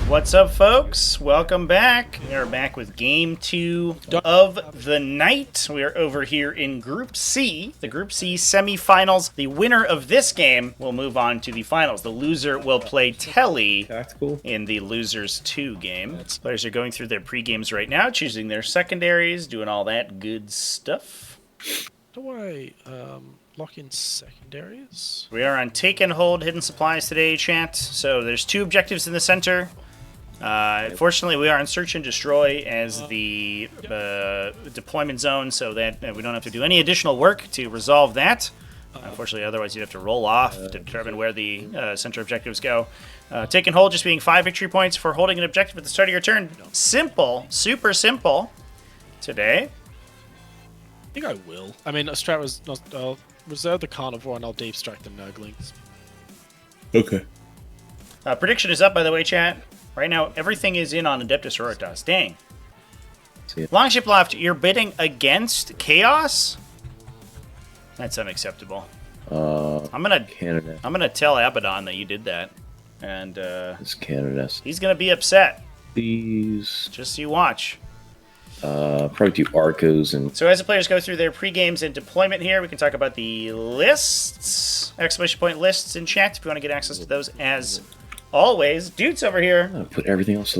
What's up, folks? Welcome back. We are back with Game 2 of the night. We are over here in Group C, the Group C semifinals. The winner of this game will move on to the finals. The loser will play Telly in the Losers 2 game. Players are going through their pre-games right now, choosing their secondaries, doing all that good stuff. Do I lock in secondaries? We are on take and hold hidden supplies today, chat. So there's 2 objectives in the center. Fortunately, we are on search and destroy as the deployment zone, so that we don't have to do any additional work to resolve that. Unfortunately, otherwise you'd have to roll off to determine where the center objectives go. Take and hold just being 5 victory points for holding an objective at the start of your turn. Simple, super simple today. I think I will. I mean, I'll reserve the carnivore and I'll deep strike the nurglings. Okay. Prediction is up, by the way, chat. Right now, everything is in on Adepta Sororitas. Dang. Longship left, you're bidding against Chaos? That's unacceptable. I'm gonna tell Abaddon that you did that. And it's Canada. He's gonna be upset. These just so you watch. Probably do Arcos and so as the players go through their pre-games and deployment here, we can talk about the lists, exclamation point lists in chat if you want to get access to those as always. Doots over here. I'm gonna put everything else.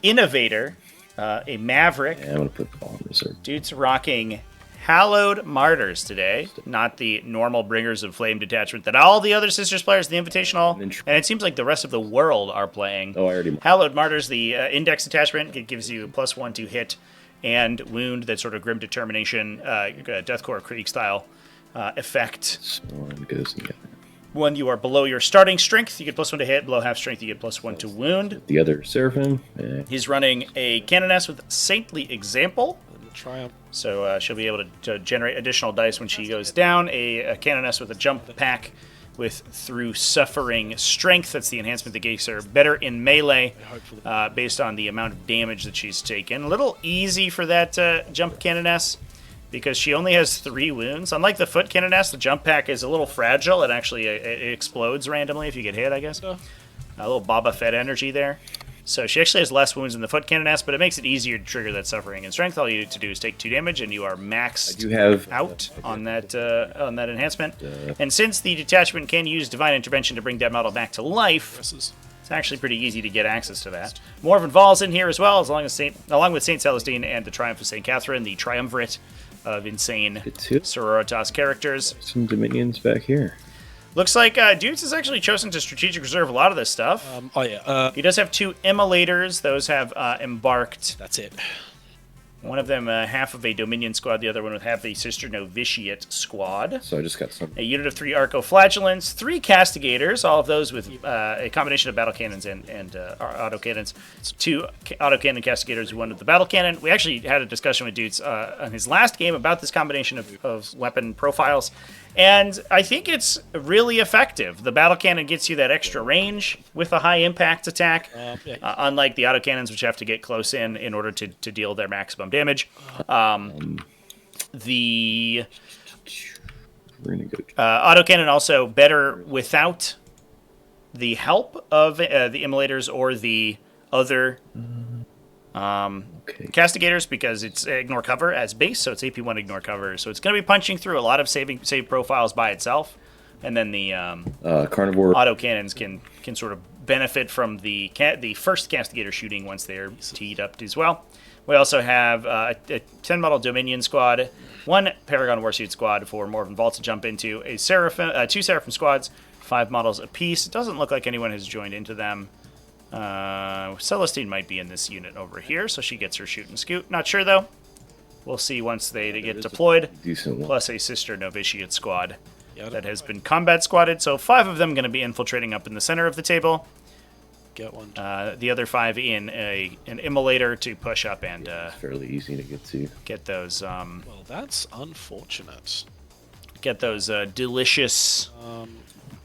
Innovator, a maverick. Yeah, I'm gonna put all in reserve. Doots rocking Hallowed Martyrs today, not the normal Bringers of Flame Detachment that all the other Sisters players, the Invitational, and it seems like the rest of the world are playing. Oh, I already. Hallowed Martyrs, the index attachment, it gives you +1 to hit and wound, that sort of Grim Determination, Deathcore Krieg style effect. Sworn goes together. When you are below your starting strength, you get +1 to hit. Below half strength, you get +1 to wound. The other Seraphim. He's running a Canoness with Saintly Example. Triumph. So she'll be able to generate additional dice when she goes down. A Canoness with a jump pack with Through Suffering Strength. That's the enhancement that makes her better in melee based on the amount of damage that she's taken. A little easy for that jump Canoness because she only has 3 wounds. Unlike the foot Canoness, the jump pack is a little fragile. It actually it explodes randomly if you get hit, I guess. A little Boba Fett energy there. So she actually has less wounds than the foot Canoness, but it makes it easier to trigger that suffering and strength. All you need to do is take 2 damage, and you are maxed out on that enhancement. And since the detachment can use Divine Intervention to bring dead model back to life, it's actually pretty easy to get access to that. Morven Val's in here as well, along with Saint Celestine and the Triumph of Saint Catherine, the triumvirate of insane Sororitas characters. Some Dominions back here. Looks like Doots has actually chosen to strategic reserve a lot of this stuff. He does have 2 Immolators. Those have embarked. That's it. One of them half of a Dominion squad, the other one with half a Sister Novitiate squad. So I just got some. A unit of 3 Arco-Flagellants, 3 Castigators, all of those with a combination of battle cannons and autocannons. 2 autocannon Castigators, 1 with the battle cannon. We actually had a discussion with Doots on his last game about this combination of weapon profiles. And I think it's really effective. The battle cannon gets you that extra range with a high impact attack, unlike the autocannons, which have to get close in order to deal their maximum damage. The autocannon also better without the help of the Immolators or the other Castigators, because it's ignore cover as base, so it's AP1 ignore cover, so it's going to be punching through a lot of save profiles by itself, and then the carnivore autocannons can sort of benefit from the first Castigator shooting once they're teed up as well. We also have a 10 model Dominion squad, 1 Paragon Warsuit squad for Morven Vault to jump into, a Seraphim, 2 Seraphim squads, 5 models apiece. It doesn't look like anyone has joined into them. Celestine might be in this unit over here, so she gets her shoot and scoot. Not sure, though. We'll see once they get deployed. Plus a Sister Novitiate squad that has been combat squadded. So 5 of them going to be infiltrating up in the center of the table. Get one. The other 5 in an Immolator to push up and it's fairly easy to get to. Get those. Well, that's unfortunate. Get those delicious.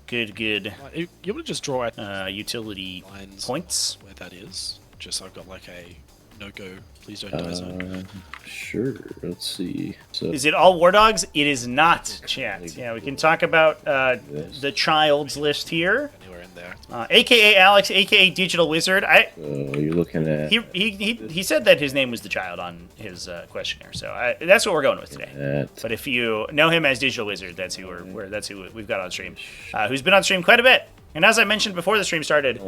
Good. You want to just draw out utility points. Where that is. Just so I've got like a no go. Please don't die zone. Sure. Let's see. So Is it all War Dogs? It is not, chat. Yeah, we can talk about the child's list here. Anywhere in there. AKA Alex, AKA Digital Wizard. you're looking at He said that his name was the child on his questionnaire, so that's what we're going with today. that. But if you know him as Digital Wizard, that's who we've got on stream. Who's been on stream quite a bit. And as I mentioned before the stream started,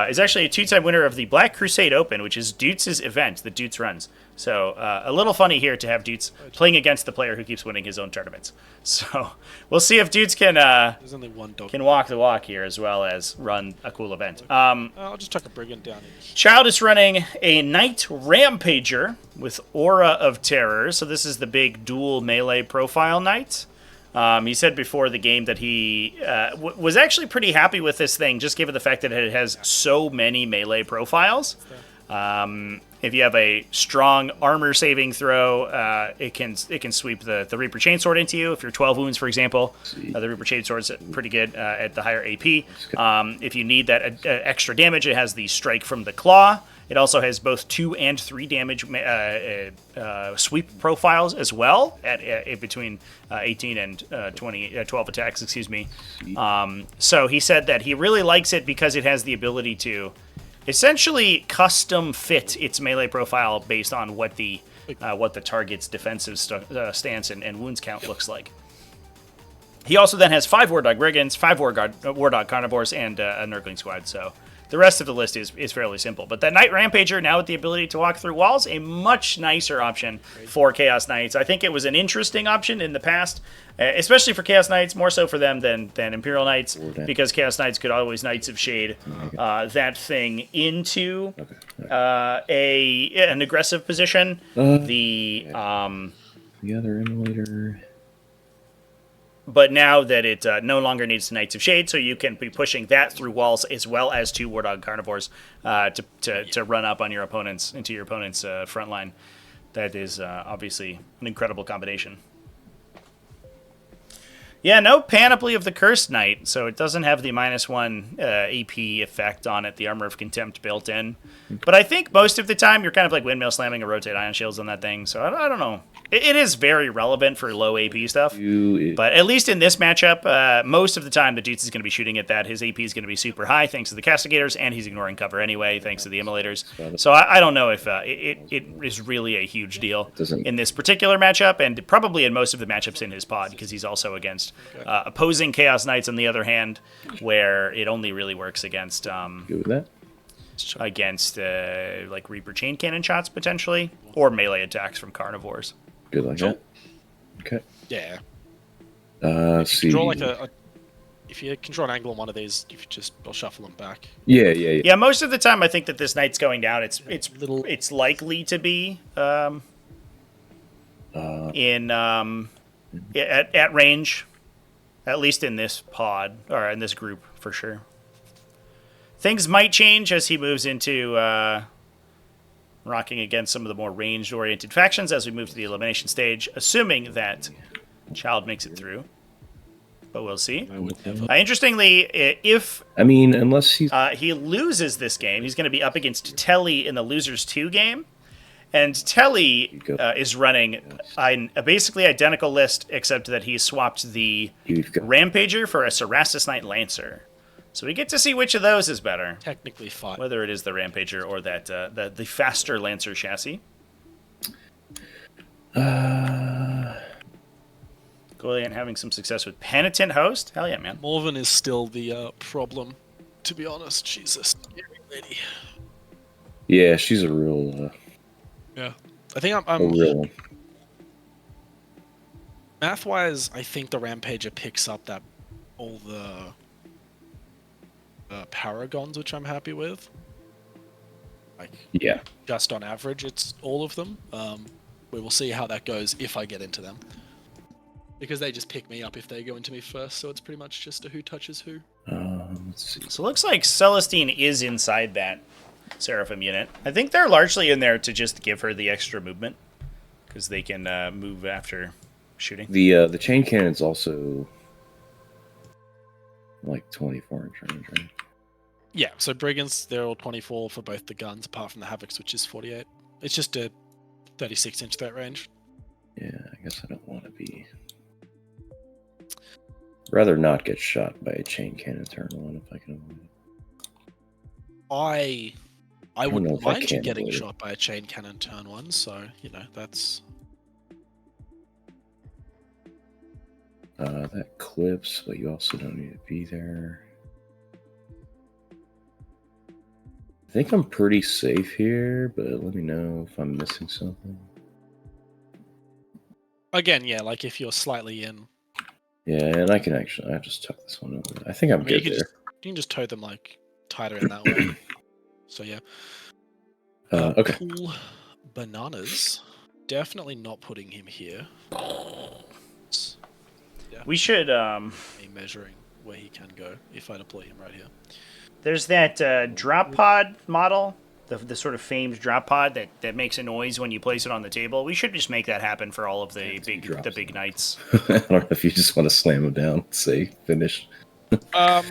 is actually a 2-time winner of the Black Crusade Open, which is Doots' event that Doots runs. So a little funny here to have Doots playing against the player who keeps winning his own tournaments. So we'll see if Doots There's only one dog. can walk the walk here as well as run a cool event. I'll just chuck a brigand down here. Child is running a Knight Rampager with Aura of Terror. So this is the big dual melee profile Knight. He said before the game that he was actually pretty happy with this thing, just given the fact that it has so many melee profiles. If you have a strong armor saving throw, it can sweep the Reaper Chainsword into you. If you're 12 wounds, for example, the Reaper Chainsword's pretty good at the higher AP. If you need that extra damage, it has the Strike from the Claw. It also has both 2 and 3 damage sweep profiles as well, at between 18 and 12 attacks. Excuse me. So he said that he really likes it because it has the ability to essentially custom fit its melee profile based on what the target's defensive stance and wounds count looks like. He also then has 5 War Dog Brigands, 5 War Dog Carnivores, and a Nurgling Squad. So the rest of the list is fairly simple. But that Knight Rampager, now with the ability to walk through walls, a much nicer option for Chaos Knights. I think it was an interesting option in the past, especially for Chaos Knights, more so for them than Imperial Knights, because Chaos Knights could always Knights of Shade that thing into an aggressive position. The other emulator. But now that it no longer needs Knights of Shade, so you can be pushing that through walls as well as 2 War Dog Carnivores to run up on your opponents into your opponent's front line. That is obviously an incredible combination. Yeah, no Panoply of the Cursed Knight, so it doesn't have the -1 AP effect on it, the Armor of Contempt built in. But I think most of the time you're kind of like windmill slamming or rotate ion shields on that thing, so I don't know. It is very relevant for low AP stuff, but at least in this matchup, most of the time the Doots is going to be shooting at that. His AP is going to be super high thanks to the Castigators, and he's ignoring cover anyway thanks to the Immolators. So I don't know if it is really a huge deal in this particular matchup, and probably in most of the matchups in his pod, because he's also against opposing Chaos Knights on the other hand, where it only really works against like Reaper Chain Cannon shots potentially, or melee attacks from Carnivores. Good like that. Okay. Yeah. See. Draw like if you can draw an angle on one of these, you just I'll shuffle them back. Yeah. Yeah, most of the time I think that this Knight's going down. It's likely to be at range, at least in this pod or in this group for sure. Things might change as he moves into rocking against some of the more ranged-oriented factions as we move to the elimination stage, assuming that Child makes it through. But we'll see. Interestingly, unless he loses this game, he's going to be up against Telly in the Losers 2 game. And Telly is running a basically identical list, except that he swapped the Rampager for a Cerastus Knight Lancer. So we get to see which of those is better. Technically fine. Whether it is the Rampager or that the faster Lancer chassis. Goliath having some success with Penitent Host. Hell yeah, man. Morven is still the problem, to be honest. She's a scary lady. Yeah, she's a real... yeah. I think I'm a real one. Math-wise, I think the Rampager picks up all the Paragons, which I'm happy with. Yeah. Just on average, it's all of them. We will see how that goes if I get into them. Because they just pick me up if they go into me first, so it's pretty much just a who touches who. Let's see. So it looks like Celestine is inside that Seraphim unit. I think they're largely in there to just give her the extra movement, because they can move after shooting. The chain cannon's also like 24 inch range, right? Yeah, so Brigands, they're all 24 for both the guns, apart from the Havocs, which is 48. It's just a 36-inch threat range. Yeah, I guess I don't want to be. Rather not get shot by a chain cannon turn 1 if I can avoid it. I don't know wouldn't if I mind you can getting avoid it. shot by a chain cannon turn 1, so that's. That clips, but you also don't need to be there. I think I'm pretty safe here, but let me know if I'm missing something. Again, yeah, like if you're slightly in. Yeah, and I just tuck this one over. I think I'm good you there. can just tow them like tighter in that way. So yeah. Okay. Cool bananas. Definitely not putting him here. Yeah. We should. Me measuring where he can go if I deploy him right here. There's that drop pod model, the sort of famed drop pod that makes a noise when you place it on the table. We should just make that happen for all of the big knights. I don't know if you just want to slam him down, say finish. Yeah,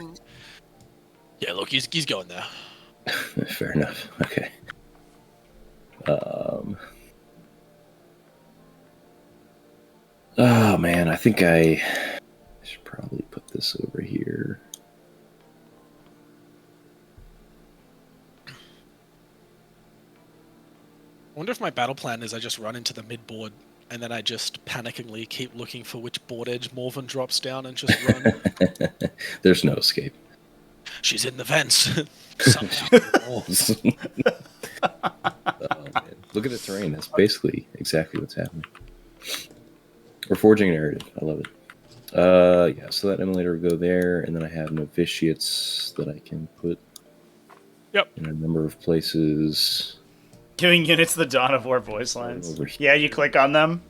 look, he's going there. Fair enough. Okay. Oh man, I think I should probably put this over here. I wonder if my battle plan is I just run into the mid board and then I just panickingly keep looking for which board edge Morven drops down and just run. There's no escape. She's in the vents. Oh, man. Look at the terrain. That's basically exactly what's happening. We're forging a narrative. I love it. Yeah, so that emulator will go there, and then I have novitiates that I can put in a number of places. Giving units the Dawn of War voice lines. Yeah, you click on them.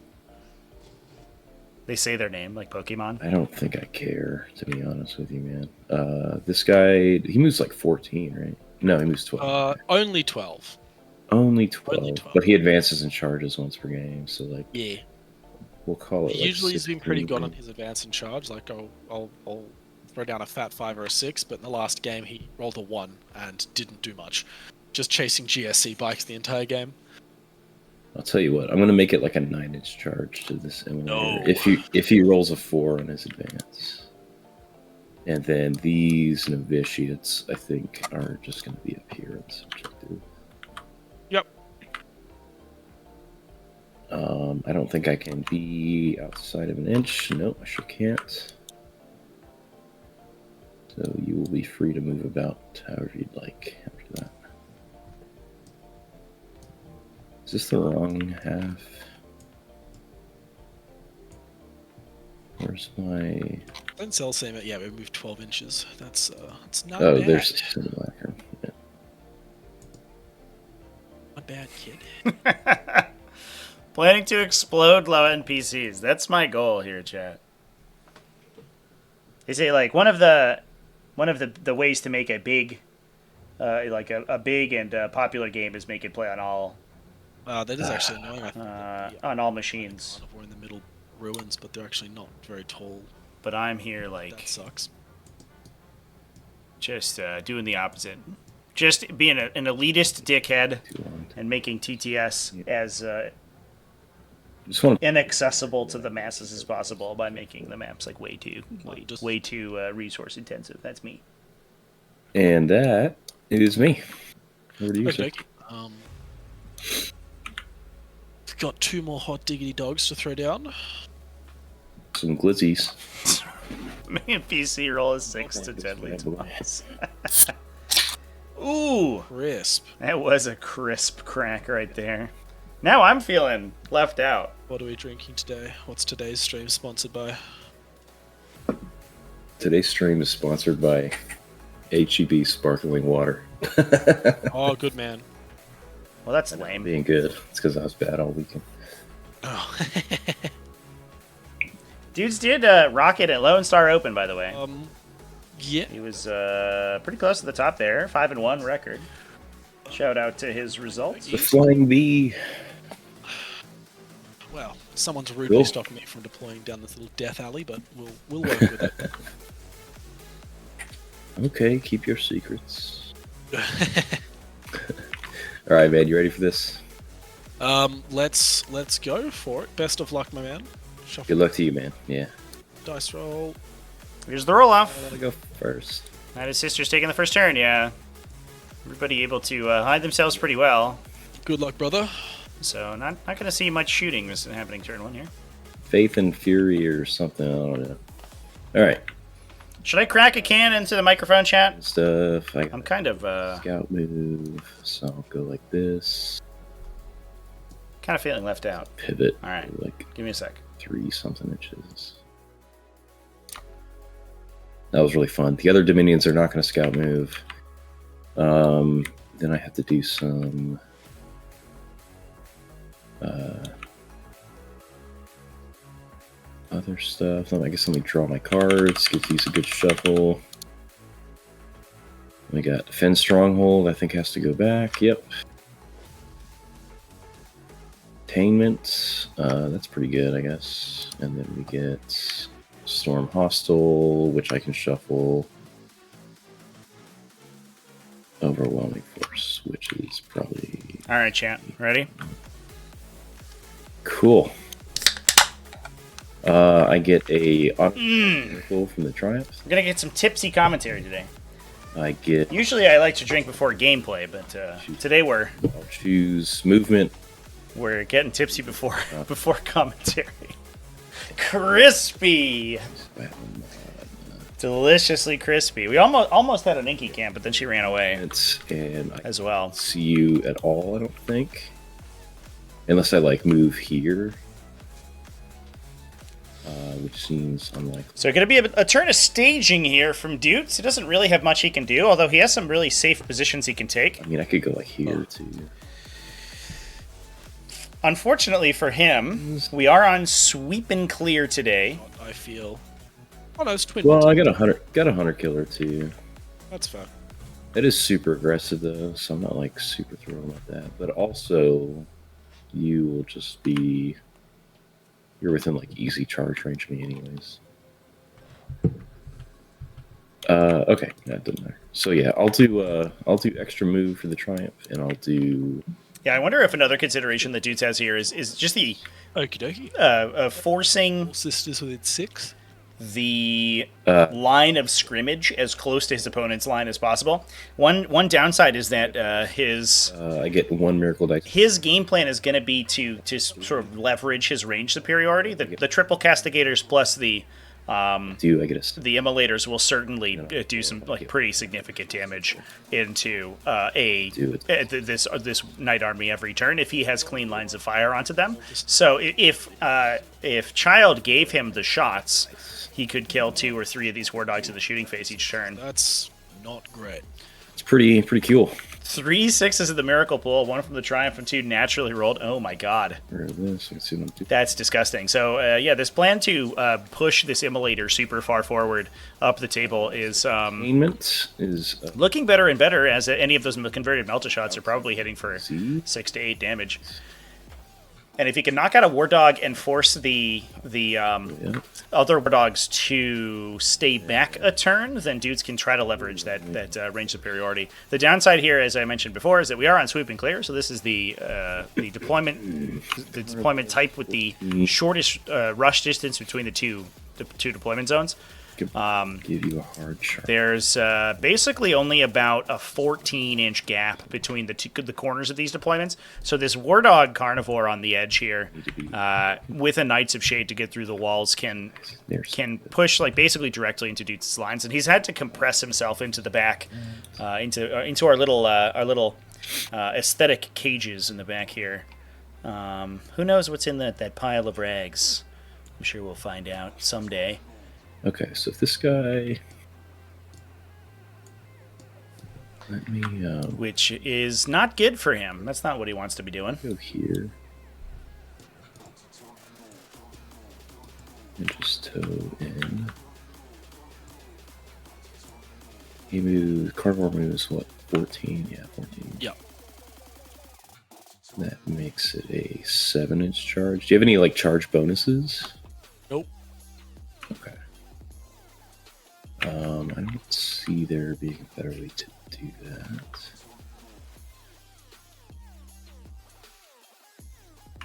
They say their name, like Pokemon. I don't think I care, to be honest with you, man. This guy, he moves like 14, right? No, he moves 12. Only 12. Only 12. But he advances and charges once per game, so like... Yeah. We'll call it Usually like he's been pretty good on his advance and charge. Like, I'll throw down a fat 5 or a 6, but in the last game he rolled a 1 and didn't do much. Just chasing GSC bikes the entire game. I'll tell you what, I'm going to make it like a 9-inch charge to this emulator. No. If he rolls a 4 on his advance. And then these novitiates, I think, are just going to be appearance objective. Yep. I don't think I can be outside of an inch. No, I sure can't. So you will be free to move about however you'd like after that. Is this the wrong half? Where's my... Then cell same it. Yeah, we moved 12 inches. That's not oh, bad. there's some lacquer. Yeah. Not bad, kid. Planning to explode low NPCs. That's my goal here, chat. They say like one of the ways to make a big, like a big and popular game is make it play on all. That is actually annoying. I think on all machines. We're in the middle ruins, but they're actually not very tall. But I'm here like that sucks. Just doing the opposite. Just being an elitist dickhead and making TTS as inaccessible to the masses as possible by making the maps like way too resource intensive. That's me. And that is me. Over to you, sir. Got 2 more hot diggity dogs to throw down. Some glizzies. Man, PC roll is 6 to deadly twice. Ooh, crisp. That was a crisp crack right there. Now I'm feeling left out. What are we drinking today? What's today's stream sponsored by? Today's stream is sponsored by HEB Sparkling Water. Oh, good man. Well, that's lame. Being good. It's because I was bad all weekend. Oh. Dudes did rocket at Lone Star Open, by the way. Yeah. He was pretty close to the top there. 5-1 record. Shout out to his results. The Flying Bee. Well, someone's rudely stopping me from deploying down this little death alley, but we'll work with it. Okay, keep your secrets. All right, man, you ready for this? Let's go for it. Best of luck, my man. Shuffle Good luck to you, man. Yeah. dice roll. Here's the roll off. I gotta go first. That his sister's taking the first turn. Yeah. Everybody able to hide themselves pretty well. Good luck, brother. So not going to see much shooting this happening turn 1 here. Faith and Fury or something. I don't know. All right. Should I crack a can into the microphone chat? Stuff. I'm kind of Scout move. So I'll go like this. feeling left out. Pivot. All right. Like Give me a sec. 3-something inches. That was really fun. The other Dominions are not going to scout move. Then I have to do some other stuff. I guess let me draw my cards. Give these a good shuffle. We got Defend Stronghold. I think has to go back. Yep. Attainment. That's pretty good, I guess. And then we get Storm Hostile, which I can shuffle. Overwhelming Force, which is probably... All right, chat. Ready? Cool. I get a miracle from the Triumph. We're going to get some tipsy commentary today. I get... Usually I like to drink before gameplay, but today I'll choose movement. we're getting tipsy before before commentary. Crispy! Deliciously crispy. We almost had an Inky camp, but then she ran away And I as well. can't see you at all, I don't think. Unless I, like, move here. Which seems unlikely. So going to be a turn of staging here from Doots. He doesn't really have much he can do, although he has some really safe positions he can take. I mean, I could go, like, here, too. Unfortunately for him, we are on sweep and clear today. I feel. Oh no, it's twin. Well, I got a hunter killer, too. That's fair. That is super aggressive, though, so I'm not, like, super thrilled about that. But also, you will just be... You're within, like, easy charge range of me anyways. Okay, that doesn't matter. So, yeah, I'll do extra move for the Triumph, and I'll do... Yeah, I wonder if another consideration that Doots has here is just the Okie dokie. forcing Sisters within 6. the line of scrimmage as close to his opponent's line as possible. One downside is that his I get 1 miracle dice. his game plan is going to be to sort of leverage his range superiority. The triple castigators plus the I get a... the immolators will certainly do some pretty significant damage into this knight army every turn if he has clean lines of fire onto them. So if Child gave him the shots, he could kill 2 or 3 of these war dogs in the shooting phase each turn. That's not great. It's pretty cool. 3 6s of the miracle pool, 1 from the Triumph, and 2 naturally rolled. Oh my god. This. I can see what I'm doing. That's disgusting. So, yeah, this plan to push this immolator super far forward up the table is Attainment is... looking better and better as any of those converted Melta shots are probably hitting for 6 to 8 damage. And if he can knock out a war dog and force the other war dogs to stay back a turn, then Dudes can try to leverage that range superiority. The downside here, as I mentioned before, is that we are on sweep and clear. So this is the deployment type with the shortest rush distance between the two deployment zones. Give you a hard shot. There's basically only about a 14-inch gap between the corners of these deployments. So this War Dog Carnivore on the edge here, with a Knights of Shade to get through the walls, can push basically directly into Doots' lines, and he's had to compress himself into the back, into our little aesthetic cages in the back here. Who knows what's in that pile of rags? I'm sure we'll find out someday. Okay, so if this guy... Let me... Which is not good for him. That's not what he wants to be doing. Go here. And just toe in. He moves... Carnivore moves, what, 14? Yeah, 14. Yep. That makes it a 7-inch charge. Do you have any, charge bonuses? Nope. Okay. I don't see there being a better way to do that.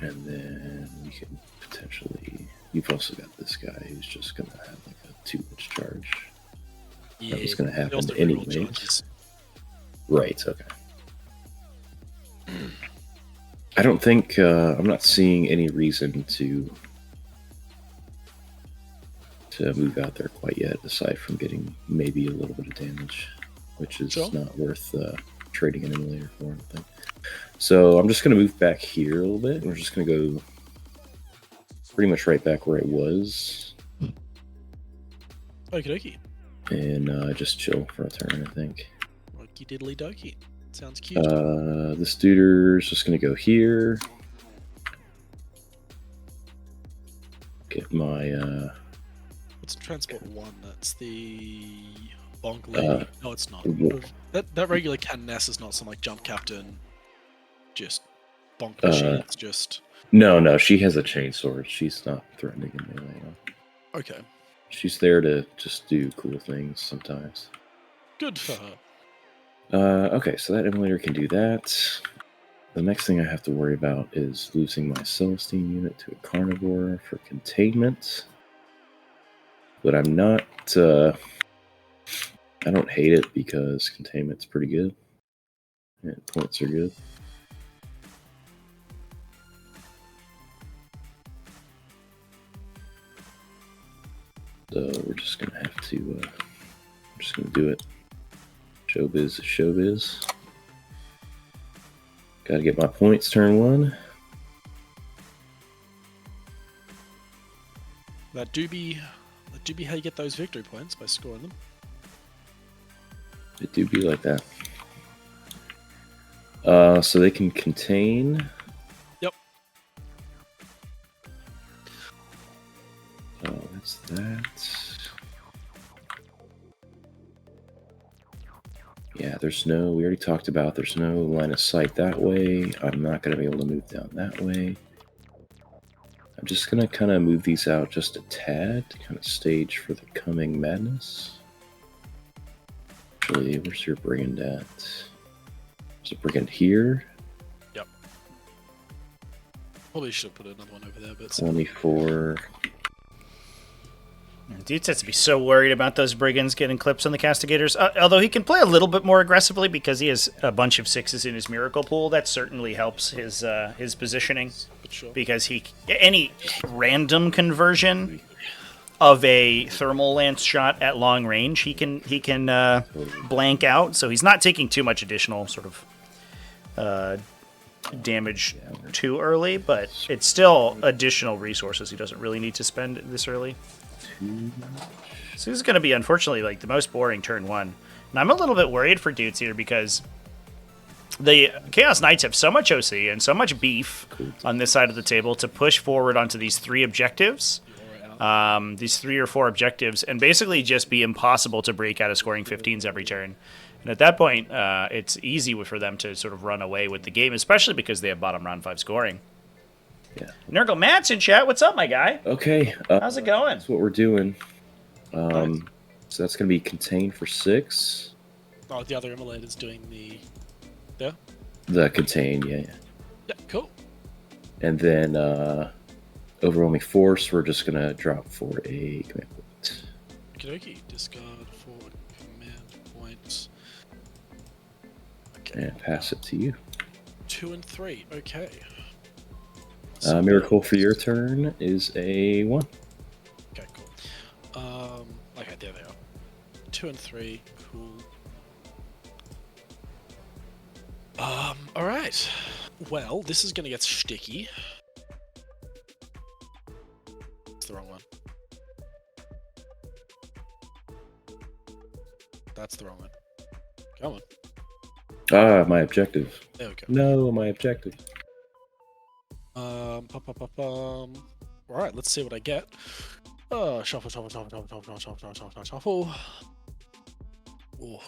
And then we can potentially... You've also got this guy who's just going to have like a 2-inch charge. Yeah, That was going to they happen also reroll anyways. charges. Right, okay. I don't think... I'm not seeing any reason to move out there quite yet, aside from getting maybe a little bit of damage, which is Sure. not worth trading an emulator for, I don't think. So I'm just going to move back here a little bit, and we're just going to go pretty much right back where it was, Okie dokie. and just chill for a turn, I think. Okie diddly dokie. Sounds cute. This duder's just going to go here. Get my... What's Transport 1? That's the Bonk Lady. No, it's not. w- That regular Canoness is not some like Jump Captain, just bonk machine. It's just... No, she has a chainsaw. She's not threatening in melee at all. Okay. She's there to just do cool things sometimes. Good for her. Okay, so that emulator can do that. The next thing I have to worry about is losing my Celestine unit to a Carnivore for containment. But I'm not... I don't hate it because containment's pretty good. And points are good. So we're just gonna have to... we're just gonna do it. Showbiz is showbiz. Gotta get my points turn 1. That do be how you get those victory points, by scoring them. It do be like that. So they can contain. Yep. Oh, that's that. Yeah, there's no... We already talked about there's no line of sight that way. I'm not going to be able to move down that way. I'm just going to kind of move these out just a tad to kind of stage for the coming madness. Actually, where's your brigand at? There's a brigand here. Yep. Probably should have put another one over there, but 24. Doots has to be so worried about those brigands getting clips on the castigators. Although he can play a little bit more aggressively because he has a bunch of 6s in his miracle pool. That certainly helps his positioning. sure. Because any random conversion of a thermal lance shot at long range, he can blank out. So he's not taking too much additional sort of damage too early, but it's still additional resources he doesn't really need to spend this early. So this is going to be, unfortunately, like the most boring turn 1. And I'm a little bit worried for Doots here because the Chaos Knights have so much OC and so much beef on this side of the table to push forward onto these 3 objectives. These 3 or 4 objectives, and basically just be impossible to break out of scoring 15s every turn. And at that point, it's easy for them to sort of run away with the game, especially because they have bottom round 5 scoring. Yeah. Nurgle Matt's in chat. What's up, my guy? Okay. How's it going? That's what we're doing. So that's going to be contained for 6. Oh, the other Immolator's doing the... There? The contain, yeah. Yeah, cool. And then overwhelming force, we're just going to drop for a command point. Okie discard for command points. Okay. And pass it to you. 2 and 3, okay. Miracle for your turn is a 1. Okay, cool. Okay, there they are. 2 and 3, cool. Alright. Well, this is gonna get sticky. It's the wrong one. That's the wrong one. Come on. My objective. There we go. No, my objective. Alright, let's see what I get. Shuffle, shuffle, shuffle, shuffle, shuffle, shuffle, shuffle, shuffle, shuffle. Ooh.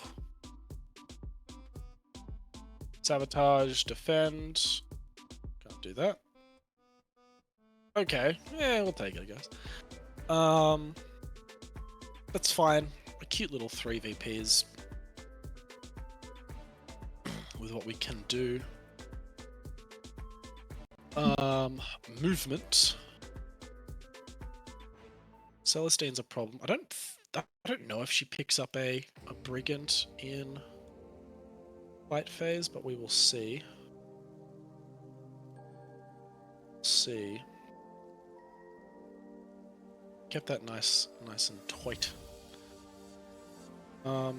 Sabotage, defend. Can't do that. Okay, yeah, we'll take it, I guess. That's fine. A cute little 3 VPs with what we can do. Movement. Celestine's a problem. I don't know if she picks up a brigand in fight phase, but we will see. See. Kept that nice and tight. But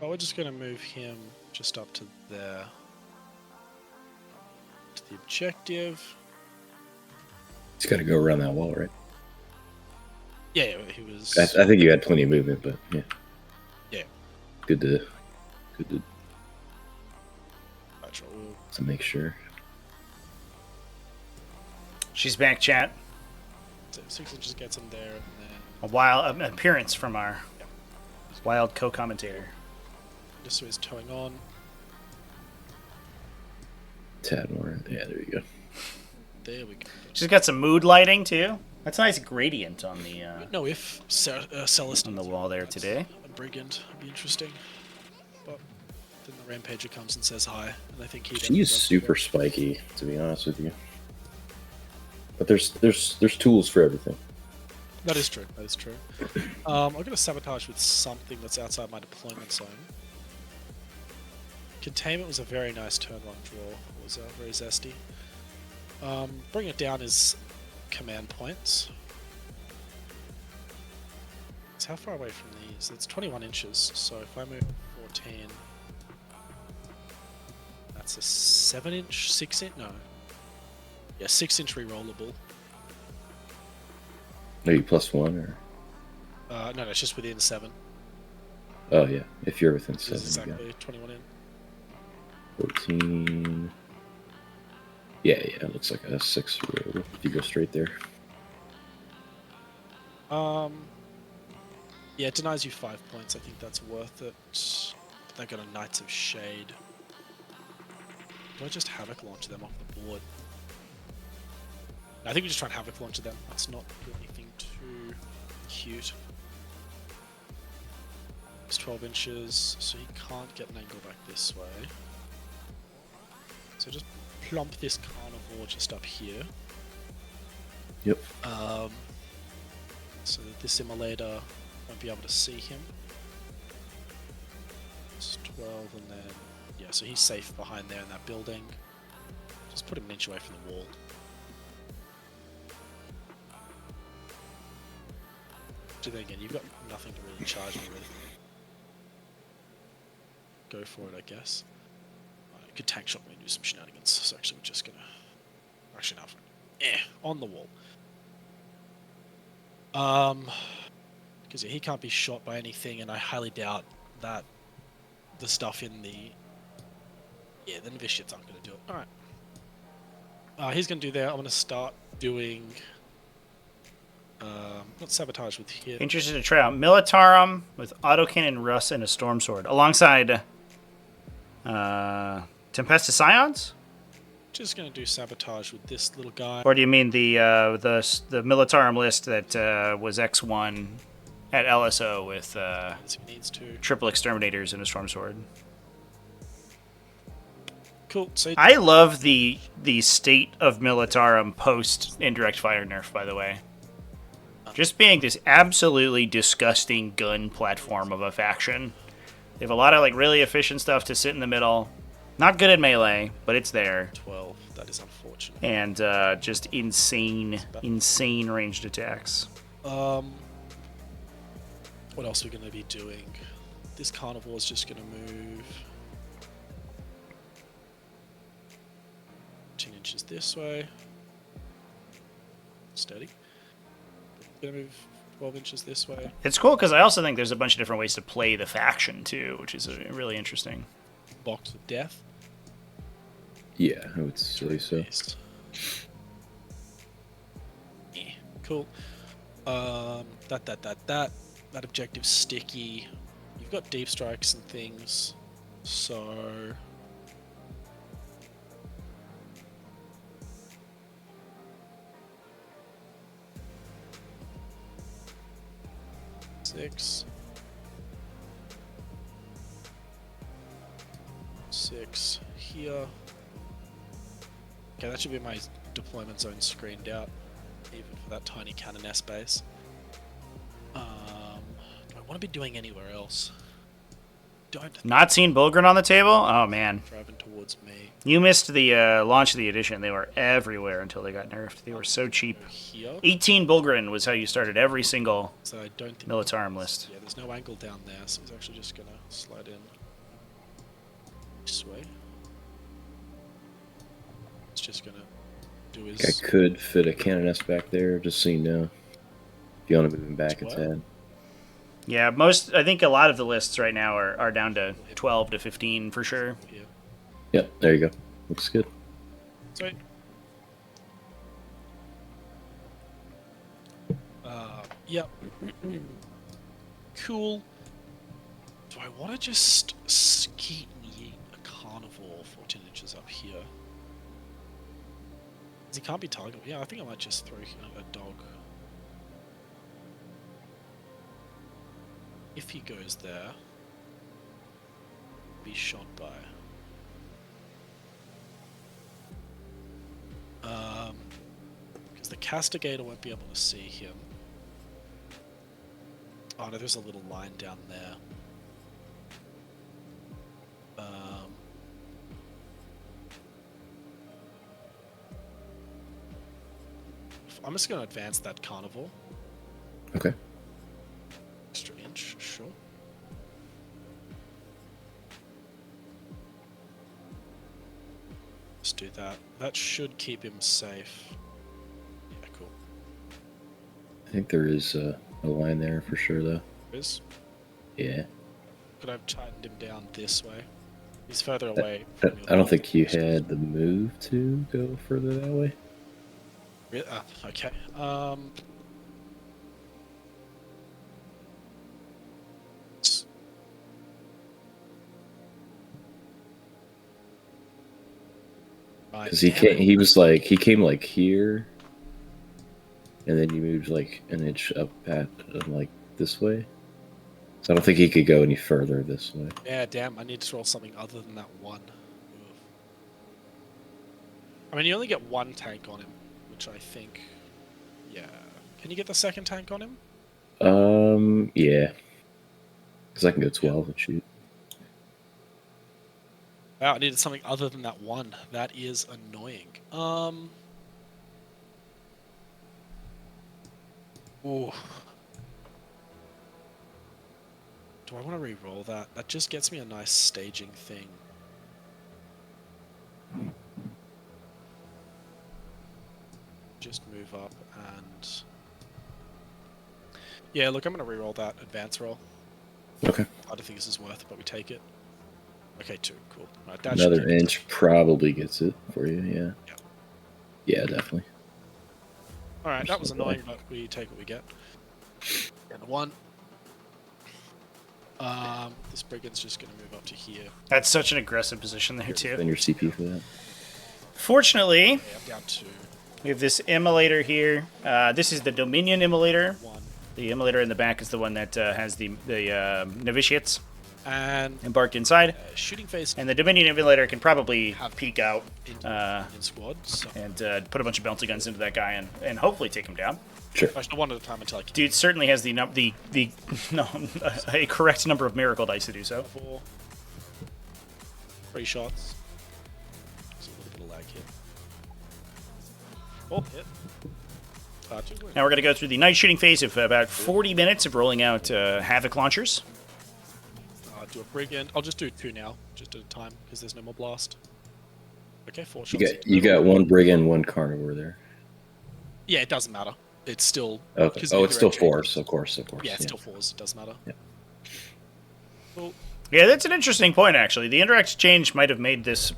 we're just gonna move him just up to there. To the objective. He's got to go around that wall, right? Yeah, he was. I think you had plenty of movement, but yeah. Yeah. Good to make sure. She's back, chat. So 6 inches gets him there, and then An appearance from our wild co-commentator. just so he's towing on. Tad more. Yeah, there you go. There we go. She's got some mood lighting too. That's a nice gradient on the No, if Celestine on the wall there today. A brigand would be interesting, but then the Rampager comes and says hi, and I think he. She's super spiky, to be honest with you. But there's tools for everything. That is true. That is true. I'm gonna sabotage with something that's outside my deployment zone. Containment was a very nice turn one draw. It was very zesty. Bring it down is command points. It's how far away from these? It's 21 inches. So if I move 14, that's a 7-inch, 6-inch. No. Yeah, 6-inch rerollable. Maybe +1 or. No, it's just within 7. Oh yeah, if you're within 7. Exactly 21 in. 14. Yeah, it looks like a 6 roll if you go straight there. Yeah, it denies you 5 points. I think that's worth it. They got a Knights of Shade. Do I just Havoc launch them off the board? I think we just try and Havoc launch them. That's not do anything too cute. It's 12 inches, so he can't get an angle back this way. So just plump this carnivore just up here. Yep. So that this immolator won't be able to see him. It's 12 and then... Yeah, so he's safe behind there in that building. Just put him an inch away from the wall. So then again, you've got nothing to really charge me with. Go for it, I guess. You could tank shot me and do some shenanigans. So actually, we're just gonna... Actually, not. On the wall. Because he can't be shot by anything, and I highly doubt that the stuff in the... Yeah, the novitiates aren't going to do it. Alright. He's going to do there. I'm going to start doing... not sabotage with here. Interested to try out Militarum with autocannon, Russ, and a storm sword alongside Tempestus Scions. Just going to do sabotage with this little guy. Or do you mean the Militarum list that was X1 at LSO with he needs to. triple exterminators and a storm sword? Cool. So I love the state of Militarum post indirect fire nerf, by the way. Just being this absolutely disgusting gun platform of a faction. They have a lot of like really efficient stuff to sit in the middle. Not good at melee, but it's there. 12. That is unfortunate. And just insane ranged attacks. What else are we going to be doing? This carnivore is just going to move 10 inches this way. Steady. Going to move 12 inches this way. It's cool because I also think there's a bunch of different ways to play the faction too, which is really interesting. Box of death. Yeah, I would say so. Yeah, cool. That objective's sticky. You've got deep strikes and things, so... Six here. Okay, that should be my deployment zone screened out, even for that tiny cannon S base. Do I want to be doing anywhere else? Don't. Not seen Bulgren on the table? Oh, man. Driving towards me. You missed the launch of the edition. They were everywhere until they got nerfed. They were so cheap. Here. 18 Bulgren was how you started every single So I don't think Militarum list. Yeah, there's no angle down there, so he's actually just gonna slide in this way. It's just gonna do his. I could fit a cannon S back there, just so you know. If you want to move him back a What? tad. Yeah, I think a lot of the lists right now are down to 12 to 15 for sure. Here. Yep, there you go. Looks good. Sweet. Yep. Cool. Do I want to just skeet and yeet a carnivore 14 inches up here? 'Cause he can't be targetable. Yeah, I think I might just throw a dog. If he goes there, be shot by. Because the Castigator won't be able to see him. Oh no, there's a little line down there. I'm just going to advance that carnivore. Okay. Extra inch, sure. Let's do that. That should keep him safe. Yeah, cool. I think there is a line there for sure, though. Is? Yeah. Could I have tightened him down this way? He's further away. I don't think you had the move to go further that way. Really? Okay. Because he came like here, and then you moved like an inch up like this way. So I don't think he could go any further this way. Yeah, damn. I need to roll something other than that one. I mean, you only get one tank on him, which I think. Yeah. Can you get the second tank on him? Yeah. Because I can go 12 and shoot. Wow, I needed something other than that one. That is annoying. Ooh. Do I want to re-roll that? That just gets me a nice staging thing. Just move up and... Yeah, look, I'm going to re-roll that advance roll. Okay. I don't think this is worth it, but we take it. Okay, 2, cool. Right, that Another should inch probably gets it for you, yeah. Yeah. Yeah, definitely. Alright, that was annoying, but we take what we get. And 1. This brigand's just going to move up to here. That's such an aggressive position there, too. Spend your CP for that. Fortunately, Okay, I'm down 2. we have this immolator here. This is the Dominion immolator. 1. The immolator in the back is the one that has the novitiates And embarked inside. shooting phase And the Dominion immolator can probably Have- peek out in squad. So and put a bunch of bounty guns into that guy and hopefully take him down. Sure. I should one at a time until I can. Dude certainly has the a correct number of miracle dice to do so. 4. 3 shots. There's a little bit of lag here. Oh, hit. 2 win. Now we're going to go through the night shooting phase of about 40 minutes of rolling out Havoc launchers. Do a brigand. I'll just do 2 now, just at a time, because there's no more blast. Okay, 4 You shots. got one brigand, one carnivore there. Yeah, it doesn't matter. It's still. Okay. 'cause Oh, it's still either way 4s, changes. of course. Yeah, it's still 4s. It doesn't matter. Yeah. Cool. Yeah, that's an interesting point, actually. The indirect change might have made this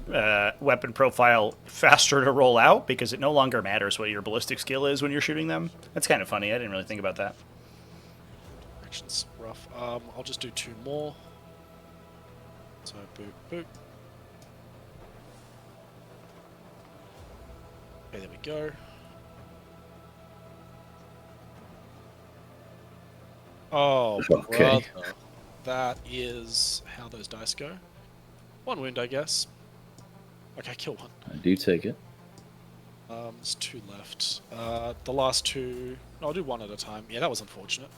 weapon profile faster to roll out because it no longer matters what your ballistic skill is when you're shooting them. That's kind of funny. I didn't really think about that. Action's rough. I'll just do 2 more. So, boop, boop. Okay, there we go. Oh, Okay. brother. That is how those dice go. 1 wound, I guess. Okay, kill 1. I do take it. There's 2 left. The last 2... No, I'll do 1 at a time. Yeah, that was unfortunate.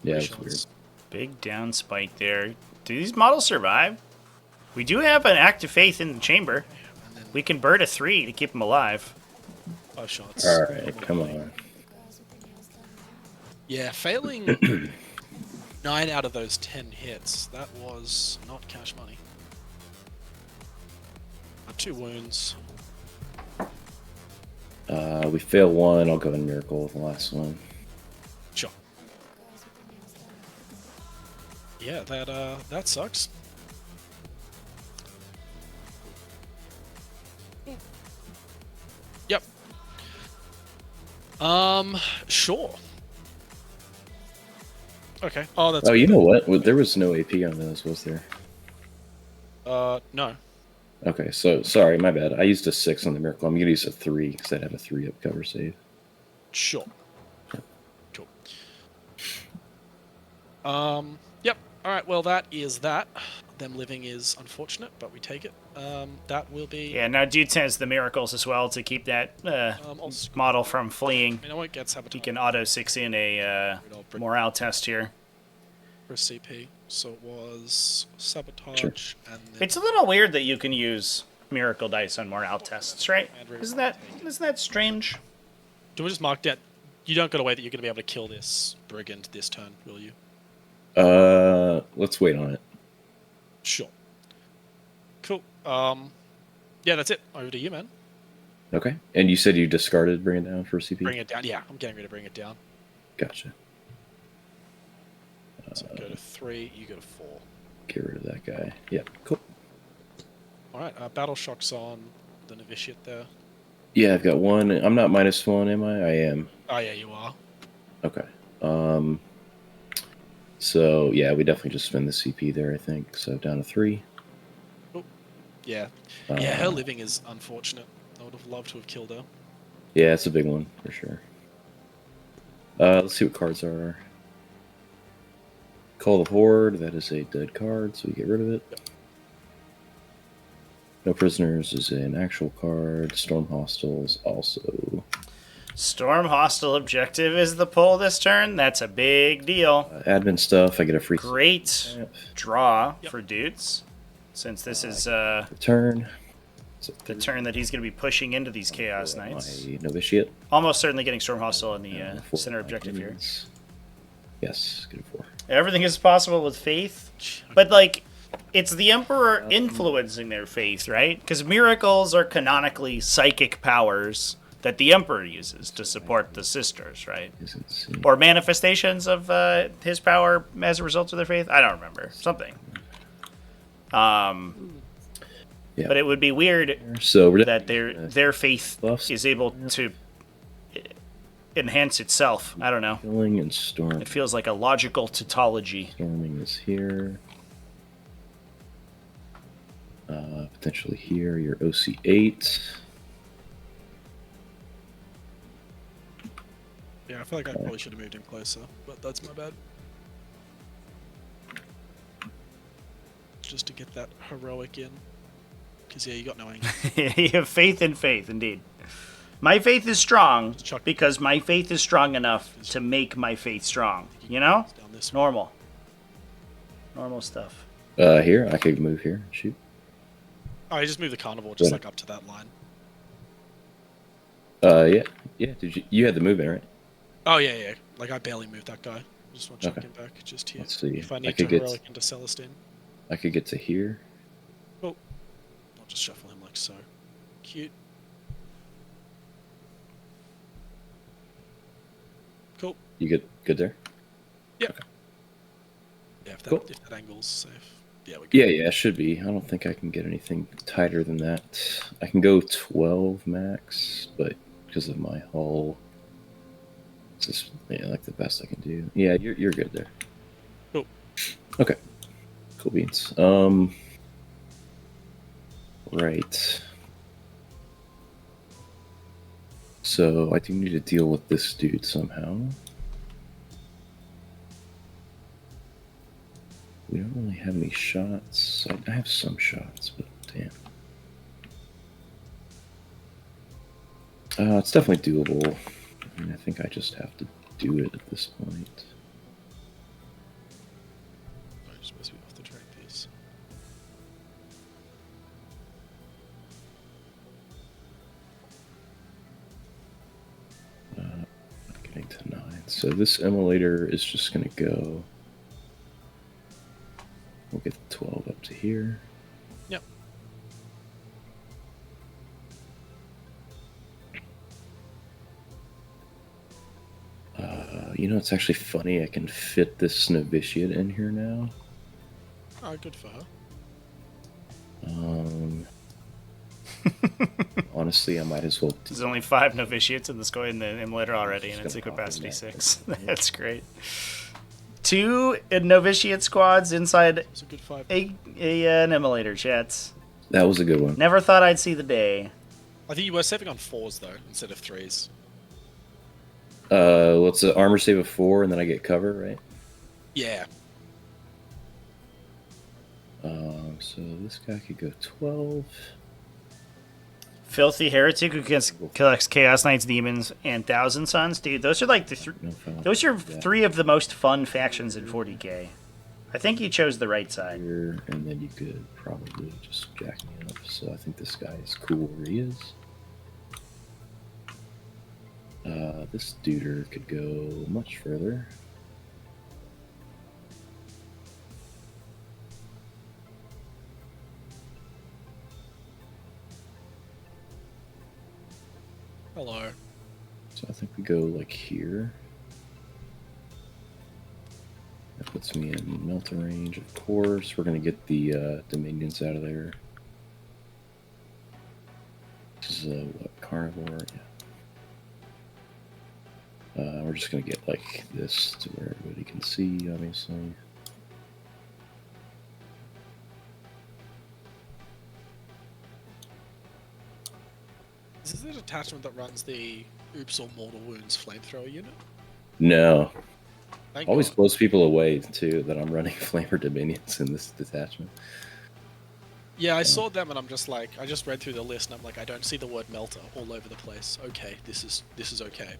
Yeah, 3 it's weird. shots. Big down spike there. Do these models survive? We do have an active faith in the chamber. And then We can bird a 3 to keep them alive. 5 shots. All right, come on. Yeah, failing 9 out of those 10 hits. That was not cash money. 2 wounds. We fail 1. I'll go in miracle with the last one. Sure. Yeah, that sucks. Yep. Sure. Okay. Oh, that's. Oh, you know what? There was no AP on those, was there? No. Okay, so sorry, my bad. I used a 6 on the miracle. I'm gonna use a 3 because I'd have a 3 up cover save. Sure. Cool. Yep. All right. Well, that is that. Them living is unfortunate, but we take it. That will be. Yeah, now Doots has the miracles as well to keep that model from fleeing. I mean, I won't get sabotaged. He can auto 6 in a morale test here. For a CP. So it was sabotage Sure. and then It's a little weird that you can use miracle dice on morale tests, right? Isn't that strange? Do we just mark that? You don't got a way that you're going to be able to kill this brigand this turn, will you? Let's wait on it. Sure. Cool. Yeah, that's it. Over to you, man. Okay. And you said you discarded bring it down for CP? Bring it down. Yeah, I'm getting ready to bring it down. Gotcha. So go to 3, you go to 4. Get rid of that guy. Yep, cool. Alright, Battle Shock's on the novitiate there. Yeah, I've got 1. I'm not -1, am I? I am. Oh, yeah, you are. Okay. So, yeah, we definitely just spend the CP there, I think. So down to 3. Oh, yeah. Yeah, her living is unfortunate. I would have loved to have killed her. Yeah, it's a big one, for sure. Let's see what cards are. Call the Horde, that is a dead card, so we get rid of it. Yep. No Prisoners is an actual card. Storm Hostiles also. Storm hostile objective is the pull this turn. That's a big deal. Admin stuff, I get a free Great draw Yep. for Doots, since this is return. the turn that he's going to be pushing into these Chaos Knights. My Novitiate. Almost certainly getting Storm hostile in the center objective here. Yes, good 4. Everything is possible with faith, but like it's the Emperor influencing their faith, right? Because miracles are canonically psychic powers that the Emperor uses to support the sisters, right? Or manifestations of his power as a result of their faith. I don't remember. Something. Yeah. But it would be weird So that their faith is able to enhance itself. I don't know. Killing and storm. It feels like a logical tautology. Storming is here. Potentially here. Your OC8. Yeah, I feel like I probably should have moved him closer, but that's my bad. Just to get that heroic in. Because, yeah, you got no angle. You have faith in faith, indeed. My faith is strong because my faith is strong enough to make my faith strong. You know? Down this way. Normal. Normal stuff. Here. I could move here. Shoot. Oh, you just move the carnival just like up to that line. Yeah. Yeah. Did you had the movement, right? Oh, yeah, yeah. Like, I barely moved that guy. Just want to check Okay. him back just here. Let's see. If I I need could to get- heroic into Celestine. I could get to here. Oh. I'll just shuffle him like so. Cute. Cool. You get good there? Yeah. Yeah, if that, Cool. if that angle's safe. Yeah, we Yeah, yeah, it should be. I don't think I can get anything tighter than that. I can go 12 max, but because of my hull, it's just like the best I can do. Yeah, you're good there. Cool. Okay. Cool beans. Right. So I do need to deal with this dude somehow. We don't really have any shots. I have some shots, but damn. It's definitely doable. I mean, I think I just have to do it at this point. Oh, you're supposed to be off the track piece. Getting to 9. So this emulator is just going to go. We'll get the 12 up to here. Yep. You know, it's actually funny. I can fit this novitiate in here now. Oh, good for her. Honestly, I might as well. There's only 5 novitiates in the emulator already, and it's Just gonna hop in capacity that. 6. That's great. 2 novitiate squads inside It's a good 5. an emulator, chats. That was a good one. Never thought I'd see the day. I think you were saving on 4s though, instead of 3s. What's an armor save of 4, and then I get cover, right? Yeah. So this guy could go 12. Filthy Heretic who collects Chaos Knights, Demons, and Thousand Sons. Dude, those are like No foul. those are Yeah. 3 of the most fun factions in 40k. I think you chose the right side. Here, and then you could probably just jack me up. So I think this guy is cool where he is. This duder could go much further. Hello. So I think we go like here. That puts me in melter range, of course. We're going to get the Dominions out of there. This is what, Carnivore? Yeah. We're just going to get like this to where everybody can see, obviously. Is this the detachment that runs the Oops or Mortal Wounds flamethrower unit? No. Thank Always God. blows people away, too, that I'm running Flamer Dominions in this detachment. Yeah, I saw them and I'm just like, I just read through the list and I'm like, I don't see the word melter all over the place. Okay, this is okay.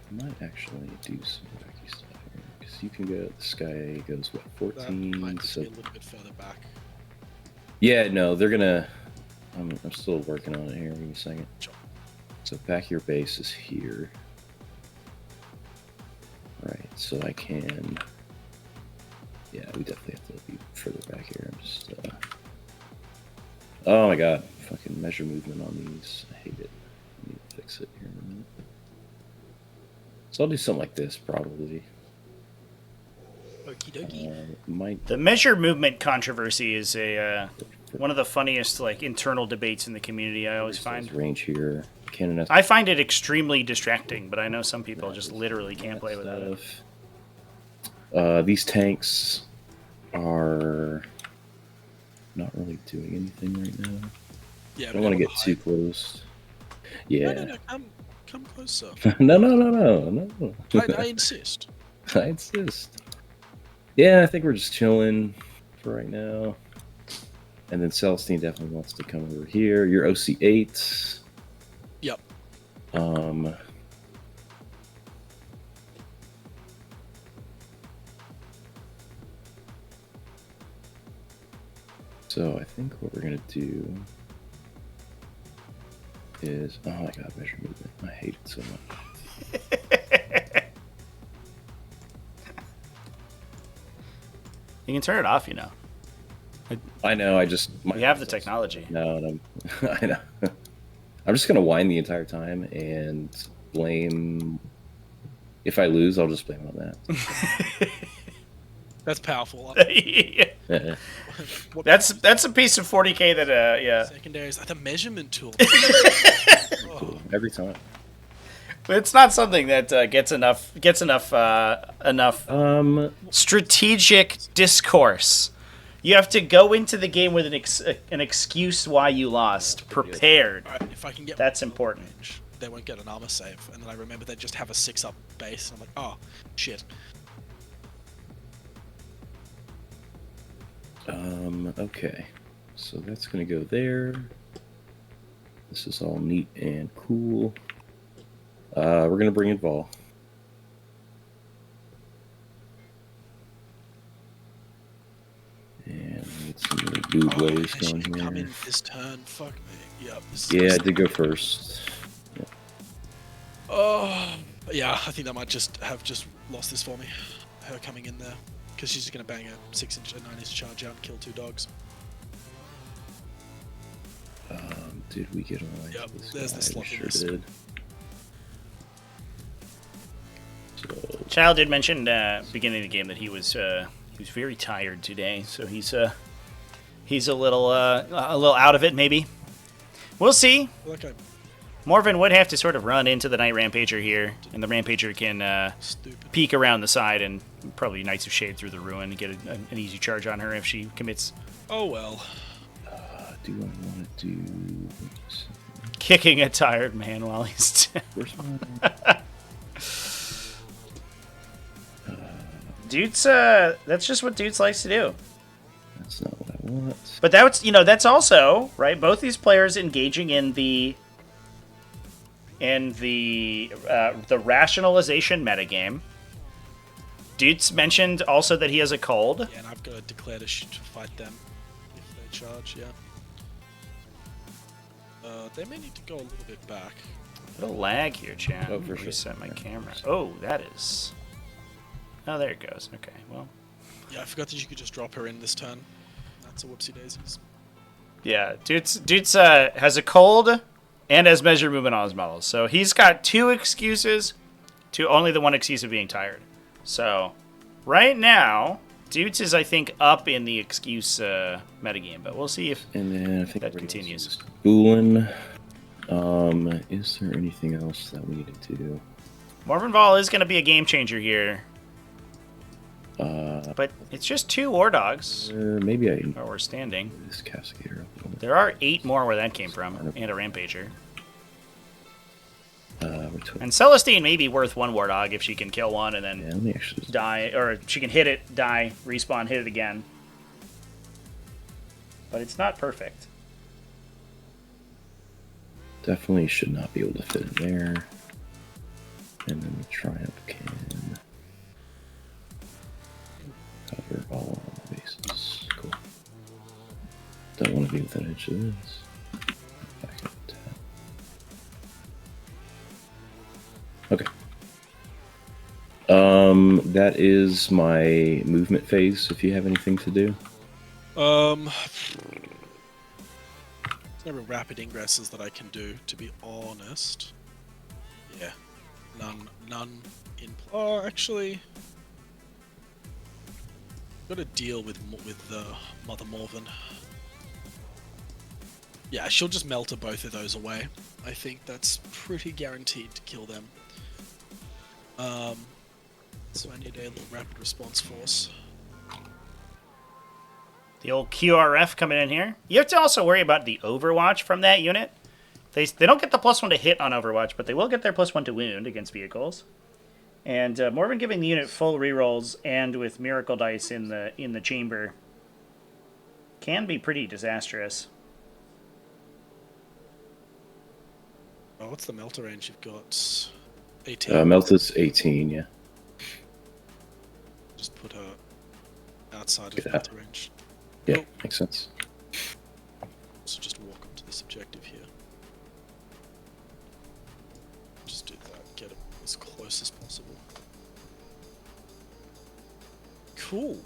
I might actually do some wacky stuff here. Because you can go, this guy goes, what, That 14? might just So, be a little bit further back. yeah, no, they're gonna. I'm still working on it here. Give me a second. Sure. So back your base is here. Right, so I can. Yeah, we definitely have to be further back here. I'm just. Oh my god, fucking measure movement on these. I hate it. I need to fix it here in a minute. So I'll do something like this probably. Okie dokie. Might. The measure movement controversy is a one of the funniest like internal debates in the community. I always find. Range here. Cannon. I find it extremely distracting, but I know some people just literally can't play without it. These tanks are not really doing anything right now. Yeah, I don't want to get too close. Yeah. No, come closer. No. I insist. I insist. Yeah, I think we're just chilling for right now. And then Celestine definitely wants to come over here. You're OC8. Yep. So I think what we're gonna do is, oh my god, measure movement. I hate it so much. You can turn it off, you know. I know. I just We have the technology. No, and I know. I'm just gonna whine the entire time and blame. If I lose, I'll just blame it on that. That's powerful. Yeah. That's a piece of 40k that yeah. Secondaries are the measurement tool. Oh. Every time. But it's not something that gets enough strategic discourse. You have to go into the game with an excuse why you lost, prepared. Alright, if I can get That's important. range, they won't get an armor save. And then I remember they just have a 6-up base. I'm like, oh, shit. Okay. So that's gonna go there. This is all neat and cool. We're going to bring in Vol. And get some really dude ways yeah, going she can come here. in this turn. Fuck me. Yep. Yeah, I did go first. Yep. Oh, yeah. I think that might just have lost this for me. Her coming in there, because she's just gonna bang a 6-inch and 9-inch charge out and kill 2 dogs. Did we get away? Yep, This there's the guy? We sure sloppiness. did. So, Child did mention beginning of the game that he was very tired today, so he's a little out of it maybe. We'll see. Okay. Morven would have to sort of run into the Night Rampager here, and the Rampager can peek around the side and probably Knights of Shade through the ruin and get an easy charge on her if she commits. Oh well. do I want to do? Kicking a tired man while he's down. Where's my? Doots, that's just what Doots likes to do. That's not what I want. But that's also, right, both these players engaging in the rationalization metagame. Doots mentioned also that he has a cold. Yeah, and I've got to declare to fight them if they charge, yeah. They may need to go a little bit back. A little lag here, chat. Oh, for sure. Reset my camera. Oh, that is... Oh, there it goes. Okay, well... Yeah, I forgot that you could just drop her in this turn. That's a whoopsie daisies. Yeah, Doots has a cold and has measured movement on his models. So he's got 2 excuses to only the one excuse of being tired. So right now, Doots is, I think, up in the excuse metagame, but we'll see if And then I think that continues. Boolin. Is there anything else that we needed to do? Morven Vol is going to be a game changer here. But it's just 2 War Dogs. Maybe I Or we're standing. this Cascadator up a little bit. There are 8 more where that came from, and a Rampager. And Celestine may be worth 1 War Dog if she can kill one and then Yeah, let me actually. die, or she can hit it, die, respawn, hit it again. But it's not perfect. Definitely should not be able to fit in there. And then the Triumph can cover all the bases. Cool. Don't want to be within edge of this. Back up to Okay. That is my movement phase. If you have anything to do, There's no rapid ingresses that I can do, to be honest. Yeah, none in. Oh, actually, got to deal with Mother Morven. Yeah, she'll just melter both of those away. I think that's pretty guaranteed to kill them. So I need a little rapid response force. The old QRF coming in here. You have to also worry about the Overwatch from that unit. They don't get the +1 to hit on Overwatch, but they will get their +1 to wound against vehicles. And Morven giving the unit full rerolls and with Miracle Dice in the chamber can be pretty disastrous. Oh, what's the melter range you've got? 18. Melta's 18, yeah. Just put her outside of Yeah. melter range. Yeah, Cool. makes sense. So just walk onto this objective here. Just do that. Get it as close as possible. Cool.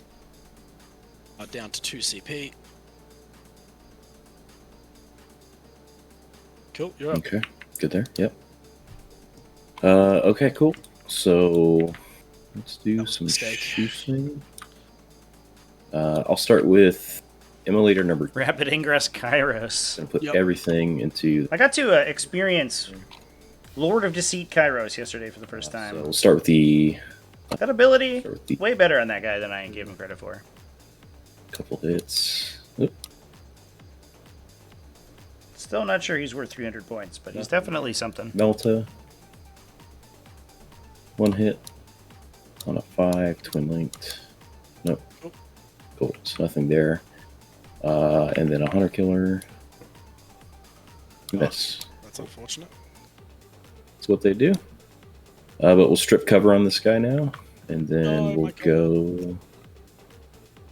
Down to 2 CP. Cool, you're up. Okay, good there. Yep. Okay, cool. So let's do That was a some mistake. shooting. I'll start with Immolator number. Rapid Ingress Kairos. And put Yep. everything into. I got to experience Lord of Deceit Kairos yesterday for the first time. So we'll start with the That ability, start with the way better on that guy than I gave him credit for. couple hits. Oop. Still not sure he's worth 300 points, but he's definitely something. Melta. 1 hit on a 5, twin linked. Nope. Nope. Cool. So nothing there. And then a hunter killer. Miss. That's unfortunate. That's what they do. But we'll strip cover on this guy now, and then Oh, we'll my God.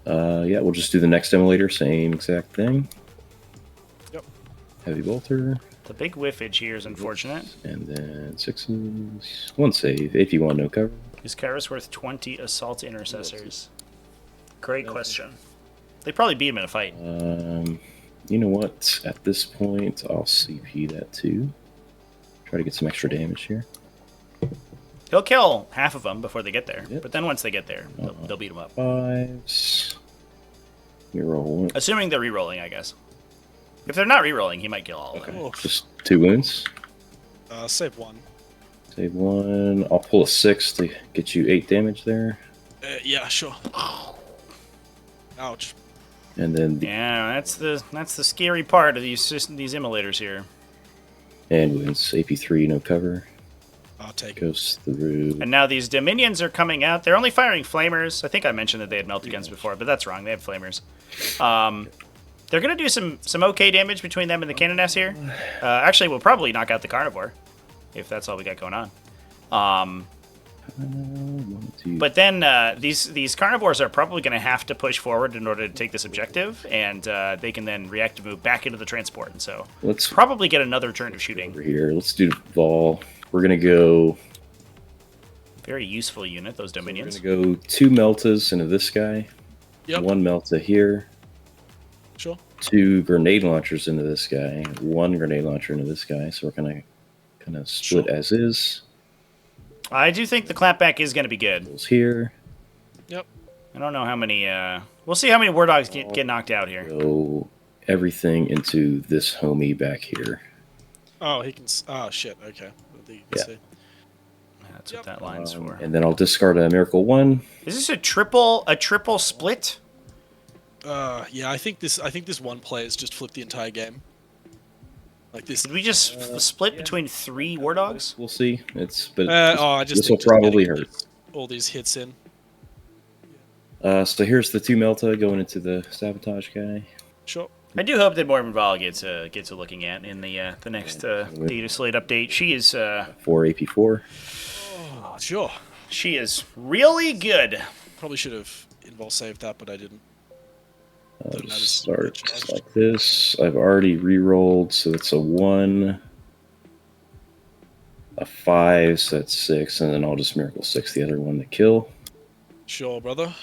go. Yeah, we'll just do the next emulator, same exact thing. Yep. Heavy bolter, The big whiffage here is unfortunate. and then 6s. 1 save. AP1, no cover. Is Kairos worth 20 assault intercessors? Great question. They probably beat him in a fight. You know what? At this point, I'll CP that too. Try to get some extra damage here. He'll kill half of them before they get there, Yep. but then once they get there, they'll beat him up. 5s. You roll one. Assuming they're re-rolling, I guess. If they're not re-rolling, he might kill all of them. Oh, Just 2 wounds. save 1. Save 1. I'll pull a 6 to get you 8 damage there. Yeah, sure. Ouch. And then Yeah, that's the scary part of these emulators here. and wounds. AP3, no cover. I'll take it. Goes through. And now these Dominions are coming out. They're only firing flamers. I think I mentioned that they had melted guns before, but that's wrong. They have flamers. They're going to do some okay damage between them and the Canoness here. Actually, we'll probably knock out the Carnivore, if that's all we got going on. 1, 2. But then these Carnivores are probably going to have to push forward in order to take this objective, and they can then react to move back into the transport. And so Let's probably get another turn of shooting. over here. Let's do Vol. We're gonna go. Very useful unit, those We're Dominions. gonna go 2 Meltas into this guy. Yep. 1 Melta here. Sure. 2 grenade launchers into this guy. 1 grenade launcher into this guy. So we're gonna kind of split Sure. as is. I do think the clapback is going to be good. Goes here. Yep. I don't know how many... we'll see how many War Dogs get knocked out here. Go everything into this homie back here. Oh, he can. Oh, shit. Okay. I think you can Yeah. see. That's what that line's for. And then I'll discard a Miracle 1. Is this a triple split? Yeah, I think this one player's just flipped the entire game. Like this. Did we just split between 3 War Dogs? We'll see. I just I just this will think just probably getting hurt. all these hits in. So here's the 2 Melta going into the sabotage guy. Sure. I do hope that Mormon Val gets a looking at in the next data slate update. She is 4 AP4. Oh, sure. she is really good. Probably should have invol saved that, but I didn't. I'll Doesn't matter. just start just like this. I've already re-rolled, so it's a 1, a 5, so that's 6, and then I'll just Miracle 6 the other one to kill. Sure, brother.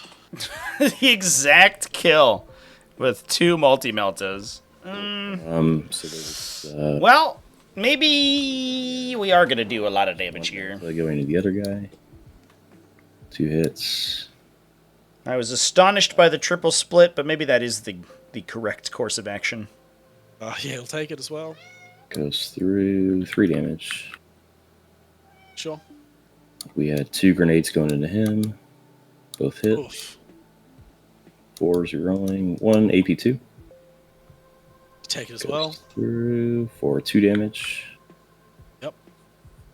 The exact kill with 2 multi-meltas. So there's Well, maybe we are going to do a lot of damage here. going to the other guy. 2 hits. I was astonished by the triple split, but maybe that is the correct course of action. Yeah, he'll take it as well. Goes through 3 damage. Sure. We had 2 grenades going into him. Both hit. Oof. 4s are rolling. 1 AP2. Take it as Goes well. through for 2 damage. Yep.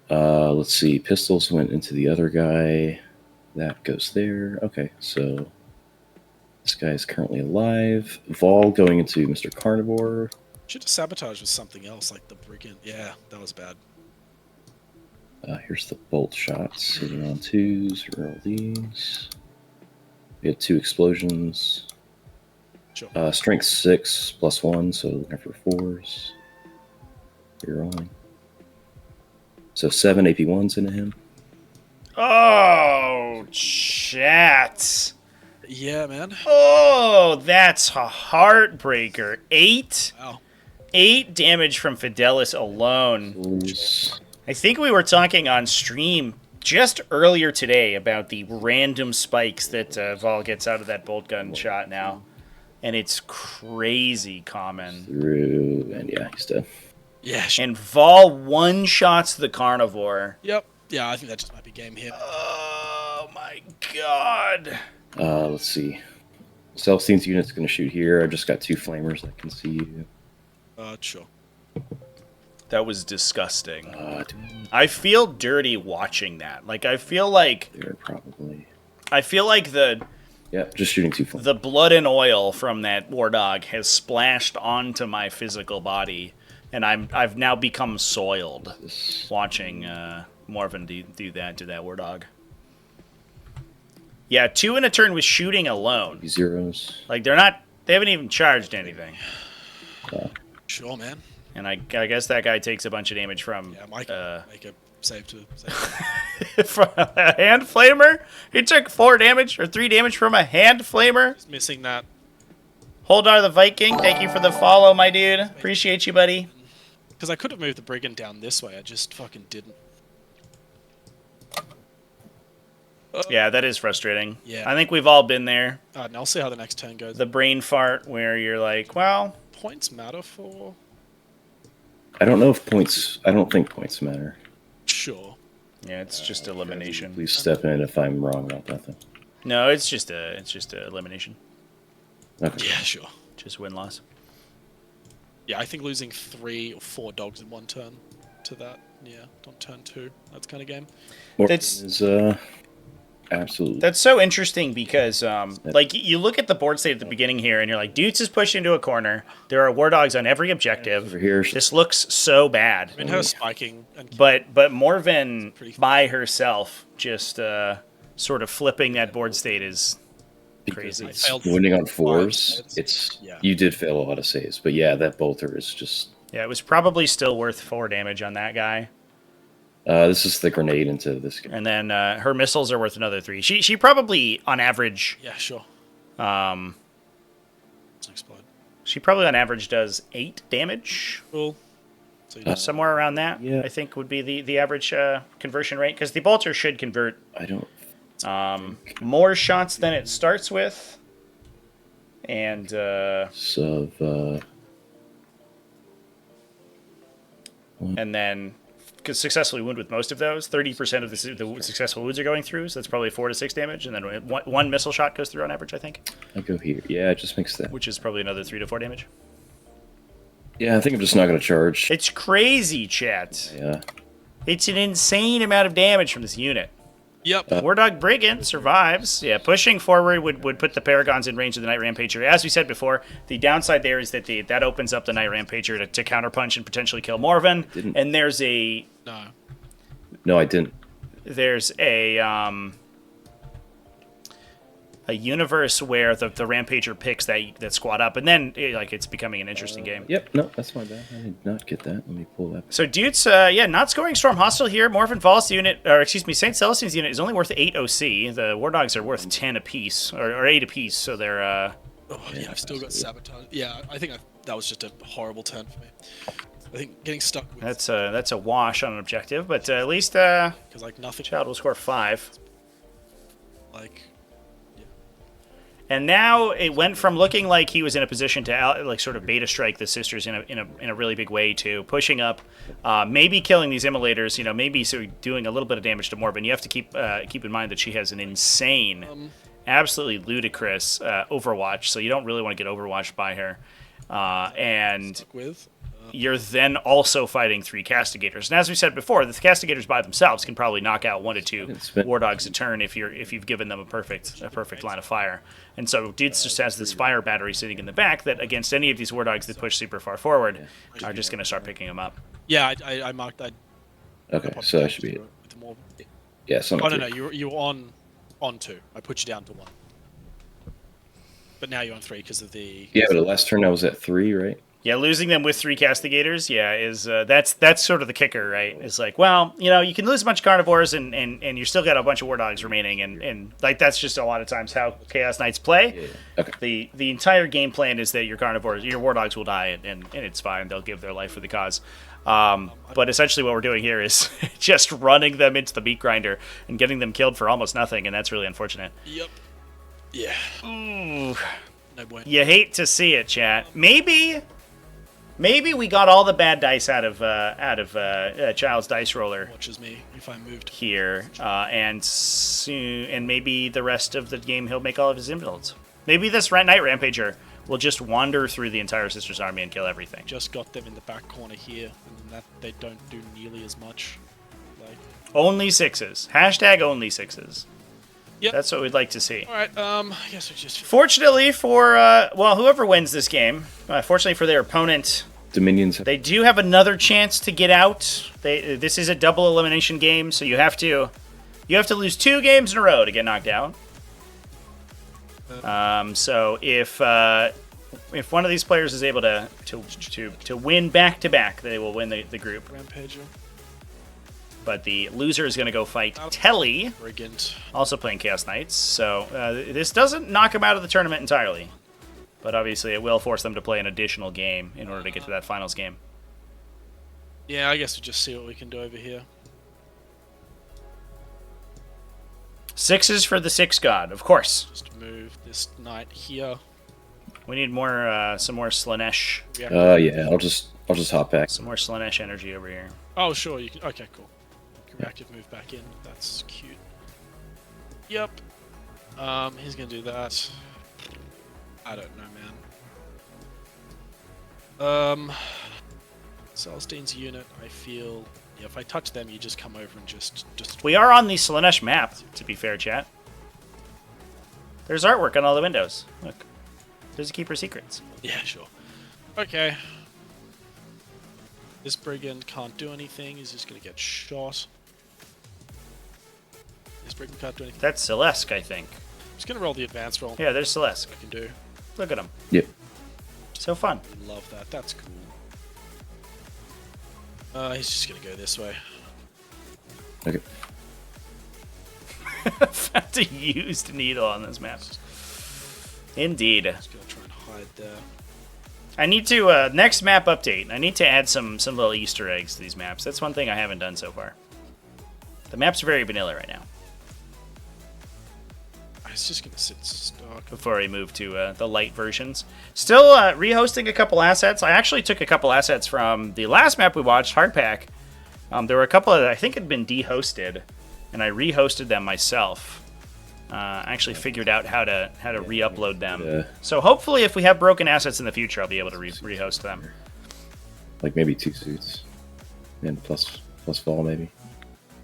Let's see. Pistols went into the other guy. That goes there. Okay, so this guy is currently alive. Vol going into Mr. Carnivore. Should have sabotaged with something else, like the brigand. Yeah, that was bad. Here's the bolt shots. Hitting on 2s. Roll these. We had 2 explosions. Sure. Strength 6 plus 1, so looking for 4s. You're rolling. So 7 AP1s into him. Oh, chat. Yeah, man. Oh, that's a heartbreaker. 8? Wow. 8 damage from Fidelis alone. Fools. I think we were talking on stream just earlier today about the random spikes that Vol gets out of that bolt gun shot now. And it's crazy common. Through, and yeah, he's dead. Yeah. Sure. And Vol one-shots the Carnivore. Yep. Yeah, I think that just might be game here. Oh my god. Let's see. Self-Scene's unit's going to shoot here. I've just got 2 flamers that can see you. Sure. That was disgusting. Dude, I feel dirty watching that. Like, I feel like they're probably... the Yeah, just shooting 2 flamers. blood and oil from that war dog has splashed onto my physical body And I've now become soiled watching Morven do that to that War Dog. Yeah, 2 in a turn with shooting alone. Zeros. Like they haven't even charged anything. Sure, man. And I guess that guy takes a bunch of damage from Yeah, Mike, make a save to save. from a hand flamer. He took 4 damage or 3 damage from a hand flamer. Just missing that. Holdar the Viking, thank you for the follow, my dude. Appreciate you, buddy. Because I could have moved the Brigand down this way, I just fucking didn't. Yeah, that is frustrating. Yeah. I think we've all been there. And I'll see how the next turn goes. The brain fart where you're like, well... Points matter for... I don't know if points... I don't think points matter. Sure. Yeah, it's just elimination. Please step in if I'm wrong about that, though. No, it's just a elimination. Okay. Yeah, sure. Just win-loss. Yeah, I think losing 3 or 4 dogs in one turn to that, yeah, on turn 2, that's kind of game. That's absolutely. That's so interesting because, like, you look at the board state at the beginning here, and you're like, Doots is pushed into a corner. There are War Dogs on every objective. Over here. This looks so bad. I mean, her spiking and But Morven by herself just sort of flipping that board state is crazy. It's winning on 4s. You did fail a lot of saves, but yeah, that bolter is just. Yeah, it was probably still worth 4 damage on that guy. This is the grenade into this guy. And then her missiles are worth another 3. She probably on average. Yeah, sure. Doesn't explode. She probably on average does 8 damage. Cool. So somewhere around that, I think would be the average conversion rate, because the bolter should convert. I don't. More shots than it starts with, and and then could successfully wound with most of those. 30% of the successful wounds are going through, so that's probably 4 to 6 damage, and then one missile shot goes through on average, I think. I go here. Yeah, it just makes that. Which is probably another 3 to 4 damage. Yeah, I think I'm just not going to charge. It's crazy, chat. Yeah. It's an insane amount of damage from this unit. Yep. War Dog Brigand survives. Yeah, pushing forward would put the Paragons in range of the Night Rampager. As we said before, the downside there is that that opens up the Night Rampager to counterpunch and potentially kill Morven. And there's a... No, I didn't. There's a universe where the Rampager picks that squad up, and then it's becoming an interesting game. Yep, no, that's my bad. I did not get that. Let me pull that. So Doots, not scoring Storm Hostile here. Morven Falls unit, or excuse me, St. Celestine's unit is only worth 8 OC. The War Dogs are worth 10 apiece, or 8 apiece, so they're... I've still got sabotage. Yeah, I think that was just a horrible turn for me. I think getting stuck with... That's a wash on an objective, but at least... Because, nothing... Child will score 5. And Yeah. now it went from looking like he was in a position to sort of beta strike the sisters in a really big way to pushing up, maybe killing these immolators. Maybe doing a little bit of damage to Morven. You have to keep in mind that she has an insane, absolutely ludicrous Overwatch. So you don't really want to get Overwatched by her. And you're then also fighting 3 Castigators. And as we said before, the Castigators by themselves can probably knock out 1 to 2 War Dogs a turn if you've given them a perfect line of fire. And so Doots just has this fire battery sitting in the back that against any of these War Dogs that push super far forward are just going to start picking them up. Yeah, I marked that. Okay, so that should be it. Yeah, something. Oh, no, you were on 2. I put you down to 1. But now you're on 3 because of the... Yeah, but the last turn I was at 3, right? Yeah, losing them with 3 Castigators, is that's sort of the kicker, right? It's like, well, you can lose a bunch of Carnivores and you still got a bunch of War Dogs remaining, and that's just a lot of times how Chaos Knights play. Yeah. Okay. The entire game plan is that your War Dogs will die, and it's fine. They'll give their life for the cause. But essentially what we're doing here is just running them into the meat grinder and getting them killed for almost nothing, and that's really unfortunate. Yep. Yeah. Ooh. No bueno. You hate to see it, chat. Maybe we got all the bad dice out of Child's dice roller. Watches me if I moved here, and maybe the rest of the game he'll make all of his invalids. Maybe this Night Rampager will just wander through the entire Sisters army and kill everything. Just got them in the back corner here, and that they don't do nearly as much. Only 6s. Hashtag only 6s. Yep. That's what we'd like to see. All right. I guess we just. Fortunately for whoever wins this game, fortunately for their opponent, Dominions. They do have another chance to get out. This is a double elimination game, so you have to lose 2 games in a row to get knocked out. So if one of these players is able to win back to back, they will win the group. Rampager. But the loser is going to go fight Telly, Brigand. also playing Chaos Knights. So this doesn't knock him out of the tournament entirely. But obviously it will force them to play an additional game in order to get to that finals game. Yeah, I guess we'll just see what we can do over here. 6s for the 6 god, of course. Just move this knight here. We need more, some more Slanesh. Yeah, I'll just hop back. Some more Slanesh energy over here. Oh, sure. You can. Okay, cool. Reactive move back in. That's cute. Yep. He's gonna do that. I don't know, man. Celestine's unit. I feel. Yeah, if I touch them, you just come over and just. We are on the Slanesh map, to be fair, chat. There's artwork on all the windows. Look. There's a Keeper Secrets. Yeah, sure. Okay. This Brigand can't do anything. He's just gonna get shot. This Brigand can't do anything. That's Celeste, I think. I'm just gonna roll the advance roll. Yeah, there's Celeste. I can do. Look at him. Yep. So fun. Love that. That's cool. He's just gonna go this way. Okay. Found a used needle on this map. Indeed. Just gonna try and hide there. I need to, next map update, I need to add some little Easter eggs to these maps. That's one thing I haven't done so far. The map's very vanilla right now. I was just gonna sit stock. Before we move to the light versions. Still rehosting a couple assets. I actually took a couple assets from the last map we watched, Hardpack. There were a couple that I think had been dehosted, and I rehosted them myself. I actually figured out how to re-upload them. Yeah. So hopefully if we have broken assets in the future, I'll be able to rehost them. Like maybe 2 suits. And plus fall, maybe.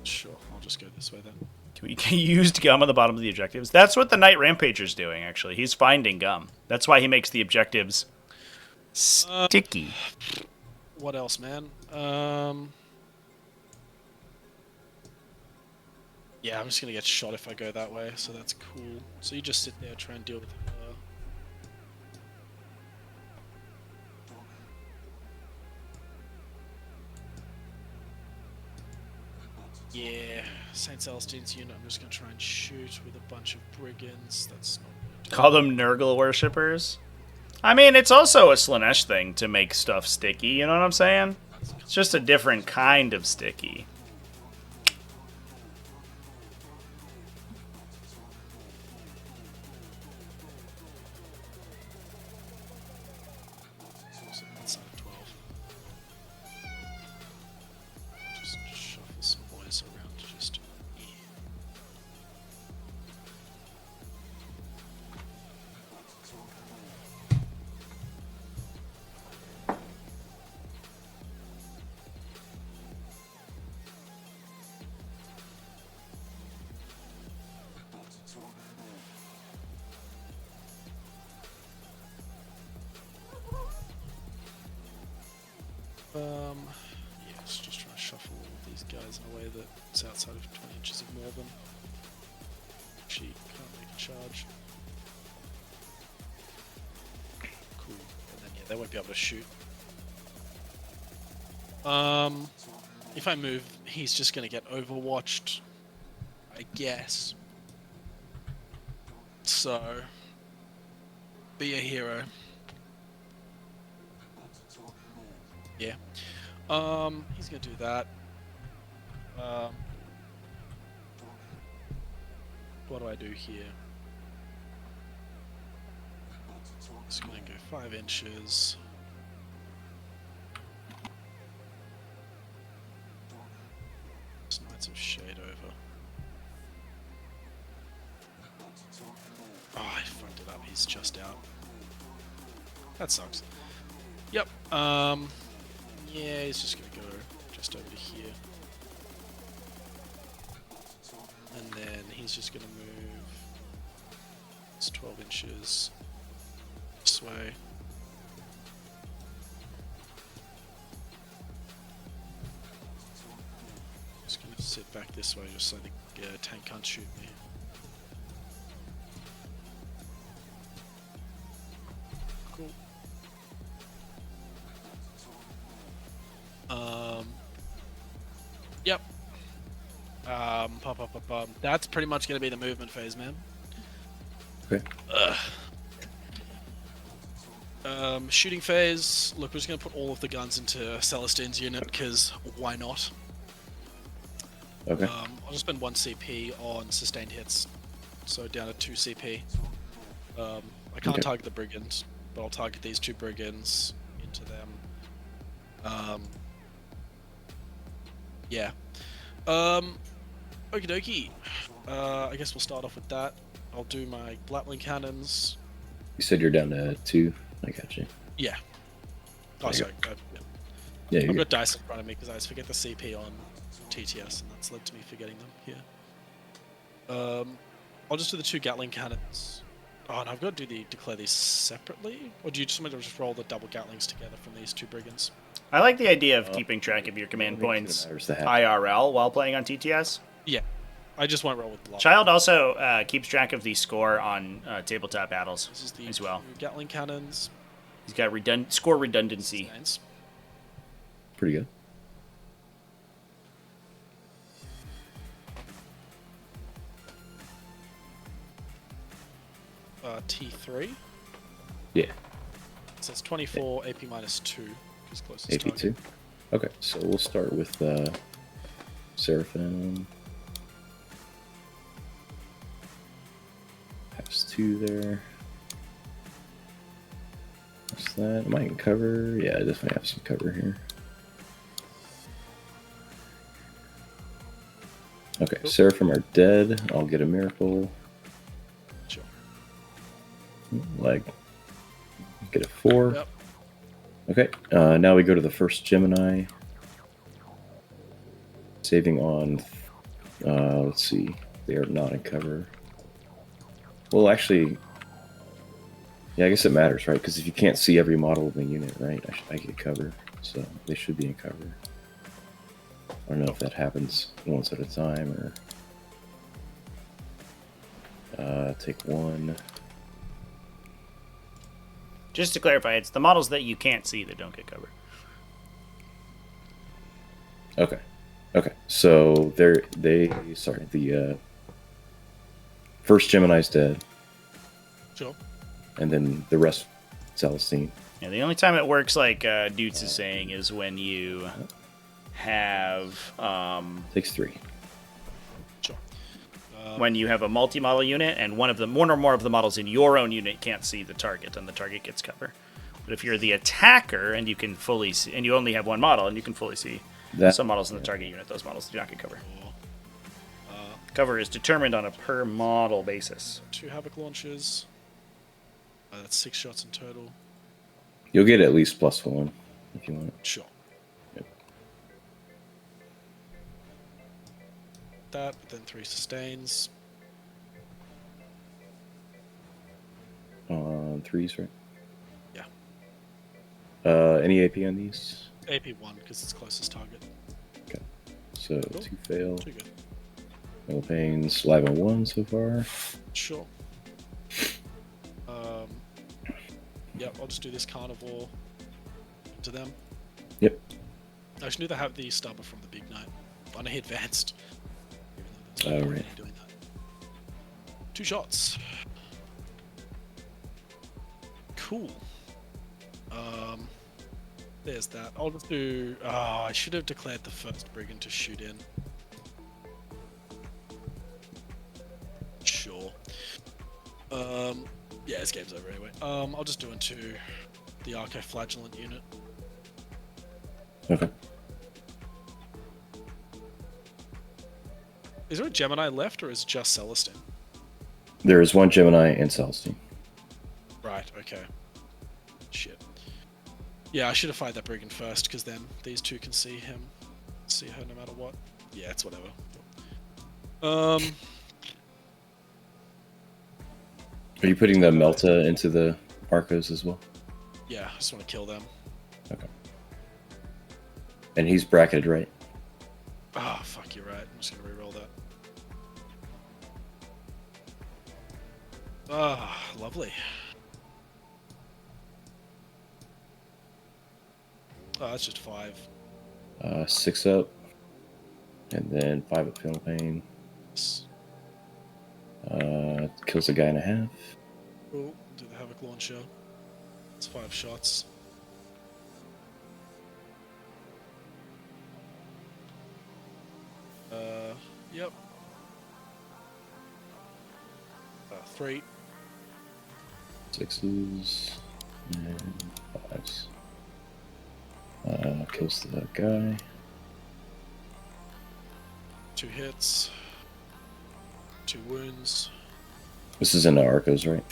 Sure, I'll just go this way then. We used gum on the bottom of the objectives. That's what the Knight Rampager's doing, actually. He's finding gum. That's why he makes the objectives sticky. What else, man? Yeah, I'm just gonna get shot if I go that way, so that's cool. So you just sit there, try and deal with her. Yeah, St. Celestine's unit, I'm just gonna try and shoot with a bunch of brigands. That's not gonna do. Call them Nurgle worshippers. I mean, it's also a Slanesh thing to make stuff sticky, you know what I'm saying? It's just a different kind of sticky. So that's side of 12. Just shuffle some boys around, just... Yeah. Yes, just trying to shuffle all these guys in a way that's outside of 20 inches of Morven. She can't make a charge. Cool. And then, yeah, they won't be able to shoot. If I move, he's just gonna get overwatched, I guess. So, be a hero. Yeah. He's gonna do that. What do I do here? Just gonna go 5 inches. Just Knights of Shade over. Oh, I fucked it up. He's just out. That sucks. Yep. Yeah, he's just gonna go just over to here. And then he's just gonna move. It's 12 inches this way. sit back this way just so the tank can't shoot me. Cool. Yep. That's pretty much going to be the movement phase, man. Okay. Shooting phase. Look, we're just going to put all of the guns into Celestine's unit, because why not? Okay. I'll just spend 1 CP on sustained hits, so down to 2 CP. I can't target the brigands, but I'll target these 2 brigands into them. Yeah. Okie dokie. I guess we'll start off with that. I'll do my Blatling cannons. You said you're down to 2. I got you. Yeah. Oh, sorry. Yeah, I've got dice in front of me because I always forget the CP on TTS, and that's led to me forgetting them here. I'll just do the 2 Gatling cannons. Oh, and I've got to declare these separately? Or do you just want me to just roll the double Gatlings together from these 2 brigands? I like the idea of keeping track of your command points IRL while playing on TTS. Yeah. I just won't roll with the lot. Child also keeps track of the score on tabletop battles This is the as well. 2 Gatling cannons. He's got score redundancy. Sustains. Pretty good. T3. Yeah. So it's 24 AP minus 2. Is closest AP2. target. Okay, so we'll start with Seraphim. Pass 2 there. What's that? Am I in cover? Yeah, I definitely have some cover here. Okay, Seraphim are dead. I'll get a miracle. Sure. Like, get a 4. Yep. Okay, now we go to the first Gemini. Saving on, let's see, they are not in cover. Well, actually, yeah, I guess it matters, right? Because if you can't see every model of the unit, right, I get cover, so they should be in cover. I don't know if that happens once at a time, or take 1. Just to clarify, it's the models that you can't see that don't get cover. Okay. Okay. So the first Gemini's dead, Sure. and then the rest Celestine. Yeah, the only time it works, like Doots is saying, is when you have Takes 3. Sure. when you have a multi-model unit and one or more of the models in your own unit can't see the target, and the target gets cover. But if you're the attacker and you can fully see, and you only have one model and you can fully see some models in the target unit, those models do not get cover. Cover is determined on a per model basis. 2 Havoc launches. That's 6 shots in total. You'll get at least +1 if you want. Sure. Yep. That, but then 3 sustains. On 3s, right? Yeah. Any AP on these? AP 1 because it's closest target. Okay. So Cool. 2 fail. 2 good. No pains. Live on 1 so far. Sure. Yep, I'll just do this carnivore to them. Yep. I should have the stubber from the big night. I know he advanced. Oh, right. Doing that. 2 shots. Cool. There's that. I'll just do. Oh, I should have declared the first brigand to shoot in. Sure. Yeah, this game's over anyway. I'll just do into the Archo-Flagellant unit. Okay. Is there a Gemini left, or is it just Celestine? There is 1 Gemini and Celestine. Right, okay. Shit. Yeah, I should have fired that brigand first, because then these 2 can see him. See her no matter what. Yeah, it's whatever. Are you putting the Melta into the Arcos as well? Yeah, I just want to kill them. Okay. And he's bracketed, right? Oh, fuck, you're right. I'm just gonna reroll that. Ah, lovely. Oh, that's just 5. 6 up. And then 5 at Feel Pain. Kills a guy and a half. Oh, do the Havoc Launcher. It's 5 shots. Yep. 3. 6s and 5s. Kills the guy. 2 hits. 2 wounds. This is into Arcos, right?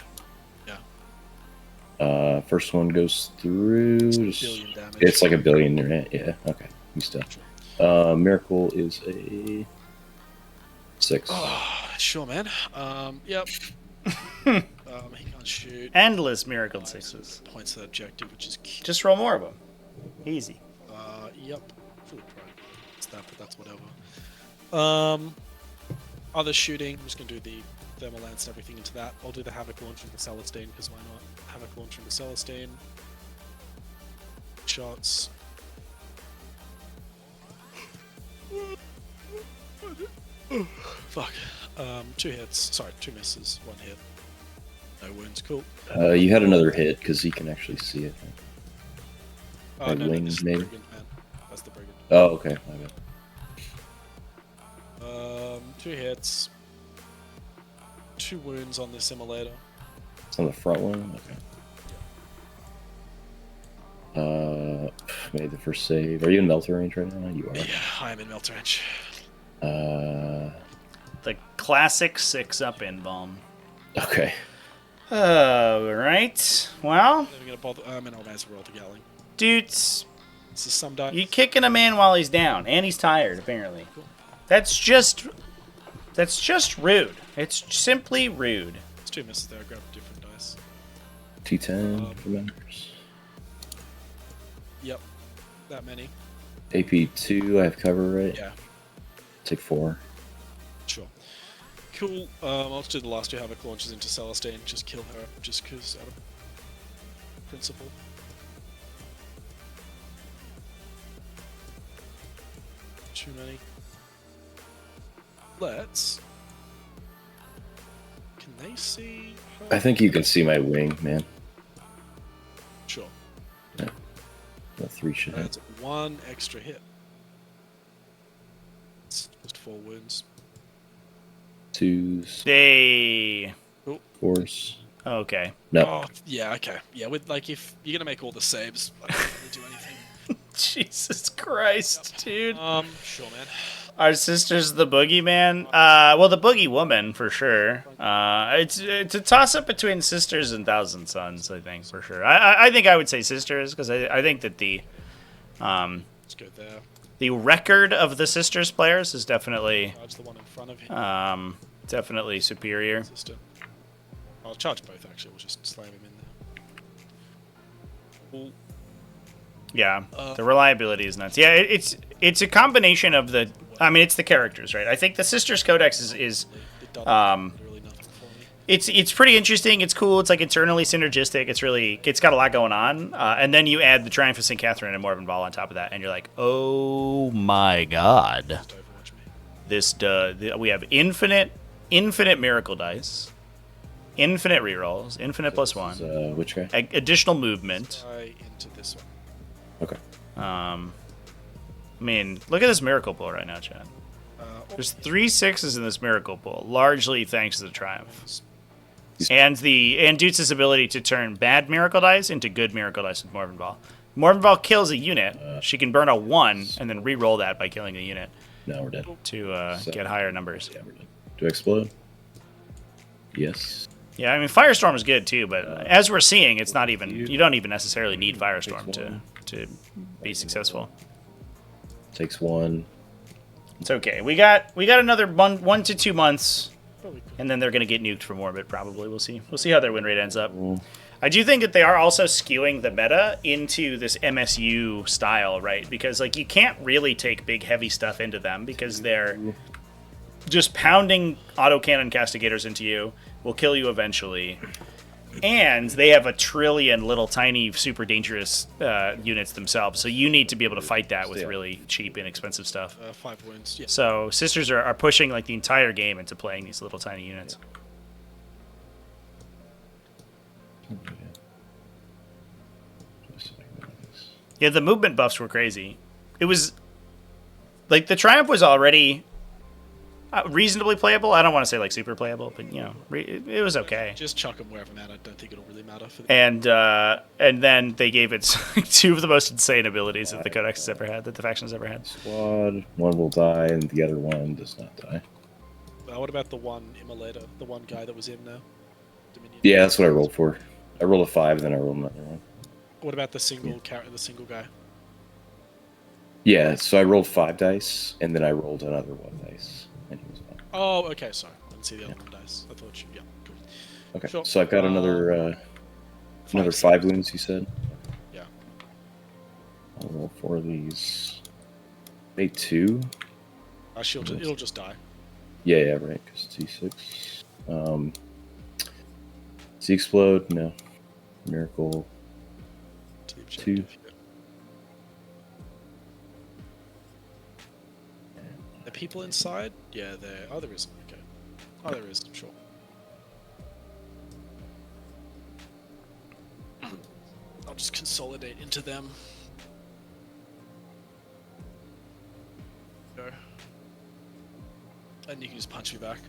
Yeah. First one goes through. It's billion damage. It's like a billion, right? Yeah. Okay. You still. Miracle is a 6. Oh, sure, man. Yep. He can't shoot. Endless miracle 6s. Points to that objective, which is cute. Just roll more of them. Easy. Yep. Full pride. It's that, but that's whatever. Other shooting. I'm just gonna do the thermal lance and everything into that. I'll do the Havoc launch from the Celestine because why not? Havoc launch from the Celestine. Shots. Fuck. 2 hits. Sorry, 2 misses. 1 hit. No wounds. Cool. You had another hit because he can actually see it. Oh, no, wing, this is the maybe? Brigand, man. That's the Brigand. Oh, okay. My bad. 2 hits. 2 wounds on this immolator. It's on the front one? Okay. Made the first save. Are you in Melter range right now? You are. Yeah, I am in Melter range. The classic 6-up Embalm. Okay. Alright. Well, Never gonna bother. And I'll as roll the Gatling. Doots, This is some die. you kicking a man while he's down, and he's tired, apparently. Cool. That's just rude. It's simply rude. It's 2 misses there. I grabbed different dice. T10 remembers. Yep. That many. AP2, I have cover, right? Yeah. Take 4. Sure. Cool. I'll just do the last 2 Havoc launches into Celestine. Just kill her, just because out of principle. Too many. Let's. Can they see her? I think you can see my wing, man. Sure. The 3 should have. That's 1 extra hit. It's just 4 wounds. 2s, They. 4s. Okay. No. Oh, yeah, okay. Yeah, with like if you're gonna make all the saves, I don't really do anything. Jesus Christ, dude. Sure, man. Our sister's the boogeyman. Well, the boogie woman for sure. It's a toss up between sisters and Thousand Sons. I think for sure. I think I would say sisters because I think that Let's go there. the record of the sisters players is definitely Charge the one in front of him. definitely superior. Sister. I'll charge both actually. We'll just slam him in there. Cool. Yeah, the reliability is nuts. Yeah, it's a combination of the. I mean, it's the characters, right? I think the Sisters Codex is It done literally nothing for me. it's pretty interesting. It's cool. It's like internally synergistic. It's got a lot going on. And then you add the Triumph of St. Catherine and Morven Ball on top of that, and you're like, oh my god, Just Overwatch me. we have infinite miracle dice, infinite rerolls, infinite +1, Which guy? additional movement. Try into this one. Okay. I mean, look at this miracle pool right now, Chad. There's 3 6s in this miracle pool, largely thanks to the Triumph. And Doots' ability to turn bad miracle dice into good miracle dice with Morven Ball. Morven Ball kills a unit. She can burn a 1 and then re-roll that by killing a unit Now we're dead. to get higher numbers. Yeah, we're dead. Do I explode? Yes. Yeah, I mean, Firestorm is good too, but as we're seeing, it's not even. You don't even necessarily need Firestorm to be successful. Takes 1. It's okay. We got another 1 to 2 months, Probably could. and then they're gonna get nuked from orbit. Probably. We'll see. We'll see how their win rate ends up. I do think that they are also skewing the meta into this MSU style, right? Because like you can't really take big heavy stuff into them because they're just pounding autocannon castigators into you, will kill you eventually. And they have a trillion little tiny super dangerous units themselves, so you need to be able to fight that with really cheap, inexpensive stuff. 5 wounds. Yeah. So Sisters are pushing like the entire game into playing these little tiny units. Yeah, the movement buffs were crazy. It was like the Triumph was already reasonably playable. I don't want to say like super playable, but you know, it was okay. Just chuck them wherever, man. I don't think it'll really matter for them. And then they gave it 2 of the most insane abilities that the Codex has ever had, that the faction has ever had. Squad, one will die, and the other one does not die. What about the one immolator, the one guy that was in now? Dominion. Yeah, that's what I rolled for. I rolled a 5, then I rolled another one. What about the single the single guy? Yeah, so I rolled 5 dice, and then I rolled another 1 dice, and he was fine. Oh, okay, sorry. I didn't see the other one dice. I thought you, yeah, good. Okay, Sure. so I've got another 5 wounds, you said? Yeah. I'll roll 4 of these. Maybe 2? It'll just die. Yeah, right, because T6. Does he explode? No. Miracle. To the objective. 2. Are people inside? Yeah, there. Oh, there isn't. Okay. Oh, there is. Sure. I'll just consolidate into them. Go. And you can just punch me back.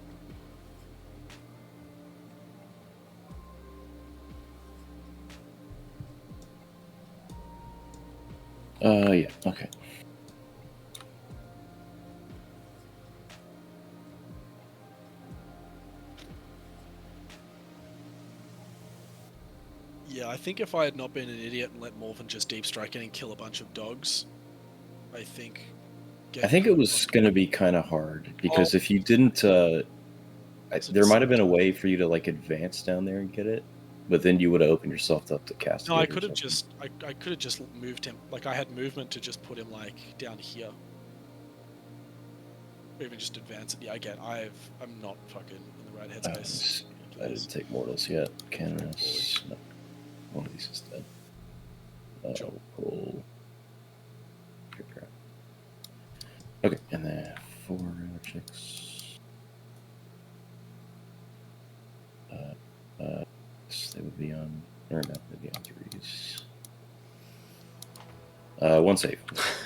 Yeah, okay. Yeah, I think if I had not been an idiot and let Morven just deep strike in and kill a bunch of dogs, I think it was going to be kind of hard because if you didn't, there might have been a way for you to like advance down there and get it, but then you would have opened yourself up to cast. No, I could have just, I could have just moved him. Like I had movement to just put him like down here, or even just advance it. Yeah, I'm not fucking in the right headspace. I didn't take mortals yet. Canoness. No. One of these is dead. Roll. Good crap. Okay, and then 4 other chicks. They would be on, or no, they'd be on 3s. 1 save.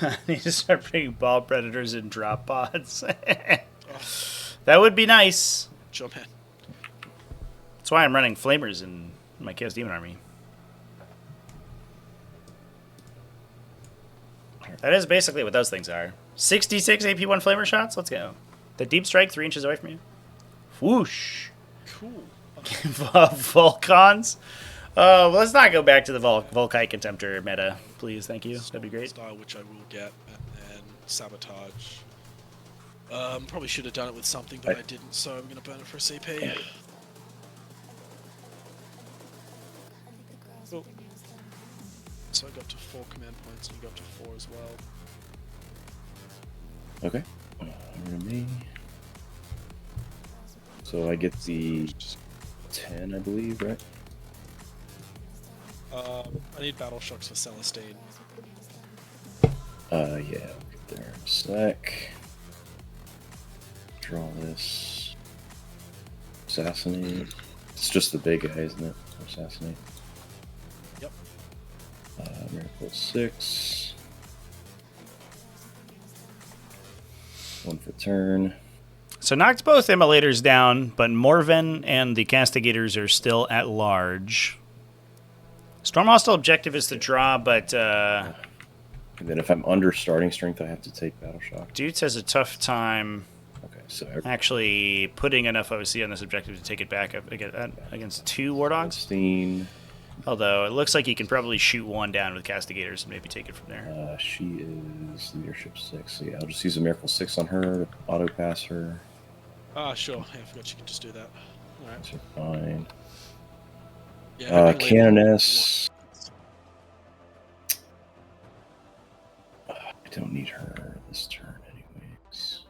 I need to start bringing ball predators in drop pods. That would be nice. Jump in. That's why I'm running flamers in my Chaos Demon army. That is basically what those things are. 66 AP1 flamer shots? Let's go. The deep strike 3 inches away from you. Whoosh. Cool. Volcons? Let's not go back to the Volkite Contemptor meta, please. Thank you. That'd be great. Style, which I will get, and then Sabotage. Probably should have done it with something, but I didn't, so I'm going to burn it for a CP. Cool. So I got to 4 command points, and you got to 4 as well. Okay. Me. So I get the 10, I believe, right? I need battle shocks for Celestine. Yeah, I'll get there in a sec. Draw this. Assassinate. It's just the big guy, isn't it? Assassinate. Yep. Miracle 6. 1 for turn. So knocked both Immolators down, but Morven and the Castigators are still at large. Storm Hostile objective is to draw, but... And then if I'm under starting strength, I have to take Battle Shock. Doots has a tough time actually putting enough OC on this objective to take it back up against 2 War Dogs. Although it looks like he can probably shoot 1 down with Castigators and maybe take it from there. She is leadership 6, so yeah, I'll just use a Miracle 6 on her, auto pass her. Sure. Yeah, I forgot you can just do that. Alright. Fine. Yeah, Canoness. I don't need her this turn anyways.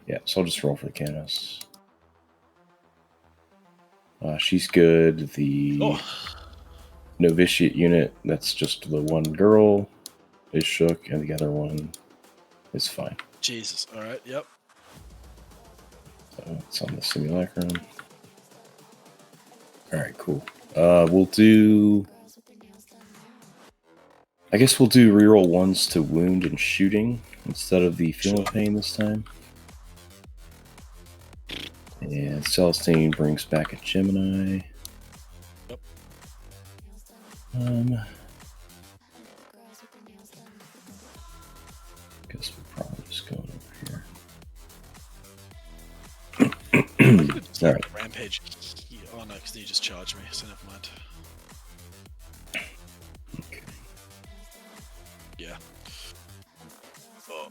Yeah, so I'll just roll for the Canoness. She's good. The novitiate unit, that's just the one girl, is shook, and the other one is fine. Jesus. All right. Yep. So it's on the simulacrum. All right, cool. We'll do. I guess we'll do reroll ones to wound and shooting instead of the feel of pain this time. And Celestine brings back a Gemini. Yep. Guess we're probably just going over here. All right. Rampage. Oh no, because you just charged me, so never mind. Okay. Yeah. Oh.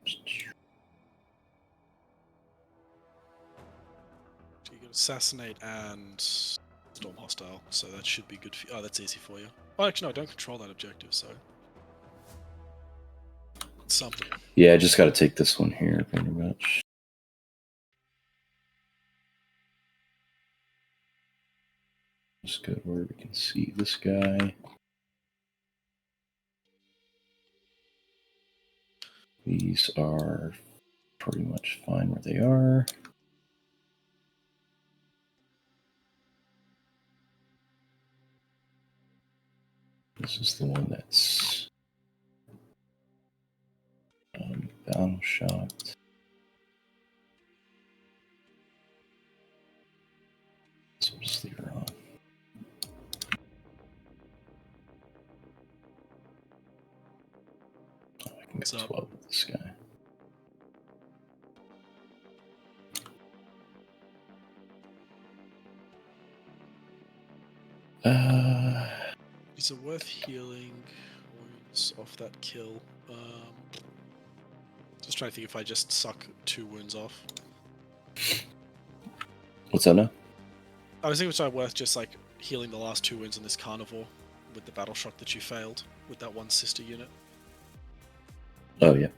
So you got assassinate and storm hostile, so that should be good for you. Oh, that's easy for you. Oh, actually, no, I don't control that objective, so it's something. Yeah, I just got to take this one here, pretty much. Just go where we can see this guy. These are pretty much fine where they are. This is the one that's battle shocked. So we'll just leave her on. Oh, I can get 12 with this guy. Is it worth healing wounds off that kill? Just trying to think if I just suck 2 wounds off. What's that now? I was thinking it's worth just like healing the last 2 wounds on this carnivore with the battle shock that you failed with that one sister unit. Oh yeah.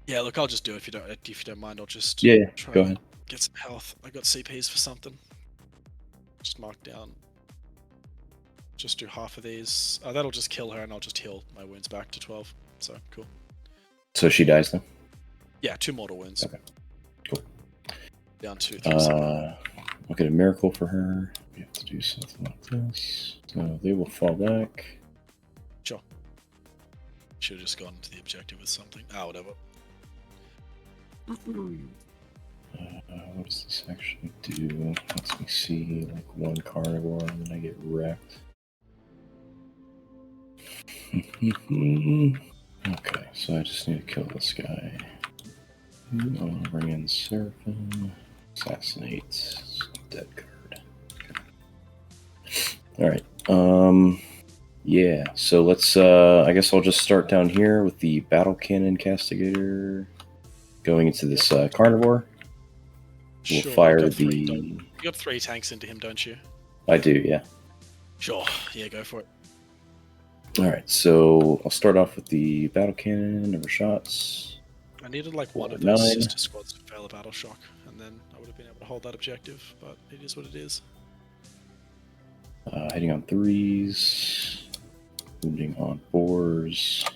Yeah, look, I'll just do it if you don't mind. I'll just Go ahead. Get some health. I got CPs for something. Just mark down. Just do half of these. That'll just kill her, and I'll just heal my wounds back to 12. So cool. So she dies then? Yeah, 2 mortal wounds. Okay. Cool. Down to 3. I'll get a miracle for her. We have to do something like this. So they will fall back. Sure. Should have just gone to the objective with something. Whatever. What does this actually do? Lets me see like one carnivore and then I get wrecked. Okay, so I just need to kill this guy. I'm gonna bring in Seraphim. Assassinate. Dead card. Okay. Alright. Yeah, so let's I guess I'll just start down here with the battle cannon castigator going into this carnivore. We'll fire the. You got 3 tanks into him, don't you? I do, yeah. Sure. Yeah, go for it. Alright, so I'll start off with the battle cannon, number shots. I needed like 1 of 9. those sister squads to fail a battle shock, and then I would have been able to hold that objective, but it is what it is. Hitting on 3s. Wounding on 4s.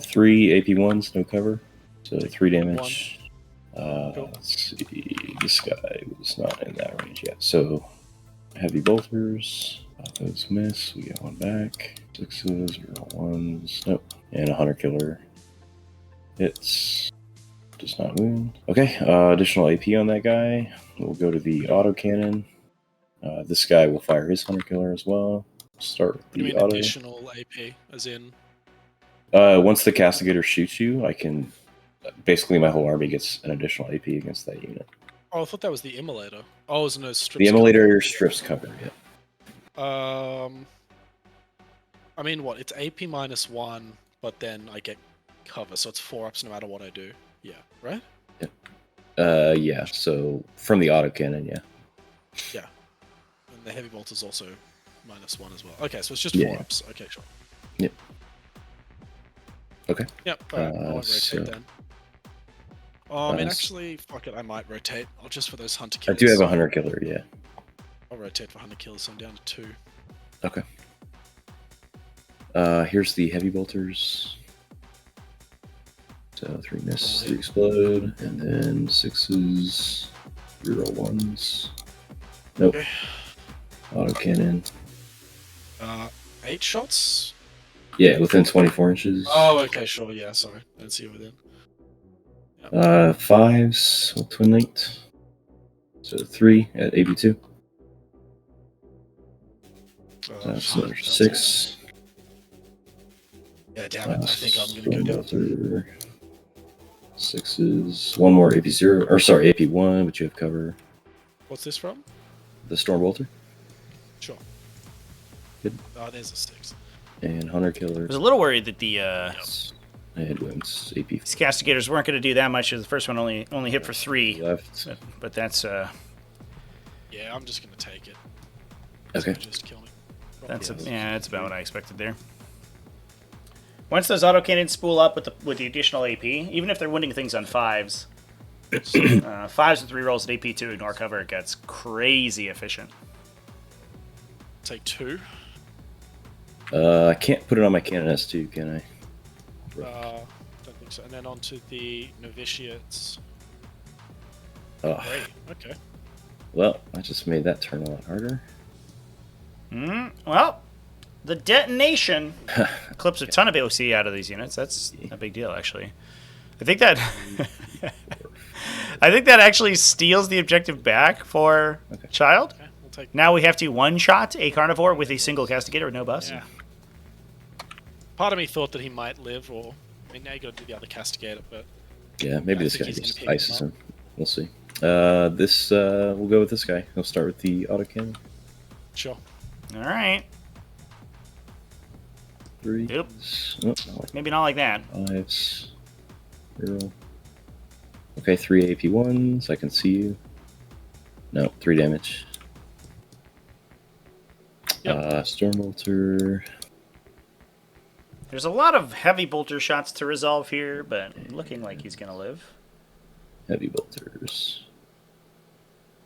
3 AP1s, no cover. So 3 damage. Let's see. This guy was not in that range yet. So heavy bolters. Those miss. We get 1 back. 6s, 1s. Nope. And a hunter killer. Hits. Does not wound. Okay. Additional AP on that guy. We'll go to the auto cannon. This guy will fire his hunter killer as well. Start with the auto. Additional AP, as in. Once the castigator shoots you, I can. Basically, my whole army gets an additional AP against that unit. Oh, I thought that was the immolator. Oh, it was no strips. The immolator strips cover, yeah. I mean, what? It's AP -1, but then I get cover, so it's 4 ups no matter what I do. Yeah, right? Yeah. Yeah. So from the autocannon, yeah. Yeah. And the heavy bolt is also -1 as well. Okay, so it's just Yeah. 4 ups. Okay, sure. Yep. Okay. Yep. Alright, I won't rotate So then. Oh, I mean, s- actually, fuck it, I might rotate. I'll just for those hunter I killers. do have a hunter killer. Yeah. I'll rotate for hunter killers, so I'm down to 2. Okay. Here's the heavy bolters. So 3 miss, 3 explode, and then 6s, reroll 1s. Nope. Okay. Autocannon. 8 shots? Yeah, within 24 inches. Oh, okay, sure, yeah, sorry. I didn't see it within. 5s with Twin Knight. So 3 at AB2. That's another 6. Yeah, damn it, I think I'm gonna go down. Stormbolter. 6s. 1 more AP0. Or sorry, AP1, but you have cover. What's this from? The Stormbolter. Sure. Good. Oh, there's a 6. And Hunter I Killer. was a little worried that the Headwinds. AP these castigators weren't going to do that much. The first one only hit for 3, left. but that's Yeah, I'm just gonna take it. Okay. So just kill me. that's that's about what I expected there. Once those autocannons spool up with the additional AP, even if they're winning things on 5s, 5s and 3 rolls at AP2 ignore cover, it gets crazy efficient. Take 2. I can't put it on my cannon S2, can I? Don't think so. And then onto the novitiates. Oh, Great. Okay. well, I just made that turn a lot harder. Well, the detonation clips a ton of OC out of these units. That's a big deal, actually. I think that actually steals the objective back for Child. Okay, we'll take. Now we have to one-shot a carnivore with a single castigator with no bust. Yeah. Part of me thought that he might live, or I mean, now you got to do the other castigator, but Yeah, maybe I this think guy he's gonna just pick him ices up. him. We'll see. We'll go with this guy. He'll start with the autocannon. sure. All right. 3. Yep. Oh, not like Maybe not like that. 5s. Reroll. Okay, 3 AP1s. I can see you. No, 3 damage. Yep. Stormbolter. There's a lot of heavy bolter shots to resolve here, but looking like he's going to live. Heavy bolters.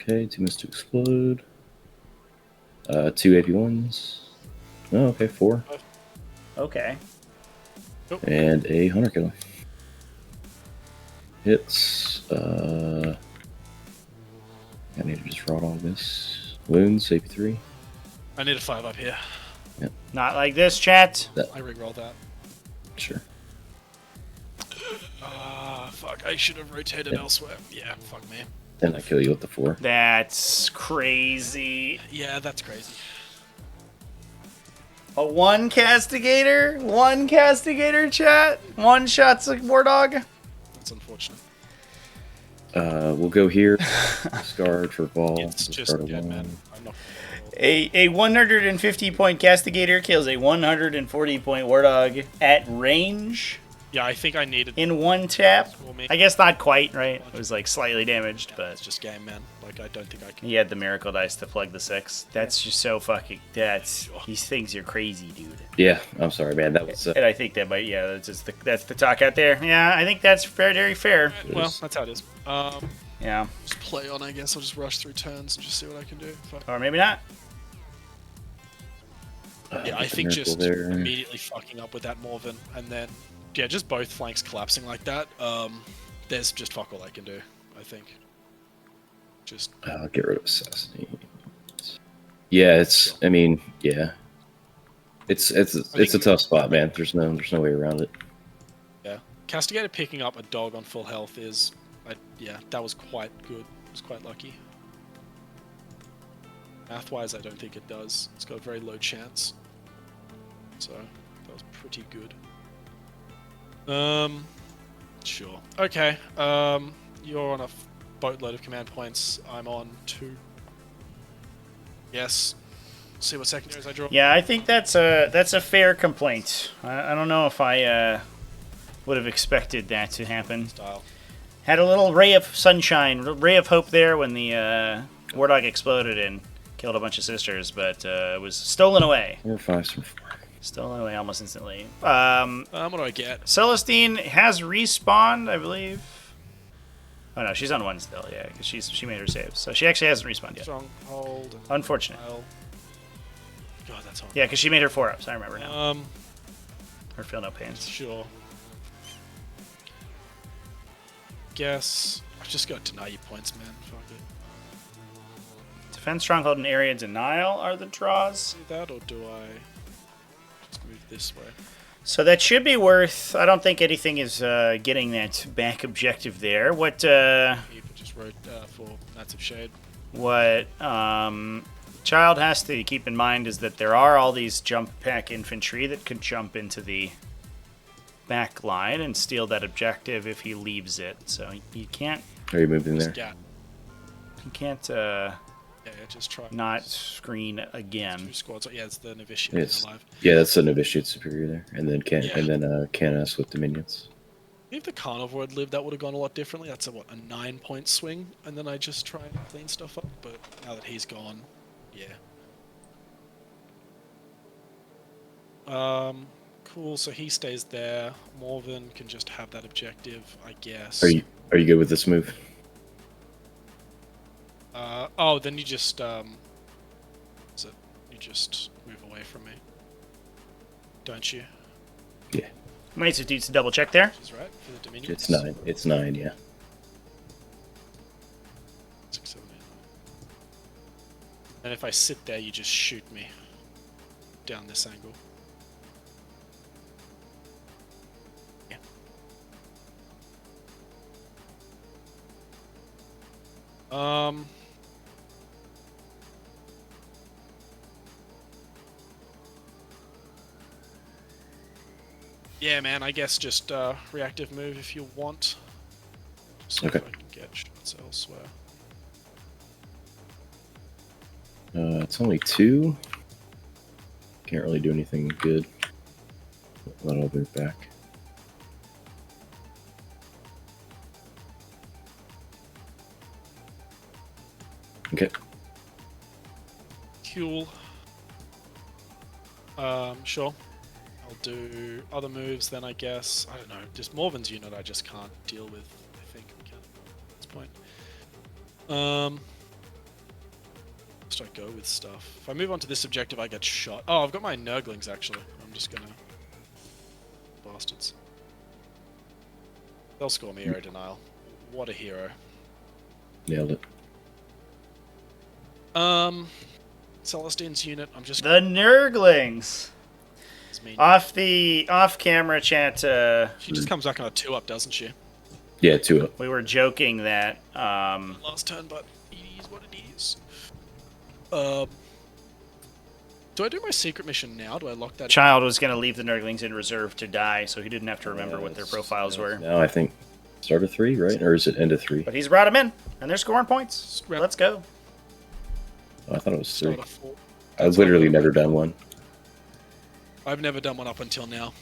Okay, 2 miss to explode. 2 AP1s. Oh, okay, 4. Okay. And a hunter killer. Hits. I need to just rot all this. Wounds, AP3. I need a 5 up here. Not like this, chat. I re-roll that. Sure. Ah, fuck. I should have rotated elsewhere. Yeah, fuck me. And I kill you with the 4. That's crazy. Yeah, that's crazy. A one castigator, chat. One shot's a war dog. That's unfortunate. We'll go here. Discard for ball. It's just Discard a dead, one. man. I'm not. A 150 point castigator kills a 140 point war dog at range Yeah, I think I needed. in one tap. For me. I guess not quite, right? It was like slightly damaged, It's but just game, man. Like, I don't think I can. he had the miracle dice to plug the 6. That's just so fucking. He thinks you're crazy, dude. Yeah, I'm sorry, man. That was. And I think that might, that's just that's the talk out there. Yeah, I think that's very fair. Well, that's how it is. Yeah, Just play on, I guess. I'll just rush through turns and just see what I can do. Fuck. or maybe not. Yeah, I think miracle just there. immediately fucking up with that Morven, and then yeah, just both flanks collapsing like that. There's just fuck all I can do. I think. Just I'll get rid of assassinate. Yeah, it's. I mean, yeah. It's a tough spot, man. There's no way around it. yeah, Castigator picking up a dog on full health is, yeah, that was quite good. It was quite lucky. Math-wise, I don't think it does. It's got a very low chance. So that was pretty good. Sure. Okay. You're on a boatload of command points. I'm on 2. Yes. See what secondaries I draw. Yeah, I think that's a fair complaint. I don't know if I would have expected that to happen. Style. Had a little ray of sunshine, ray of hope there when the Wardog exploded and killed a bunch of sisters, but it was stolen away. 4 5 from 4. Stolen away almost instantly. What do I get? Celestine has respawned, I believe. Oh no, she's on 1 still, yeah, because she made her saves. So she actually hasn't respawned yet. Stronghold. And Unfortunate. God, that's hard. Yeah, because she made her 4-ups, I remember now. Her feel no pains. Sure. Guess I've just got to deny you points, man. Fuck it. Defense, Stronghold, and Area Denial are the draws. Do that, or do I just move this way? So that should be worth... I don't think anything is getting that back objective there. What You just wrote for Knights of Shade. What Child has to keep in mind is that there are all these jump pack infantry that could jump into the back line and steal that objective if he leaves it. So you can't... Are you moving there? You can't Yeah, just try. not screen again. 2 squads. Yeah, it's the Novitiate alive. Yeah, that's the Novitiate Superior there, and then Canis with Dominions. If the Carnivore had lived, that would have gone a lot differently. That's a 9-point swing, and then I just try and clean stuff up. But now that he's gone, yeah. Cool. So he stays there. Morven can just have that objective, I guess. Are you good with this move? Oh, then you just you just move away from me, don't you? Yeah. Might need to double check there. Which is right for the Dominions. It's 9. It's 9, yeah. 6, 7, 8, 9. And if I sit there, you just shoot me down this angle. Yeah. Yeah, man, I guess just reactive move if you want. See Okay. if I can get shots elsewhere. It's only 2. Can't really do anything good. Let all move back. Okay. Cool. Sure. I'll do other moves then, I guess. I don't know. Just Morven's unit I just can't deal with, I think, at this point. Just I go with stuff. If I move on to this objective, I get shot. Oh, I've got my Nurglings, actually. I'm just gonna... Bastards. They'll score me Area Denial. What a hero. Nailed it. Celestine's unit, I'm just... The Nurglings. mean. Off-camera chat. She just comes back on a 2-up, doesn't she? Yeah, 2 up. We were joking that. Last turn, but it is what it is. Do I do my secret mission now? Do I lock that? Child was going to leave the Nurglings in reserve to die, so he didn't have to remember what their profiles were. Now I think start of 3, right? Or is it end of 3? But he's brought them in, and they're scoring points. Let's go. Oh, I thought it was 3. Start of 4. I've literally never done one. I've never done one up until now.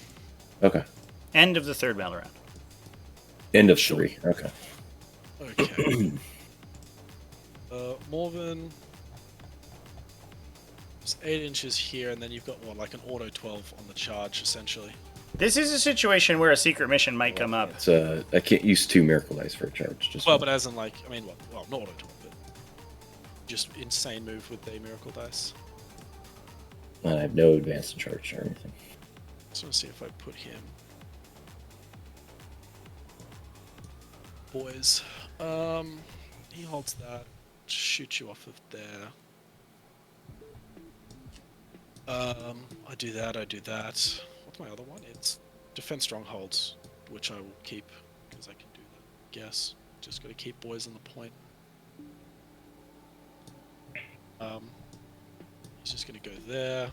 Okay. End of the 3rd battle round. End of 3. Okay. Okay. Morven. It's 8 inches here, and then you've got what, like an auto 12 on the charge, essentially. This is a situation where a secret mission might come up. It's I can't use 2 miracle dice for a charge. Just Well, one. but as in like, I mean, well, not auto 12, but just insane move with the miracle dice. I have no advance in charge or anything. Just want to see if I put him. Boys, he holds that. Shoot you off of there. I do that. What's my other one? It's defense strongholds, which I will keep because I can do that. Guess just got to keep boys on the point. He's just gonna go there.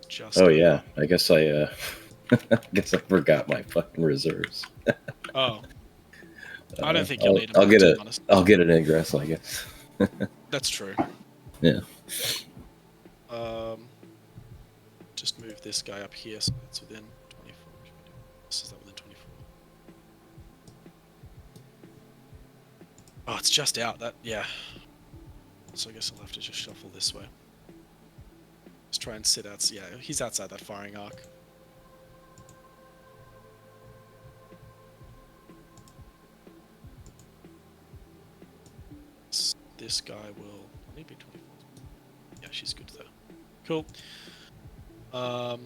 Just Oh yeah, I guess I guess I forgot my fucking reserves. Oh. I don't think you'll need them. I'll get an ingress, I guess. That's true. Yeah. Just move this guy up here so it's within 24. This is that within 24. Oh, it's just out. That, yeah. So I guess I'll have to just shuffle this way. Just try and sit out. Yeah, he's outside that firing arc. This guy will maybe 24. Yeah, she's good though. Cool. I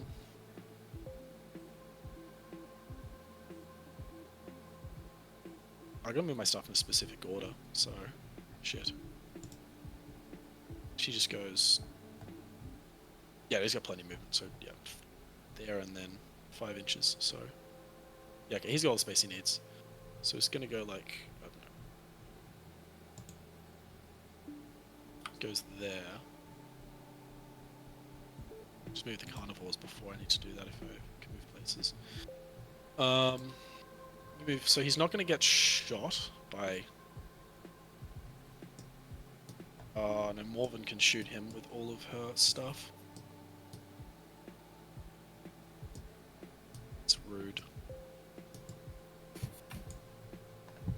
gotta move my stuff in a specific order, so shit. She just goes. Yeah, he's got plenty of movement, so yeah, there and then 5 inches. So yeah, okay, he's got all the space he needs. So it's gonna go like, I don't know. Goes there. Just move the carnivores before I need to do that if I can move places. Move. So he's not gonna get shot by. No, Morven can shoot him with all of her stuff. It's rude.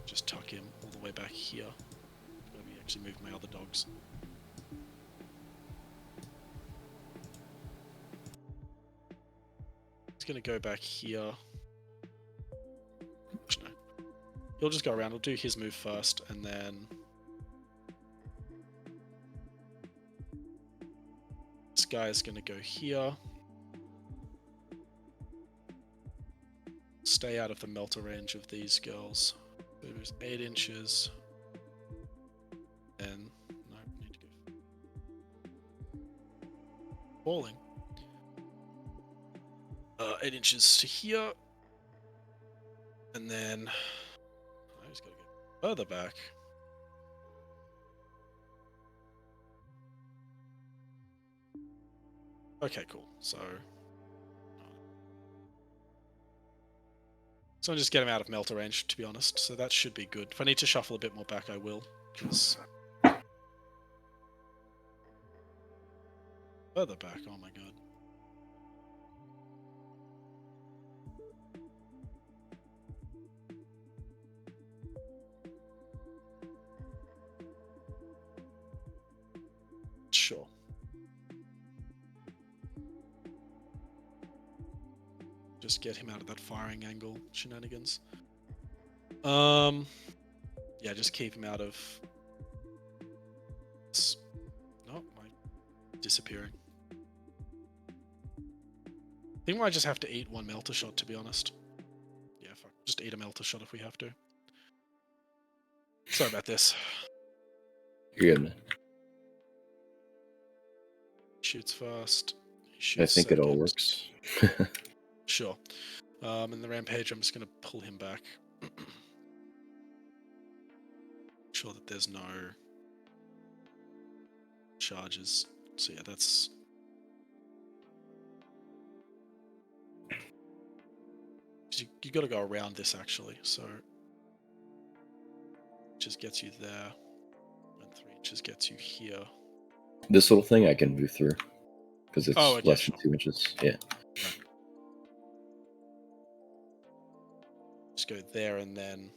Just tuck him all the way back here. Maybe actually move my other dogs. He's gonna go back here. No. He'll just go around. He'll do his move first, and then this guy is gonna go here. Stay out of the melter range of these girls. So it was 8 inches. And no, need to go falling. 8 inches to here. And then I just gotta get further back. Okay, cool. So I'll just get him out of melter range, to be honest. So that should be good. If I need to shuffle a bit more back, I will. Because further back, oh my god. Sure. Just get him out of that firing angle shenanigans. Yeah, just keep him out of. No, my disappearing. I think we might just have to eat one melter shot, to be honest. Yeah, fuck. Just eat a melter shot if we have to. Sorry about this. You're good, man. Shoots first. I think it all works. Sure. In the rampage, I'm just going to pull him back. Sure that there's no charges. So yeah, that's. You got to go around this actually. So just gets you there, and 3 inches gets you here. This little thing I can move through because it's okay, less sure. than 2 inches. Yeah. Just go there and then.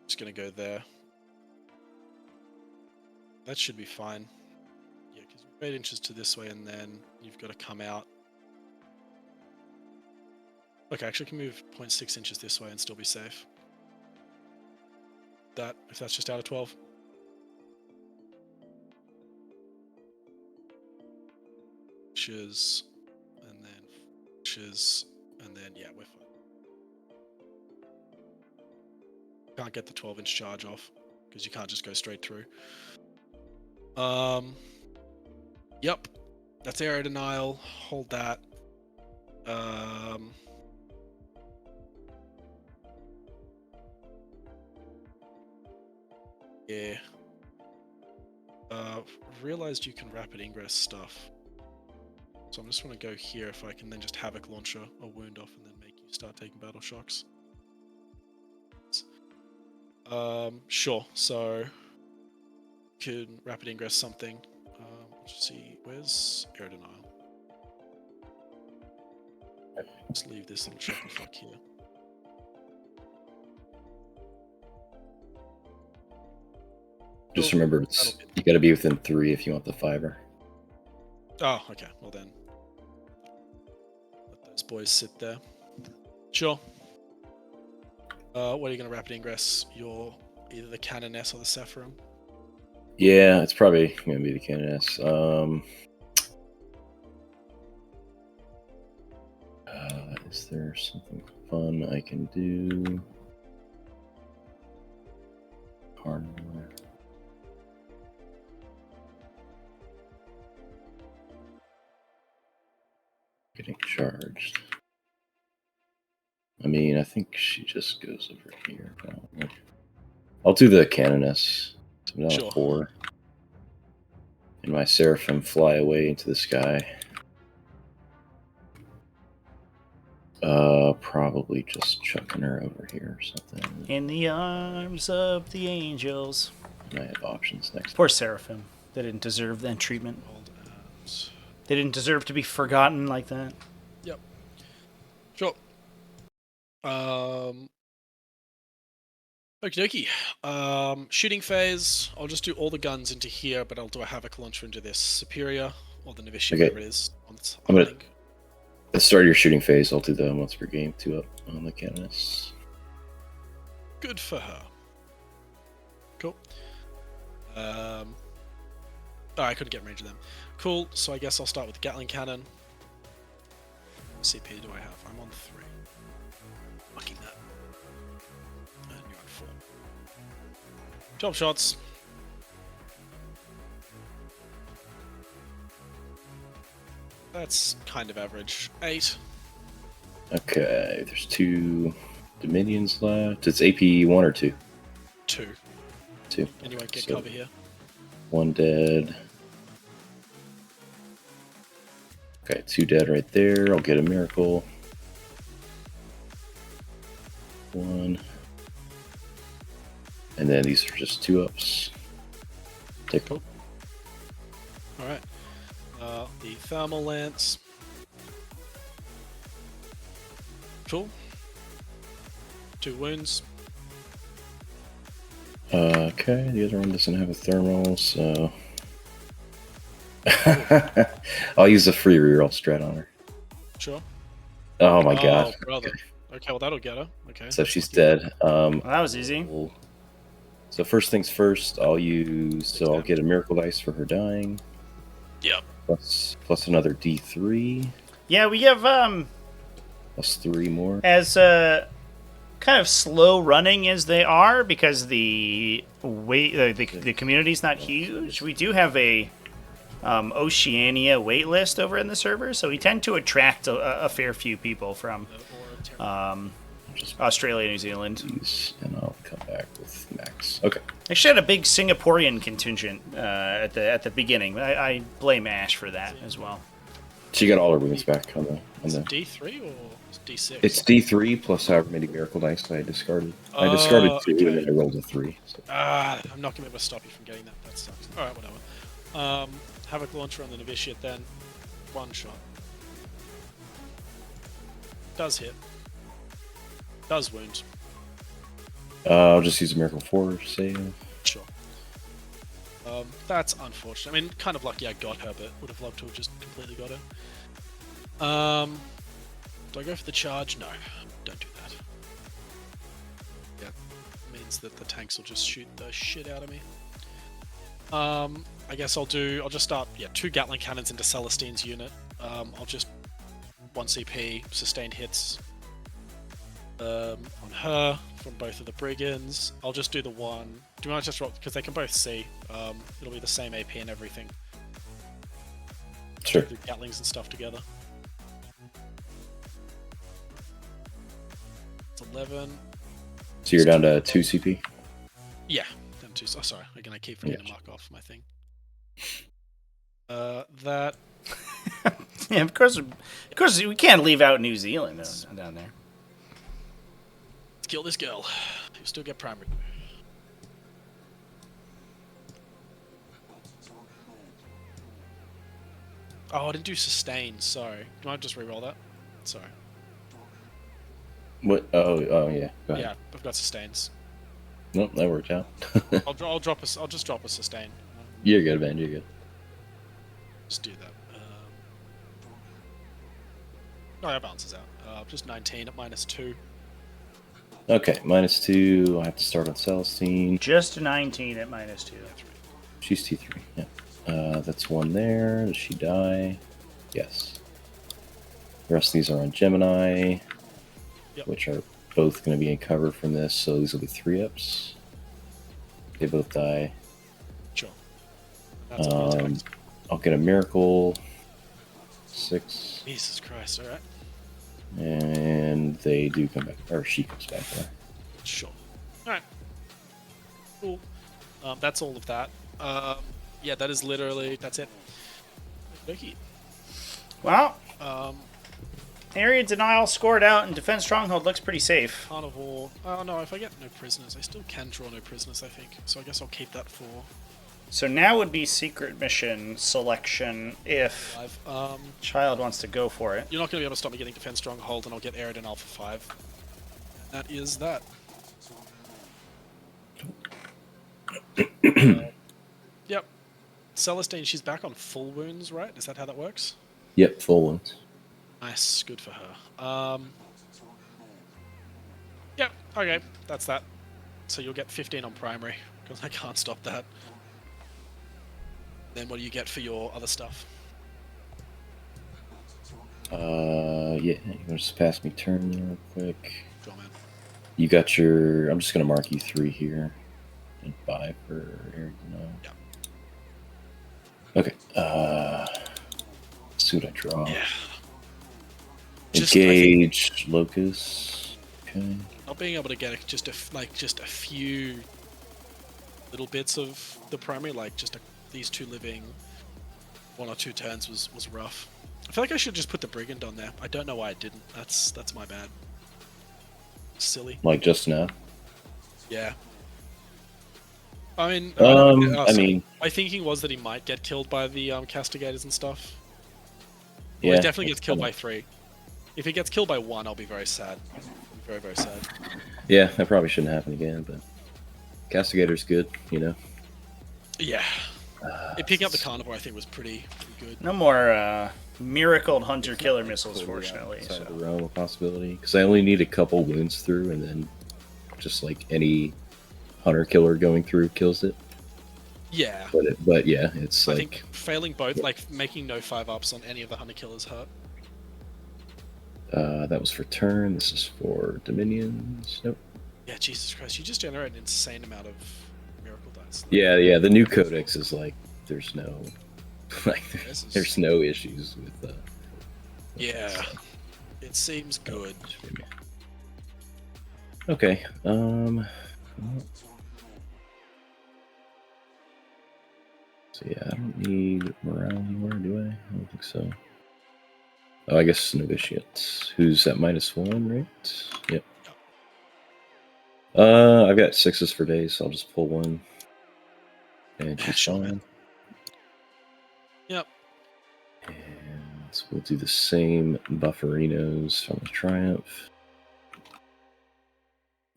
Just gonna go there. That should be fine. Yeah, because 8 inches to this way, and then you've got to come out. Okay, actually, I can move 0.6 inches this way and still be safe. That, if that's just out of 12. Inches, and then inches, and then yeah, we're fine. Can't get the 12-inch charge off because you can't just go straight through. Yep, that's area denial. Hold that. Yeah. Realized you can rapid ingress stuff. So I'm just want to go here if I can then just Havoc Launcher a wound off and then make you start taking battle shocks. Sure. So, can rapid ingress something. Let's see. Where's air denial? Let's leave this little chuckle fuck here. Just remember, you got to be within 3 if you want the fiber. Oh, okay. Well then, let those boys sit there. Sure. What are you going to rapid ingress? Your either the Canoness or the Sephirim? Yeah, it's probably going to be the Canoness. Is there something fun I can do? Hardware. Getting charged. I mean, I think she just goes over here. Probably. I'll do the Canoness. So I'm down to 4. And my Seraphim fly away into the sky. Probably just chucking her over here or something. In the arms of the angels. I have options next. Poor Seraphim. They didn't deserve that treatment. They didn't deserve to be forgotten like that. Yep. Sure. Okie dokie. Shooting phase. I'll just do all the guns into here, but I'll do a Havoc launcher into this Superior or the Novitiate, whatever it is. Let's start your shooting phase. I'll do the once per game 2 up on the Canoness. Good for her. Cool. Oh, I couldn't get in range of them. Cool, so I guess I'll start with the Gatling Cannon. CP do I have? I'm on 3. Fucking that. And you're on 4. 12 shots. That's kind of average. 8. Okay, there's 2 Dominions left. It's AP 1 or 2? 2. 2. And you won't get cover here. 1 dead. Okay, 2 dead right there. I'll get a miracle. 1. And then these are just 2 ups. Take hope. Alright. The Thermal Lance. Cool. 2 wounds. Okay, the other one doesn't have a thermal, so I'll use a free reroll strat on her. Sure. Oh my god. Brother. Okay, well that'll get her. Okay. So she's dead. Well, that was easy. So first things first, I'll get a miracle dice for her dying. Yep. Plus another D3. Yeah, we have Plus 3 more. as kind of slow running as they are because the community's not huge. We do have a Oceania wait list over in the server, so we tend to attract a fair few people from Australia, New Zealand. And I'll come back with max. Okay. Actually had a big Singaporean contingent at the beginning. I blame Ash for that as well. She got all her wounds back on the. D3 or D6? It's D3 plus however many miracle dice I discarded. I discarded 2 okay. and then I rolled a 3. So. I'm not going to be able to stop you from getting that. That sucks. Alright, whatever. Havoc launcher on the Novitiate then. 1 shot. Does hit. Does wound. I'll just use a miracle 4 save. Sure. That's unfortunate. I mean, kind of lucky I got her, but would have loved to have just completely got her. Do I go for the charge? No, don't do that. Yeah, means that the tanks will just shoot the shit out of me. I guess I'll just start, 2 Gatling cannons into Celestine's unit. I'll just 1 CP, sustained hits on her from both of the Brigands. I'll just do the 1. Do you want to just roll, because they can both see. It'll be the same AP and everything. Sure. Do Gatlings and stuff together. It's 11. So you're down to 2 CP? Yeah, down 2. Oh, sorry. Again, I keep forgetting to mark off my thing. That. Yeah, of course we can't leave out New Zealand down there. Let's kill this girl. You'll still get primary. Oh, I didn't do sustain. Sorry. Can I just re-roll that? Sorry. What? Oh yeah. Go ahead. Yeah, I've got sustains. Nope, that worked out. I'll just drop a sustain. You're good, man. You're good. Just do that. Oh, that balances out. Just 19 at -2. Okay, -2. I have to start on Celestine. Just 19 at -2. She's T3. Yeah. That's one there. Does she die? Yes. The rest of these are on Gemini, Yep. which are both going to be in cover from this. So these will be 3-ups. They both die. Sure. That's all the attacks. I'll get a miracle. 6. Jesus Christ! All right. And they do come back, or she comes back there. Sure. All right. Cool. That's all of that. Yeah, that is literally that's it. Okay. Well, Um, area denial scored out, and defense stronghold looks pretty safe. Carnivore. Oh no, if I get no prisoners, I still can draw no prisoners. I think so. I guess I'll keep that for So now would be secret mission selection if 5. Child wants to go for it. You're not going to be able to stop me getting defense stronghold, and I'll get Arid in Alpha 5. That is that. Yep. Celestine, she's back on full wounds, right? Is that how that works? Yep, full ones. Nice, good for her. Yep, okay, that's that. So you'll get 15 on primary, because I can't stop that. Then what do you get for your other stuff? Yeah, you want to just pass me turn there real quick. Go on, man. You got your. I'm just gonna mark you 3 here, and 5 for Eric. No. Yeah. Okay. Let's see what I draw. Yeah. Engage locus. Okay. Not being able to get just a few little bits of the primary, like these 2 living 1 or 2 turns was rough. I feel like I should just put the brigand on there. I don't know why I didn't. That's my bad. Silly. Like just now. Yeah. I mean, I mean, my thinking was that he might get killed by the castigators and stuff. yeah. Well, he definitely gets killed by 3. If he gets killed by 1, I'll be very sad. Very, very sad. Yeah, that probably shouldn't happen again, but castigator's good, you know. Yeah. Picking up the carnivore, I think, was pretty good. No more miracled hunter killer missiles, fortunately. Outside So. the realm of possibility, because I only need a couple wounds through, and then just like any hunter killer going through kills it. Yeah. But yeah, it's I like think failing both, like making no 5-ups on any of the hunter killers hurt. that was for turn. This is for dominions. Nope. Yeah, Jesus Christ, you just generate an insane amount of miracle dice. Yeah. The new codex is like there's no like This is- there's no issues with. Yeah. It seems good. Okay. So yeah, I don't need morale anymore, do I? I don't think so. Oh, I guess novitiate. Who's at -1, right? Yep. I've got 6s for days, so I'll just pull 1. And she's Sure, fine. man. Yep. And we'll do the same bufferinos from the Triumph.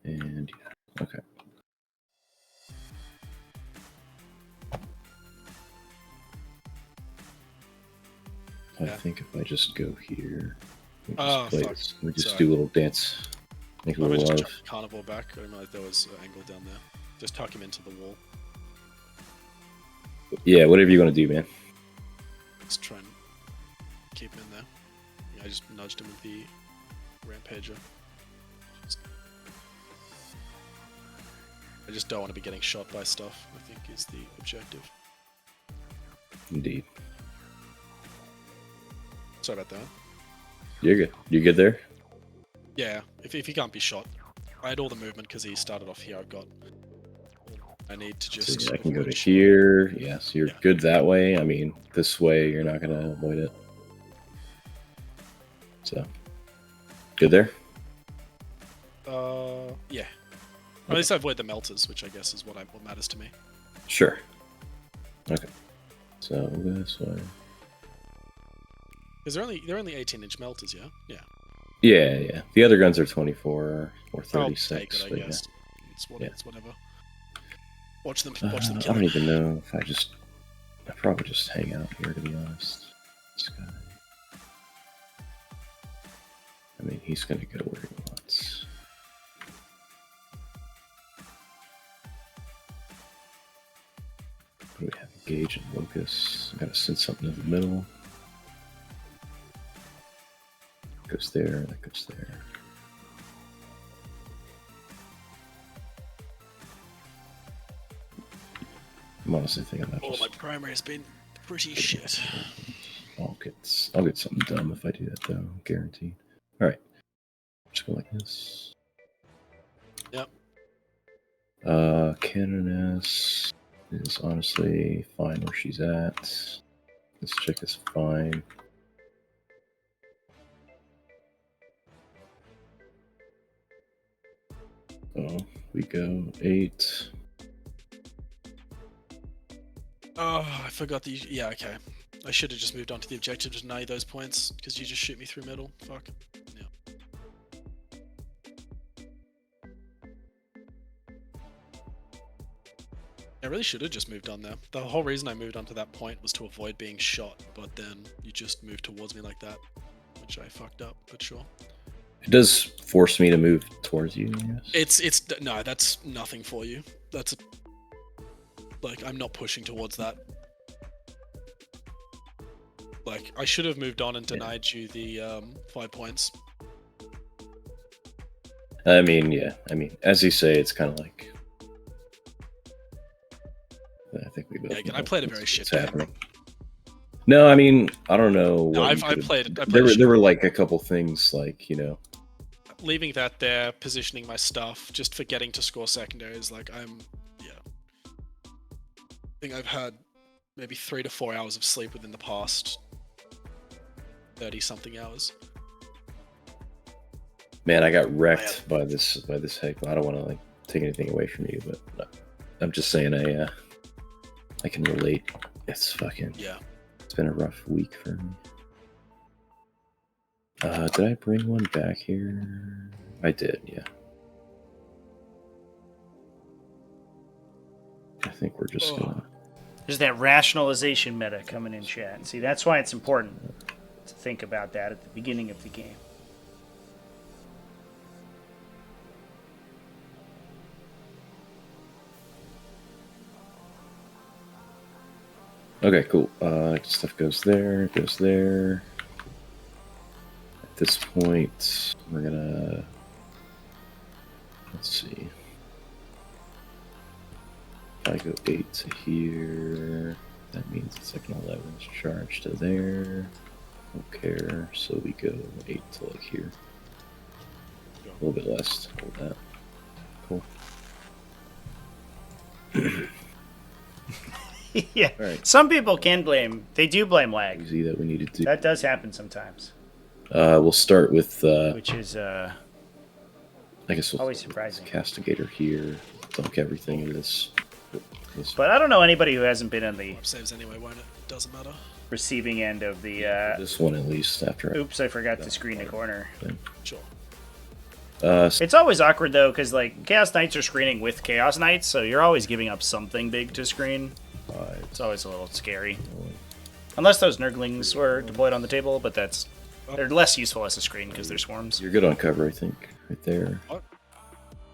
And yeah, okay. I Yeah. think if I just go here, we Oh, just, fuck. we just Sorry. do a little dance, make a I little just love. chuck the carnivore back. I didn't realize there was an angle down there. Just tuck him into the wall. Yeah, whatever you want to do, man. Let's try and keep him in there. Yeah, I just nudged him with the rampager. I just don't want to be getting shot by stuff, I think is the objective. Indeed. Sorry about that. You're good. You good there? Yeah, if he can't be shot. I had all the movement because he started off here. I've got... I need to So just... yeah, I can go to avoid- here. Yeah, so you're Yeah. good that way. I mean, this way you're not gonna avoid it. So, good there. Yeah. Or at least I avoid the melters, which I guess is what matters to me. Sure. Okay. So this way. Because they're only 18-inch melters, yeah? Yeah. Yeah. The other guns are 24 or I'll 36. take it, I but guess. Yeah. It's whatever. Watch them I kill don't it. even know if I probably just hang out here, to be honest. This guy. I mean, he's gonna go where he wants. What do we have? Engage and locus. I gotta send something to the middle. Goes there, that goes there. I'm honestly thinking about Oh, just my primary has been pretty shit. I'll get something dumb if I do that though, guaranteed. Alright. Just go like this. Yep. Canoness is honestly fine where she's at. This chick is fine. Oh, we go 8. Oh, I forgot the. Yeah, okay. I should have just moved on to the objective to deny those points because you just shoot me through middle. Fuck. Yeah. I really should have just moved on there. The whole reason I moved on to that point was to avoid being shot, but then you just moved towards me like that, which I fucked up, but sure. It does force me to move towards you, yes. It's no, that's nothing for you. That's like I'm not pushing towards that. Like I should have moved on and denied you the 5 points. I mean, yeah. I mean, as you say, it's kind of like. I think we both. Yeah, again, I played a very shit game. Happening. No, I mean, I don't know. No, What I played there were like a couple things, like leaving that there, positioning my stuff, just forgetting to score secondaries. Like I think I've had maybe 3 to 4 hours of sleep within the past 30-something hours. Man, I got wrecked by this heckle. I don't want to like take anything away from you, but I'm just saying I can relate. It's fucking It's been a rough week for me. Did I bring one back here? I did, yeah. I think we're just gonna. There's that rationalization meta coming in chat. See, that's why it's important to think about that at the beginning of the game. Okay, cool. Stuff goes there, goes there. At this point, we're gonna. Let's see. If I go 8 to here, that means it's like an 11 charge to there. Don't care, so we go 8 to like here. A little bit less. Hold that. Cool. Yeah. Right. Some people can blame. They do blame lag. Easy that we needed to. That does happen sometimes. We'll start with. Which is I guess we'll always surprising. Castigator here. Dunk everything in this. But I don't know anybody who hasn't been on the Saves anyway, won't it? Doesn't matter. receiving end of the. This one at least after. Oops, I forgot to screen a corner. Sure. It's always awkward though, because like Chaos Knights are screening with Chaos Knights, so you're always giving up something big to screen. It's always a little scary. Unless those Nurglings were deployed on the table, but they're less useful as a screen because they're swarms. You're good on cover, I think, right there. What?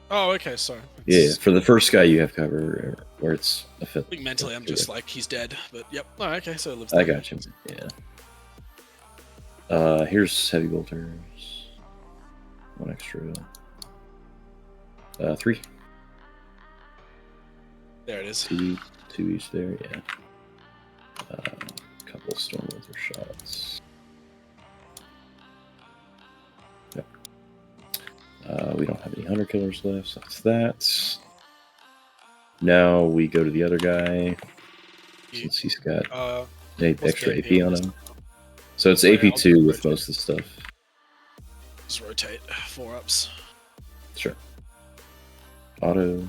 Oh, okay, sorry. Yeah, for the first guy you have cover where it's a fit. I think mentally I'm just like, he's dead, but yep. Oh, okay, so it lives I there. got you. Yeah. Here's heavy bolters. 1 extra. 3. There it is. 2 each there, yeah. Couple of Stormwather shots. Yep. We don't have any Hunter Killers left, so that's that. Now we go to the other guy, since he's got extra AP on him. So it's AP2 with most of the stuff. Just rotate 4-ups. Sure. Auto.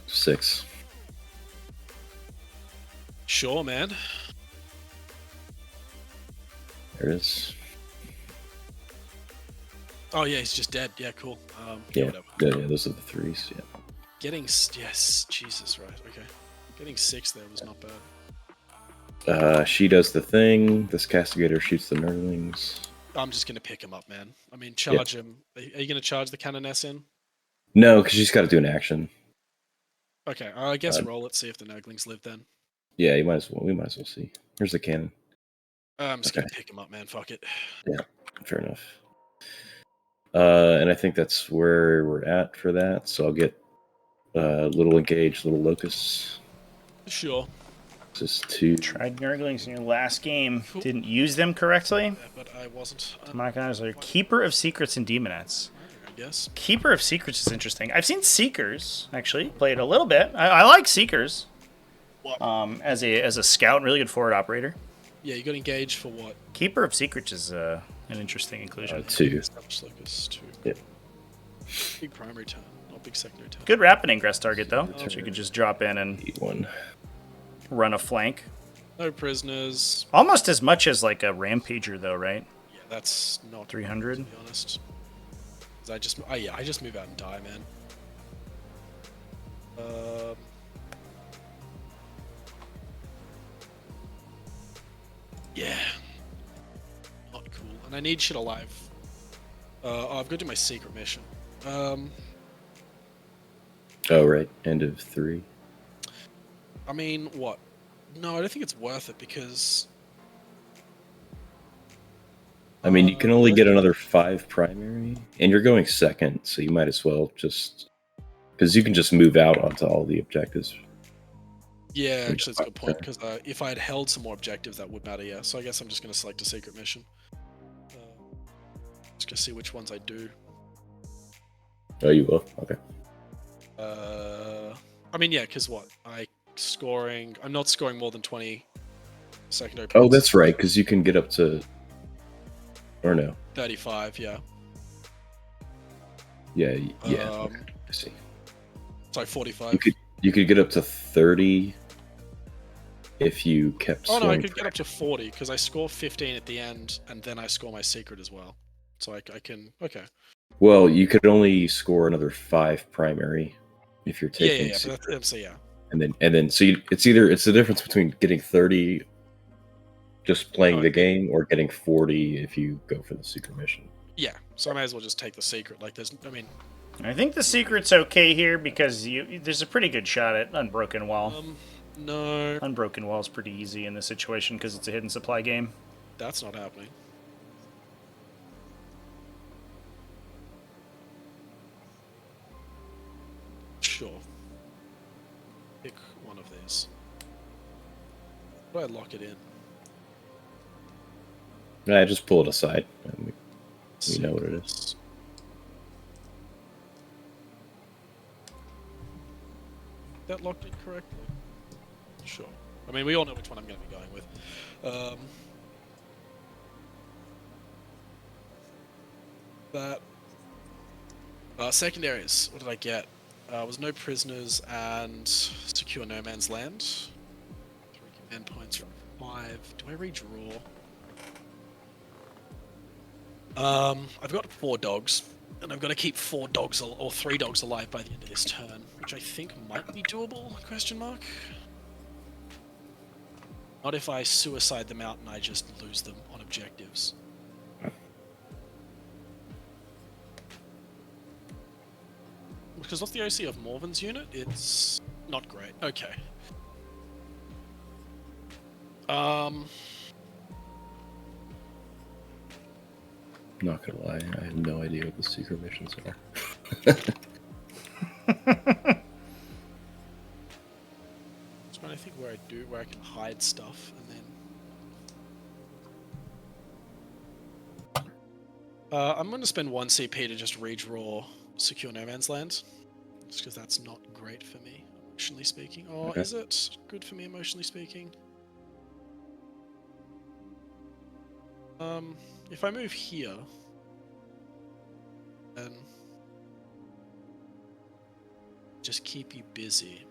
6. Sure, man. There it is. Oh yeah, he's just dead. Yeah, cool. Yeah, whatever. yeah, those are the 3s. Yeah. Getting yes, Jesus, right? Okay. Getting 6 there was not bad. She does the thing. This castigator shoots the nerdlings. I'm just gonna pick him up, man. I mean, charge him. Are you gonna charge the Canoness in? No, because she's got to do an action. Okay, I guess roll it. See if the Nurglings live then. Yeah, you might as well. We might as well see. Here's the cannon. I'm just gonna pick him up, man. Fuck it. Yeah, fair enough. And I think that's where we're at for that. So I'll get little engaged, little locusts. Sure. This is 2. Tried Nurglings in your last game. Cool. Didn't use them correctly. Yeah, but I wasn't. Machinizer, Keeper of Secrets and Demonettes. I guess. Keeper of Secrets is interesting. I've seen Seekers, actually. Played a little bit. I like Seekers. As a scout, really good forward operator. Yeah, you got engaged for what? Keeper of Secrets is an interesting inclusion. 2. Established Locus 2. Yeah. Big primary turn, not big secondary turn. Good rapid ingress target, though. So you could just drop in and E1. run a flank. No prisoners. Almost as much as like a Rampager, though, right? Yeah, that's not 300? to be honest. 'Cause I just move out and die, man. Yeah. Not cool. And I need shit alive. I've got to do my secret mission. Oh, right. End of 3. I mean, what? No, I don't think it's worth it because... I mean, you can only get another 5 primary, and you're going second, so you might as well just... Because you can just move out onto all the objectives. Yeah, actually, that's a good point, because if I had held some more objectives, that would matter, yeah. So I guess I'm just going to select a secret mission. Just going to see which ones I do. Oh, you will? Okay. I mean, yeah, because what? I'm not scoring more than 20 secondary points. Oh, that's right, because you can get up to... Or no. 35, yeah. Yeah, yeah. Okay. I see. Sorry, 45. You could get up to 30 if you kept. Oh no, I could get up to 40 because I score 15 at the end, and then I score my secret as well. So I can. Okay. Well, you could only score another 5 primary if you're taking. Yeah. So yeah. And then it's the difference between getting 30 just playing the game or getting 40 if you go for the secret mission. Yeah. So I may as well just take the secret. Like I think the secret's okay here because there's a pretty good shot at Unbroken Wall. No. Unbroken Wall's pretty easy in this situation because it's a hidden supply game. That's not happening. Sure. Pick one of these. How do I lock it in? I just pull it aside. We know what it is. That locked in correctly? Sure. I mean, we all know which one I'm going to be going with. Secondaries. What did I get? Was no prisoners and secure no man's land. 3 command points from 5. Do I redraw? I've got 4 dogs, and I've got to keep 4 dogs or 3 dogs alive by the end of this turn, which I think might be doable? Question mark. Not if I suicide them out and I just lose them on objectives. Because what's the OC of Morven's unit? It's not great. Okay. Not gonna lie, I have no idea what the secret missions are. Just trying to think where I can hide stuff, and then I'm going to spend 1 CP to just redraw Secure No Man's Land, just because that's not great for me, emotionally speaking. Or Okay. Is it good for me, emotionally speaking? If I move here, then just keep you busy.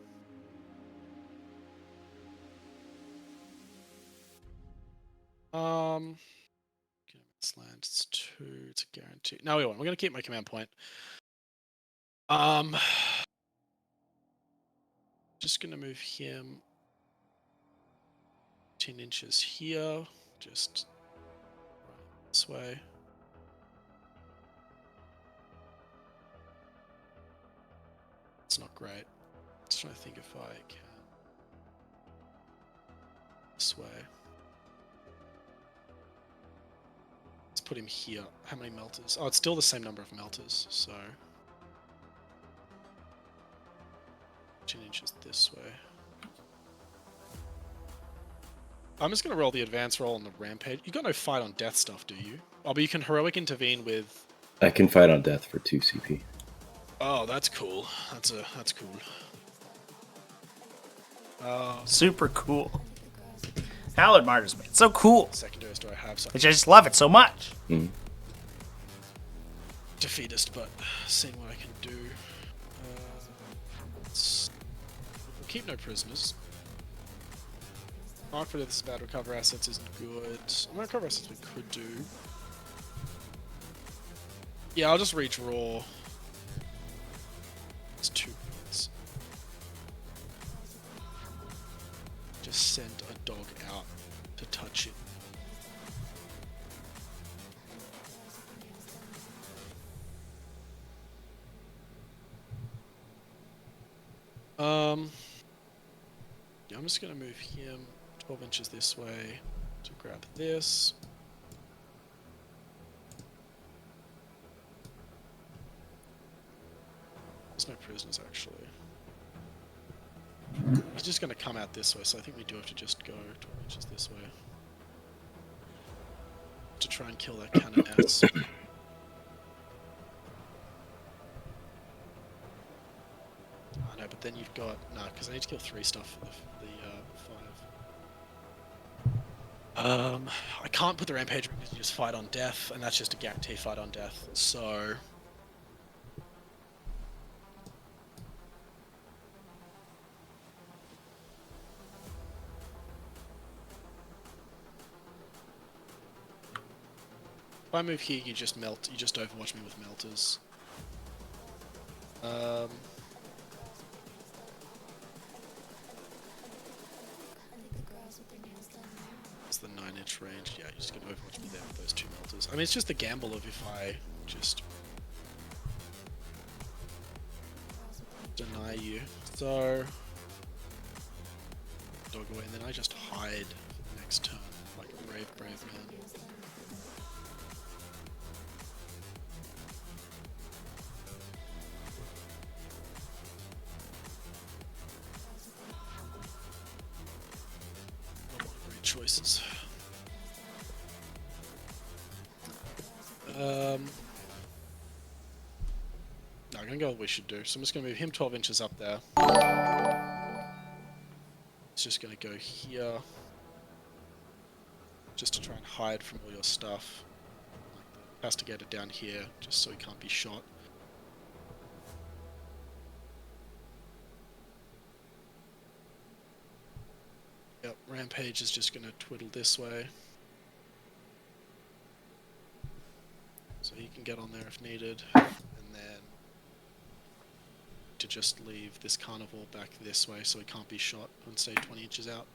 It's land. It's 2. It's a guarantee. No, we won't. We're gonna keep my command point. Just gonna move him 10 inches here. Just right this way. It's not great. Just trying to think if I can. This way. Let's put him here. How many melters? Oh, it's still the same number of melters, so 10 inches this way. I'm just gonna roll the advance roll on the rampage. You got no fight on death stuff, do you? Oh, but you can heroic intervene with. I can fight on death for 2 CP. Oh, that's cool. That's cool. Super cool. Hallowed Martyrs, man. So cool. Secondaries do I have? So I just love it so much. Mm. defeatist, but seeing what I can do. We'll keep no prisoners. Mark for this bad. Recover assets isn't good. I'm gonna recover assets we could do. Yeah, I'll just redraw. It's 2 points. Just send a dog out to touch it. Yeah, I'm just gonna move him 12 inches this way to grab this. There's no prisoners actually. He's just gonna come out this way, so I think we do have to just go 12 inches this way to try and kill that canoness. I know, but then you've got because I need to kill 3 stuff for the 5. I can't put the rampage because you just fight on death, and that's just a guarantee fight on death. So if I move here, you just melt. You just overwatch me with melters. It's the 9-inch range. Yeah, you're just gonna overwatch me there with those 2 melters. I mean, it's just the gamble of if I just deny you. So dog away, and then I just hide for the next turn like a brave man. Great choices. No, I'm gonna go with what we should do. So I'm just gonna move him 12 inches up there. It's just gonna go here. Just to try and hide from all your stuff. Has to get it down here, just so he can't be shot. Yep, Rampage is just gonna twiddle this way. So he can get on there if needed. And then to just leave this carnivore back this way so he can't be shot and stay 20 inches out.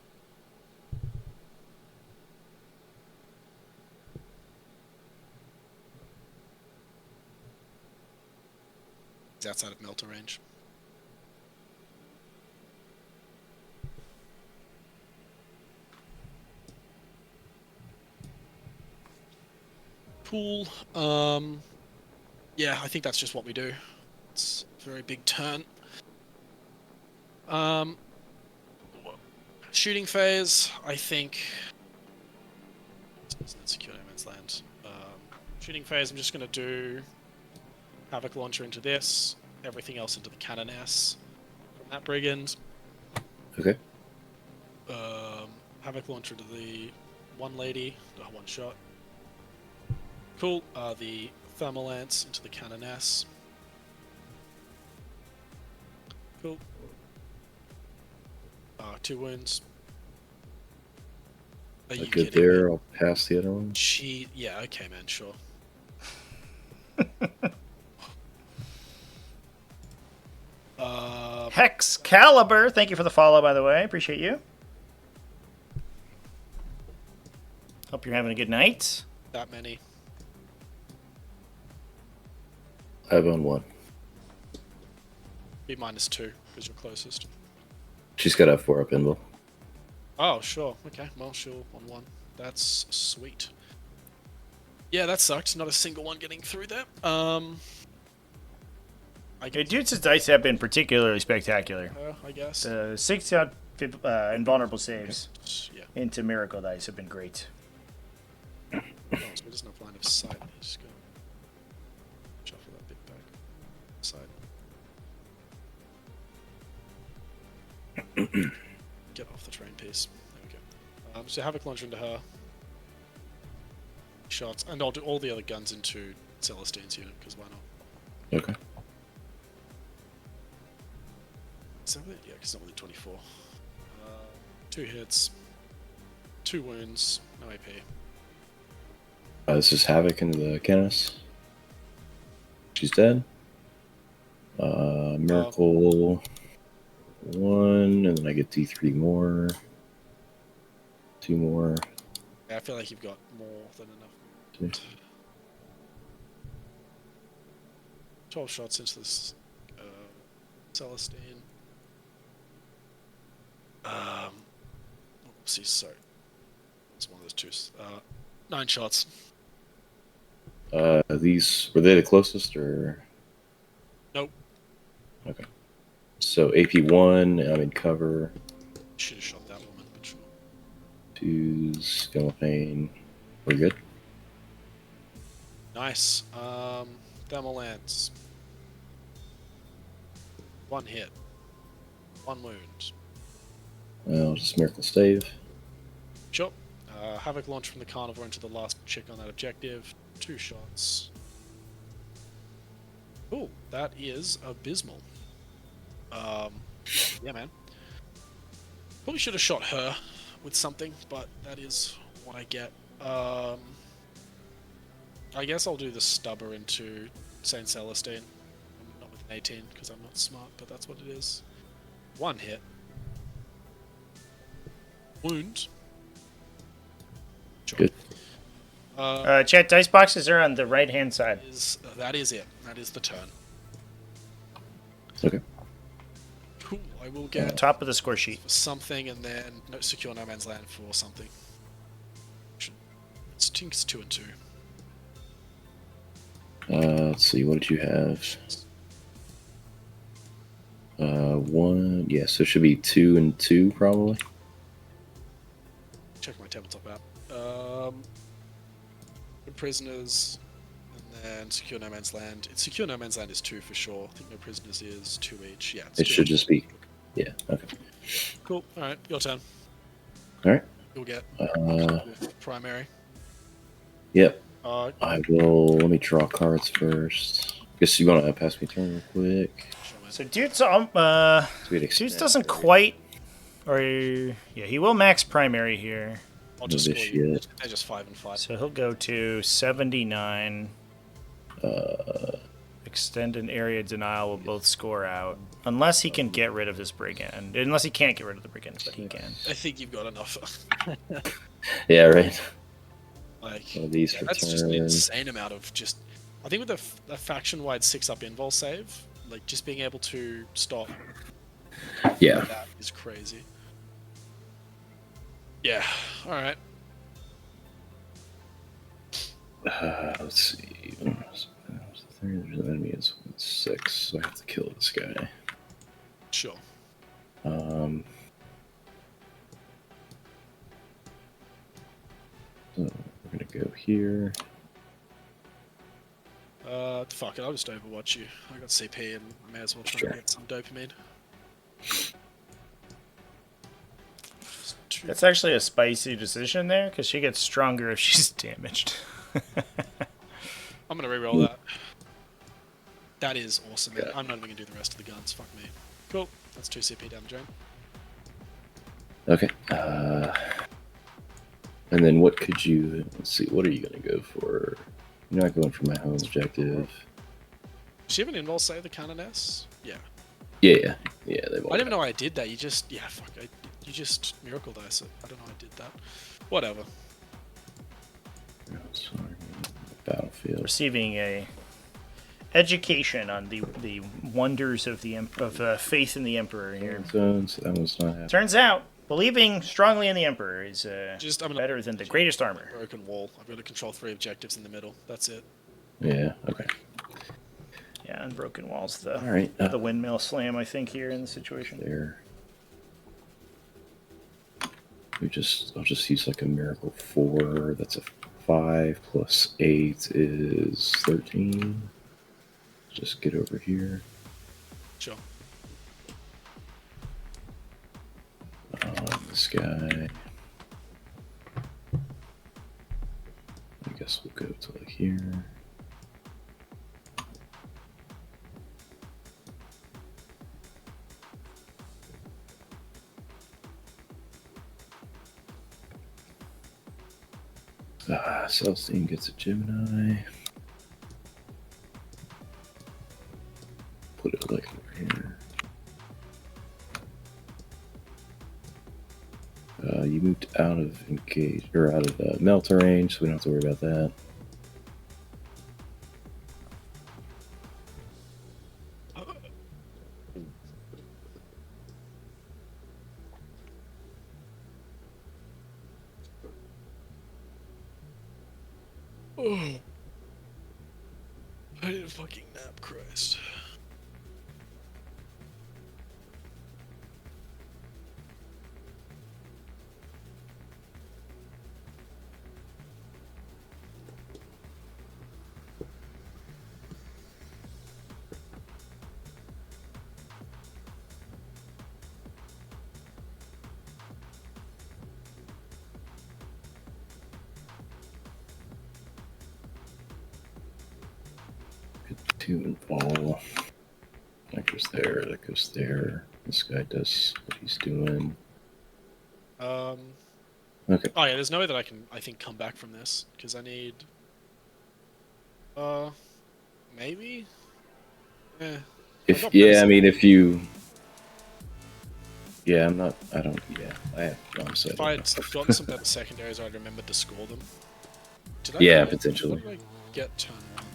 He's outside of melter range. Cool. Yeah, I think that's just what we do. It's a very big turn. Shooting phase, I think. Secure no man's land. Shooting phase, I'm just gonna do Havoc Launcher into this, everything else into the Canoness from that Brigand. Okay. Havoc Launcher to the one lady, one shot. Cool. The Thermal Lance into the Canoness. Cool. 2 wounds. Are you Good kidding there. me? I'll pass the other one. Yeah, okay, man, sure. Hex Caliber, thank you for the follow, by the way. Appreciate you. Hope you're having a good night. That many. I've on one. Be -2 because you're closest. She's got F4 up invul. Oh, sure. Okay, well, she'll on 1. That's sweet. Yeah, that sucked. Not a single one getting through there. Hey, Doots' dice have been particularly spectacular. I guess. 6 out invulnerable saves Yeah. into Miracle dice have been great. Oh, so it doesn't have line of sight. Just go shuffle that bit back. Side. Get off the train piece. There we go. So Havoc launcher into her. Shots, and I'll do all the other guns into Celestine's unit because why not? Okay. Is that it? Yeah, because it's only 24. 2 hits, 2 wounds, no AP. This is Havoc into the Canis. She's dead. Miracle 1, and then I get D3 more. 2 more. Yeah, I feel like you've got more than enough. 12 shots into this Celestine. Oopsies, sorry. It's one of those 2s. 9 shots. These were they the closest or? Nope. Okay. So AP1, I'm in cover. Should have shot that woman, but sure. 2's Gamma Pain. We're good. Nice. Thermal Lance. 1 hit. 1 wound. I'll just Miracle Stave. Sure. Havoc launch from the Carnivore into the last chick on that objective. 2 shots. Oh, that is abysmal. Yeah, man. Probably should have shot her with something, but that is what I get. I guess I'll do the stubber into Saint Celestine. I'm not with an 18 because I'm not smart, but that's what it is. 1 hit. Wound. Sure. Good. Chat, dice boxes are on the right-hand side. That is it. That is the turn. Okay. Cool. I will get Top of the score sheet. something and then secure no man's land for something. It's Tink's 2 and 2. Let's see. What did you have? 1. Yeah, so it should be 2 and 2 probably. Check my tabletop out. Good prisoners, and then secure no man's land. Secure no man's land is 2 for sure. I think no prisoners is 2 each. Yeah, It should just be. Yeah. Okay. cool. All right, your turn. All right. You'll get primary. Yep. Sure, I will. Let me draw cards first. Guess you want to pass me a turn real quick. man. So Doots, So we'd Doots expand doesn't area. quite, or yeah, he will max primary here. I'll just No score you. shit. They're just 5 and 5. So he'll go to 79. Uh, Extend and area denial will both score out. Unless he can get rid of this brigand. Unless he can't get rid of the brigand, but he can. I think you've got enough. yeah. Right. Like, One of these for that's just an turn. insane amount of just. I think with the faction-wide 6-up invul save, like just being able to stop Yeah. that is crazy. Yeah. All right. Let's see. The enemy is 6, so I have to kill this guy. Sure. So we're gonna go here. Fuck it. I'll just overwatch you. I got CP and I may as well try Sure. to get some dopamine. That's actually a spicy decision there, because she gets stronger if she's damaged. I'm gonna reroll that. That is awesome, man. Yeah. I'm not even gonna do the rest of the guns. Fuck me. Cool. That's 2 CP damage, right? Okay. And then what could you, let's see, what are you going to go for? You're not going for my home objective. Does she have an invul save the Canoness? Yeah. Yeah, they I won't. didn't even know I did that. You just, yeah, fuck. You just miracle dice it. I don't know I did that. Whatever. Oh, sorry. Battlefield. Receiving a education on the wonders of the faith in the Emperor here. Zones, that was not happening. Turns out, believing strongly in the Emperor is better than the greatest armor. Broken wall. I've got to control 3 objectives in the middle. That's it. Yeah, okay. Yeah, unbroken walls the All right. the windmill slam, I think, here in the situation. There. I'll just use like a miracle 4. That's a 5 plus 8 is 13. Just get over here. Sure. This guy. I guess we'll go to like here. Celestine gets a Gemini. Put it like over here. You moved out of engage or out of melter range, so we don't have to worry about that. Oh. I need a fucking nap, Christ. Two and ball. That goes there. That goes there. This guy does what he's doing. Okay. Oh yeah, there's no way that I think come back from this because I need. Maybe. I if you. Yeah, I'm not. I don't. Yeah, I have. I'm sorry. If I had gotten some better secondaries, I'd remembered to score them. Did I Yeah, get, potentially. What did I get turn one?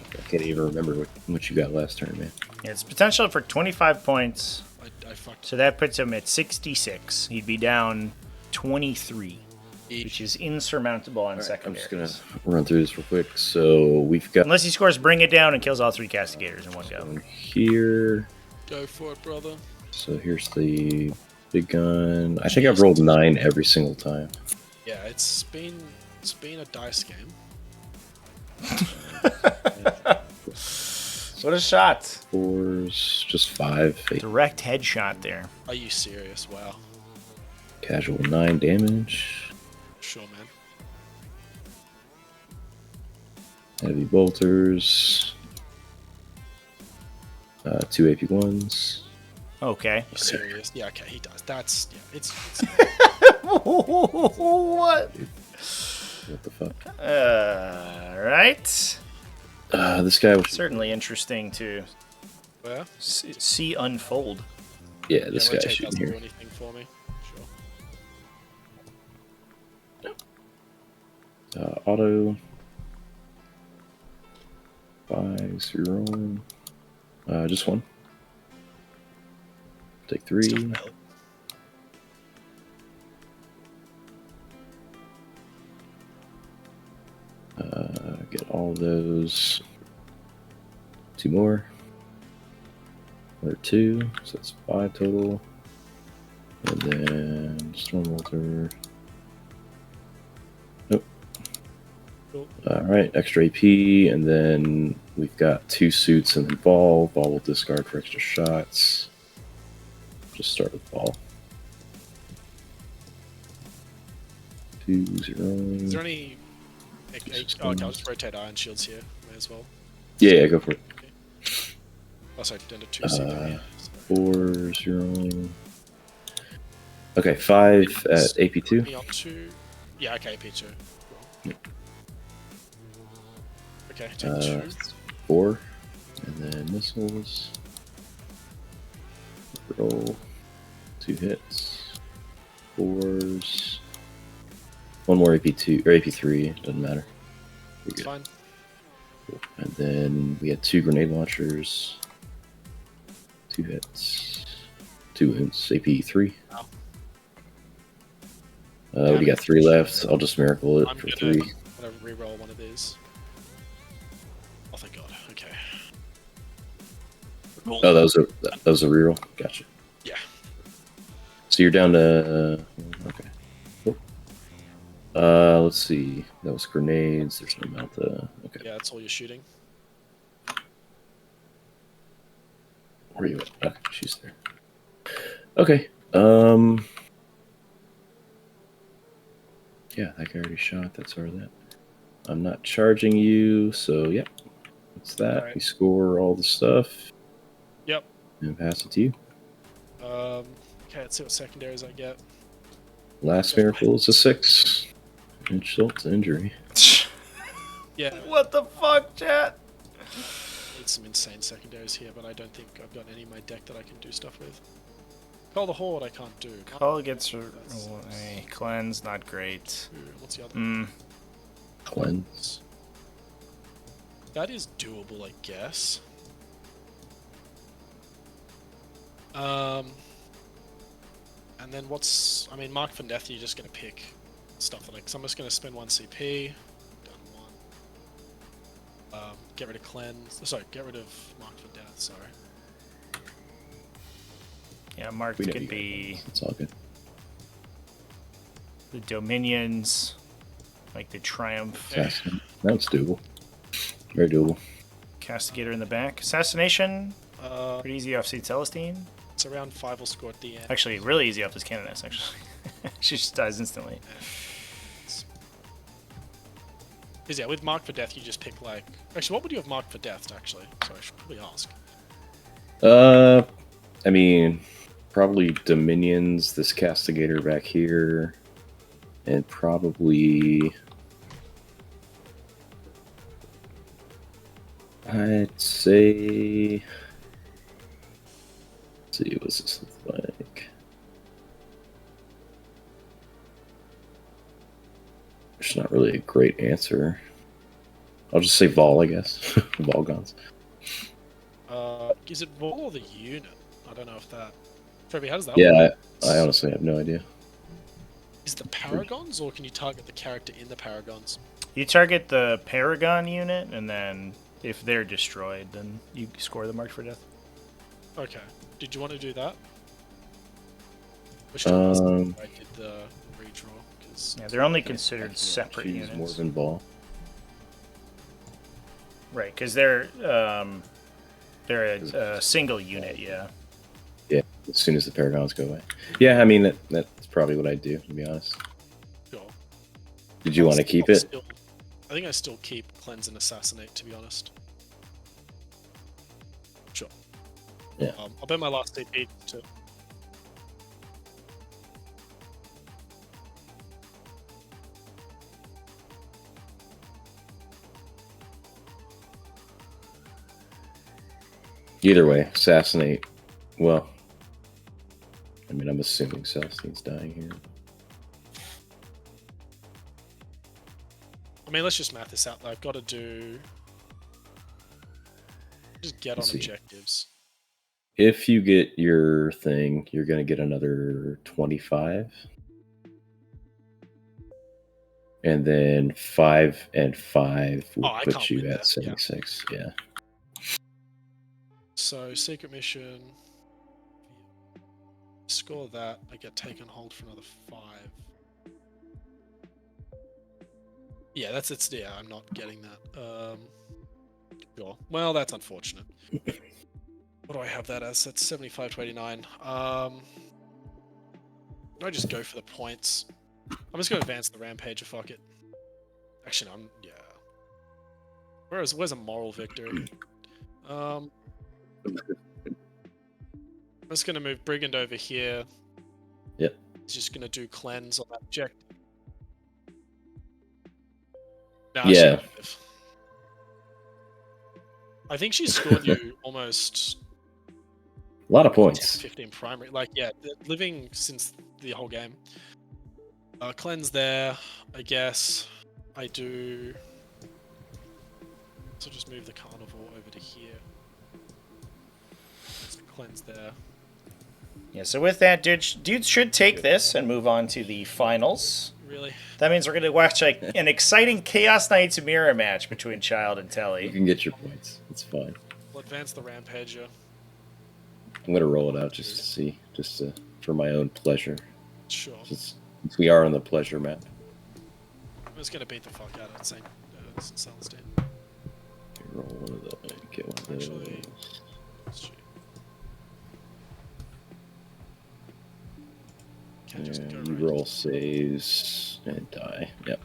I can't even remember what you got last turn, man. Yeah, it's potential for 25 points. I fucked. So that puts him at 66. He'd be down 23, which is insurmountable on I'm secondaries. just gonna run through this real quick. So we've got Unless he scores Bring It Down and kills all 3 castigators in one go. one here. Go for it, brother. So here's the big gun. I think I've rolled 9 every single time. Yeah, it's been a dice game. What a shot. 4s, just 5. 8. Direct headshot there. Are you serious? Wow. Casual 9 damage. Sure, man. Heavy bolters. 2 AP1s. Okay. You serious? Yeah, okay, he does. That's it's What? What the fuck? Right. This guy was Certainly interesting to where? see unfold. Yeah, this rotate guy's shooting doesn't do here. anything for me. Sure. Auto. 5s, you're rolling. Just 1. Take 3. Stuff metal. Get all of those. 2 more. Another 2, so that's 5 total. And then Stormwalter. Nope. Cool. Alright, extra AP, and then we've got 2 suits and then ball. Ball will discard for extra shots. Just start with ball. 2, 0. Is there any? Oh, okay, I'll just rotate iron shields here. May as well. Yeah, go for it. Okay. Oh, sorry, down to 2 CP. 4, 0. Okay, 5 at AP2. Me on 2. Yeah, okay, AP2. Cool. Okay, take 2. 4. And then missiles. Roll 2 hits. 4s. 1 more AP2 or AP3. Doesn't matter. It's fine. Cool. And then we had 2 grenade launchers. 2 hits. 2 wounds. AP3. Wow. We got 3 left. I'll just miracle it for 3. I'm gonna re-roll one of these. Oh, thank God. Okay. Oh, that was a reroll. Gotcha. Yeah. So you're down to okay. Cool. Let's see. That was grenades. There's no amount to. Okay. Yeah, that's all you're shooting. Where are you at? Okay, she's there. Okay. Yeah, that guy already shot. That's already that. I'm not charging you, so yeah. That's that. Right. We score all the stuff. Yep. And pass it to you. Okay, let's see what secondaries I get. Last miracle is a 6. Insult to injury. Yeah. What the fuck, chat? Need some insane secondaries here, but I don't think I've got any in my deck that I can do stuff with. Call the Horde I can't do. Call gets hey, cleanse, not great. What's the other one? Cleanse. That is doable, I guess. And then what's... I mean, Mark for Death, you're just going to pick stuff that so I'm just going to spend 1 CP. Done 1. Get rid of Cleanse. Sorry, get rid of Mark for Death, sorry. Yeah, marked could be... It's all good. The Dominions, like the Triumph. Assassin. That's doable. Very doable. Castigator in the back. Assassination, pretty easy off Seed Celestine. It's around 5 will score at the end. Actually, really easy off this Canoness, actually. She just dies instantly. Because yeah, with Mark for Death, you just pick like... Actually, what would you have marked for Death, actually? Sorry, I should probably ask. I mean, probably Dominions, this Castigator back here, and probably... I'd say... Let's see, what's this look like? There's not really a great answer. I'll just say Vol, I guess. Vol guns. Is it Vol or the unit? I don't know if that... Trevi, how does that Yeah, work? I honestly have no idea. Is it the Paragons, or can you target the character in the Paragons? You target the Paragon unit, and then if they're destroyed, then you score the mark for death. Okay. Did you want to do that? I did the redraw. Cause Yeah, they're only considered separate Choose units. more than Vol. Right, because they're a single unit, yeah. Yeah, as soon as the Paragons go away. Yeah, I mean, that's probably what I'd do, to be honest. Sure. Did you want to keep it? I think I still keep Cleanse and Assassinate, to be honest. Sure. Yeah. I'll bet my last DP to... Either way, Assassinate. Well, I mean, I'm assuming Celestine's dying here. I mean, let's just math this out. I've got to do... Just get on objectives. If you get your thing, you're going to get another 25. And then 5 and 5 will put you at 76. Yeah. So, secret mission. Score that. I get taken hold for another 5. Yeah, that's it. Yeah, I'm not getting that. Sure. Well, that's unfortunate. What do I have that as? That's 75 to 89. I just go for the points. I'm just going to advance the Rampager, fuck it. Actually, no, yeah. Where's a moral victory? I'm just going to move Brigand over here. Yep. He's just gonna do cleanse on that objective. No, Yeah. I think she scored you almost A lot of 10, points. 15 primary. Like, yeah, living since the whole game. Cleanse there, I guess. I do. So just move the carnivore over to here. Just cleanse there. Yeah, so with that, Dudes should take this and move on to the finals. Really? That means we're going to watch an exciting Chaos Knights mirror match between Child and You Telly. can get your points. It's fine. We'll advance the Rampager. I'm gonna roll it out just to see, for my own pleasure. Sure. Since we are on the pleasure map. I'm just gonna beat the fuck out of St. Celestine. Roll one of those. Get one of those. Actually, let's Can't just go You right. roll saves and die. Yep.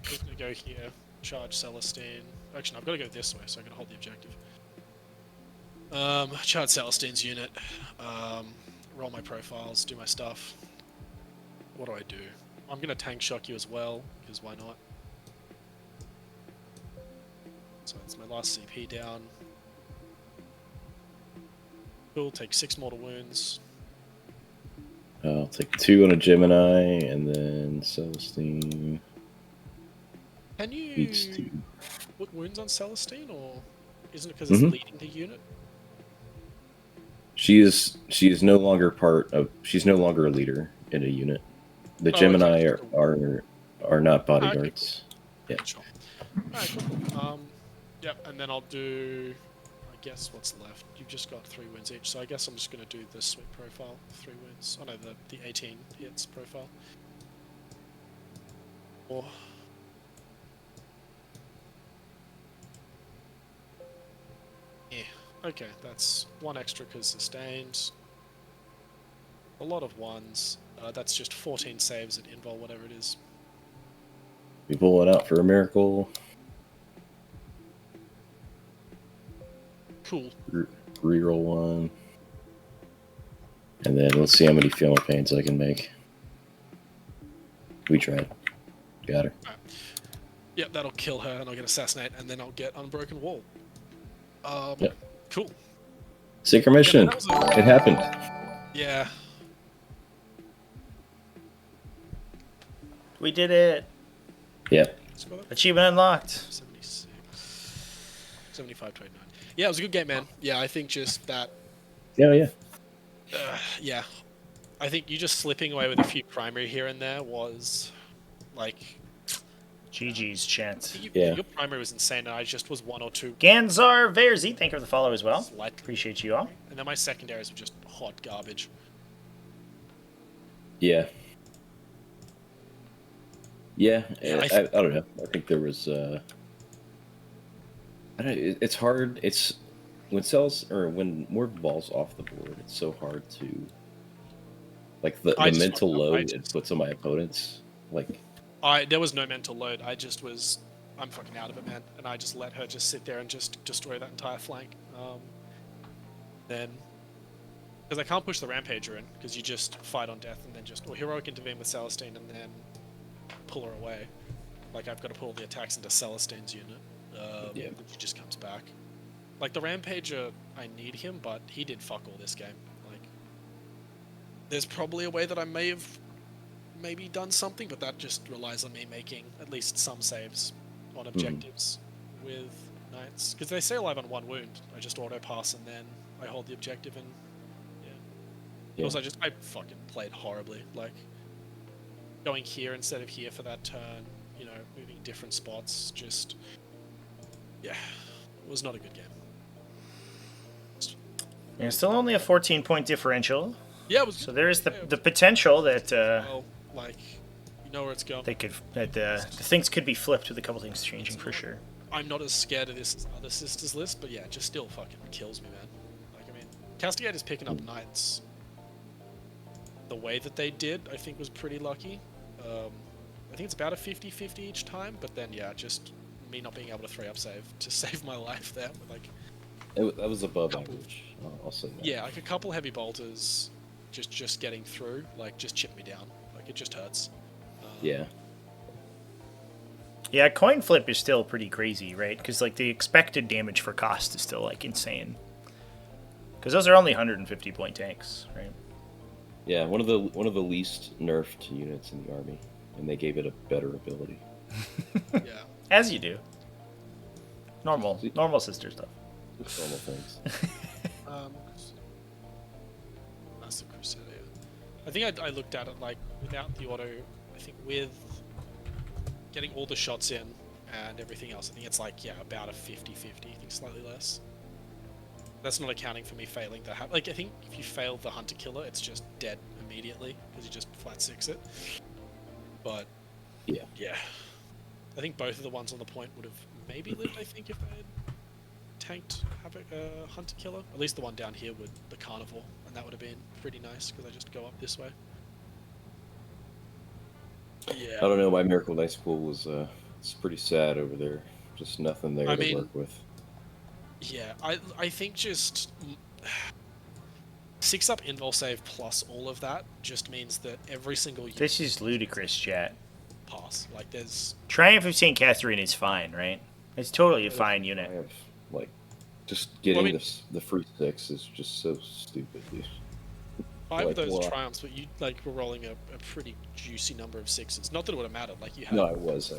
I'm gonna go here, charge Celestine. Actually, no, I've got to go this way, so I'm gonna hold the objective. Charge Celestine's unit. Roll my profiles, do my stuff. What do I do? I'm gonna tank shock you as well, because why not? So that's my last CP down. Cool, take 6 mortal wounds. I'll take 2 on a Gemini, and then Celestine Can you eats 2. put wounds on Celestine, or isn't it because it's leading the unit? She is no longer she's no longer a leader in a unit. The Gemini okay. are not Okay, bodyguards. Yeah. Sure. Alright, cool. Yep, and then I'll do, I guess what's left. You've just got 3 wounds each, so I guess I'm just gonna do the sweet profile, 3 wounds. Oh no, the 18 hits profile. Or yeah, okay, that's 1 extra because sustained. A lot of 1s. That's just 14 saves at invul, whatever it is. We pull it out for a miracle. Cool. Reroll 1. And then let's see how many Fiona Pains I can make. We tried. Got her. Right. Yep, that'll kill her, and I'll get Assassinate, and then I'll get Unbroken Wall. Yep. Cool. Secret mission. Yeah, It happened. Yeah. We did it. Yeah. Achievement unlocked. 76. 75, 29. Yeah, it was a good game, man. Yeah, I think just that... Yeah. yeah. I think you just slipping away with a few primary here and there was, like... GG's, chance. Your primary was insane, and I just was 1 or 2. Ganzar Verzi, thank you for the follow as well. Slightly. Appreciate you all. And then my secondaries were just hot garbage. Yeah. Yeah, I don't know. I think there was. I don't know, it's hard. It's when more balls off the board. It's so hard to. Like the mental load it puts on my opponents. Like. There was no mental load. I'm fucking out of it, man. And I just let her just sit there and just destroy that entire flank. Then, because I can't push the Rampager in, because you just fight on death and then or heroic intervene with Celestine and then pull her away. Like, I've got to pull the attacks into Celestine's unit. Yeah. She just comes back. Like, the Rampager, I need him, but he did fuck all this game. Like, there's probably a way that I may have maybe done something, but that just relies on me making at least some saves on objectives with Knights. Because they stay alive on 1 wound. I just auto pass and then I hold the objective and yeah. Also, I fucking played horribly. Like, going here instead of here for that turn, you know, moving different spots, just yeah, it was not a good game. And still only a 14-point differential. Yeah, it was. So there is the potential that well, like, you know where it's going. The things could be flipped with a couple things changing for sure. I'm not as scared of this other sisters list, but yeah, it just still fucking kills me, man. Like, I mean, Castigator's picking up Knights. The way that they did, I think, was pretty lucky. I think it's about a 50-50 each time, but then yeah, just me not being able to 3-up save to save my life there. Like, That was above average. I'll say that. Yeah, like a couple heavy bolters just getting through, like, just chip me down. Like, it just hurts. Yeah. Yeah, coin flip is still pretty crazy, right? Because like the expected damage for cost is still like insane. Because those are only 150 point tanks, right? Yeah, one of the least nerfed units in the army, and they gave it a better ability. Yeah. As you do. Normal sister stuff. Just normal things. That's the Crusader. I think I looked at it like without the auto. I think with getting all the shots in and everything else, I think it's like, yeah, about a 50-50. I think slightly less. That's not accounting for me failing to have. Like, I think if you fail the Hunter Killer, it's just dead immediately because you just flat six it. But yeah, I think both of the ones on the point would have maybe lived. I think if they had tanked Hunter Killer, at least the one down here would the Carnivore, and that would have been pretty nice because I just go up this way. Yeah. I don't know. My Miracle Dice pool was it's pretty sad over there. Just nothing there to work with. Yeah, I think just 6-up invul save plus all of that just means that every single unit This is ludicrous, chat. pass. Like, there's Triumph of St. Catherine is fine, right? It's totally a fine I unit. have like just getting the free 6 is just so stupid, dude. 5 of those what? triumphs, but you like were rolling a pretty juicy number of 6s. Not that it would have mattered. Like, you had. No, I was.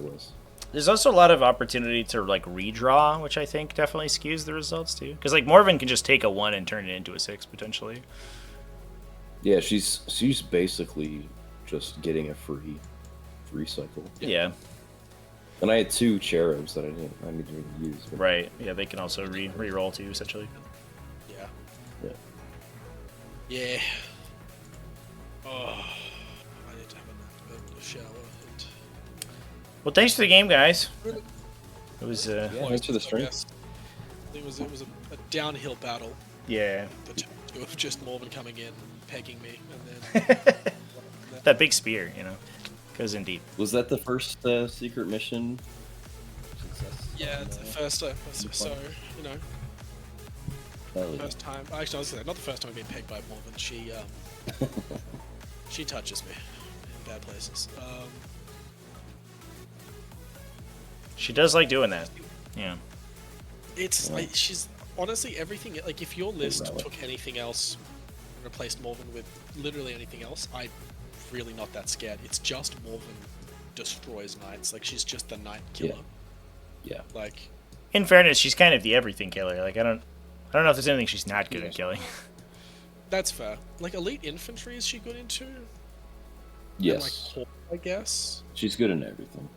There's also a lot of opportunity to like redraw, which I think definitely skews the results too. Because like Morven can just take a 1 and turn it into a 6 potentially. Yeah, she's basically just getting a free cycle. Yeah. And I had 2 cherubs that I didn't even use. But Right. Yeah, they can also re-roll too, essentially. Yeah. Yeah. Yeah. Oh, I need to have a shower. And... Well, thanks for the game, guys. It was Yeah, thanks for the stream. It was a downhill battle. yeah. The two of just Morven coming in, pegging me, and then That big spear, you know, goes in deep. Was that the first secret mission success? yeah, it's the first time. So you know, Hell yeah. first time. Actually, I was gonna say, not the first time I've been pegged by Morven. She touches me in bad places. She does like doing that. Yeah. It's Yeah. like she's honestly everything. Like, if your list took anything else and replaced Morven with literally anything else, I'm really not that scared. It's just Morven destroys knights. Like, she's just the knight killer. Yeah. Like, In fairness, she's kind of the everything killer. Like I don't know if there's anything she's not good at killing. that's fair. Like, elite infantry, is she good into? Yes. And, like, horde, I guess. She's good in everything.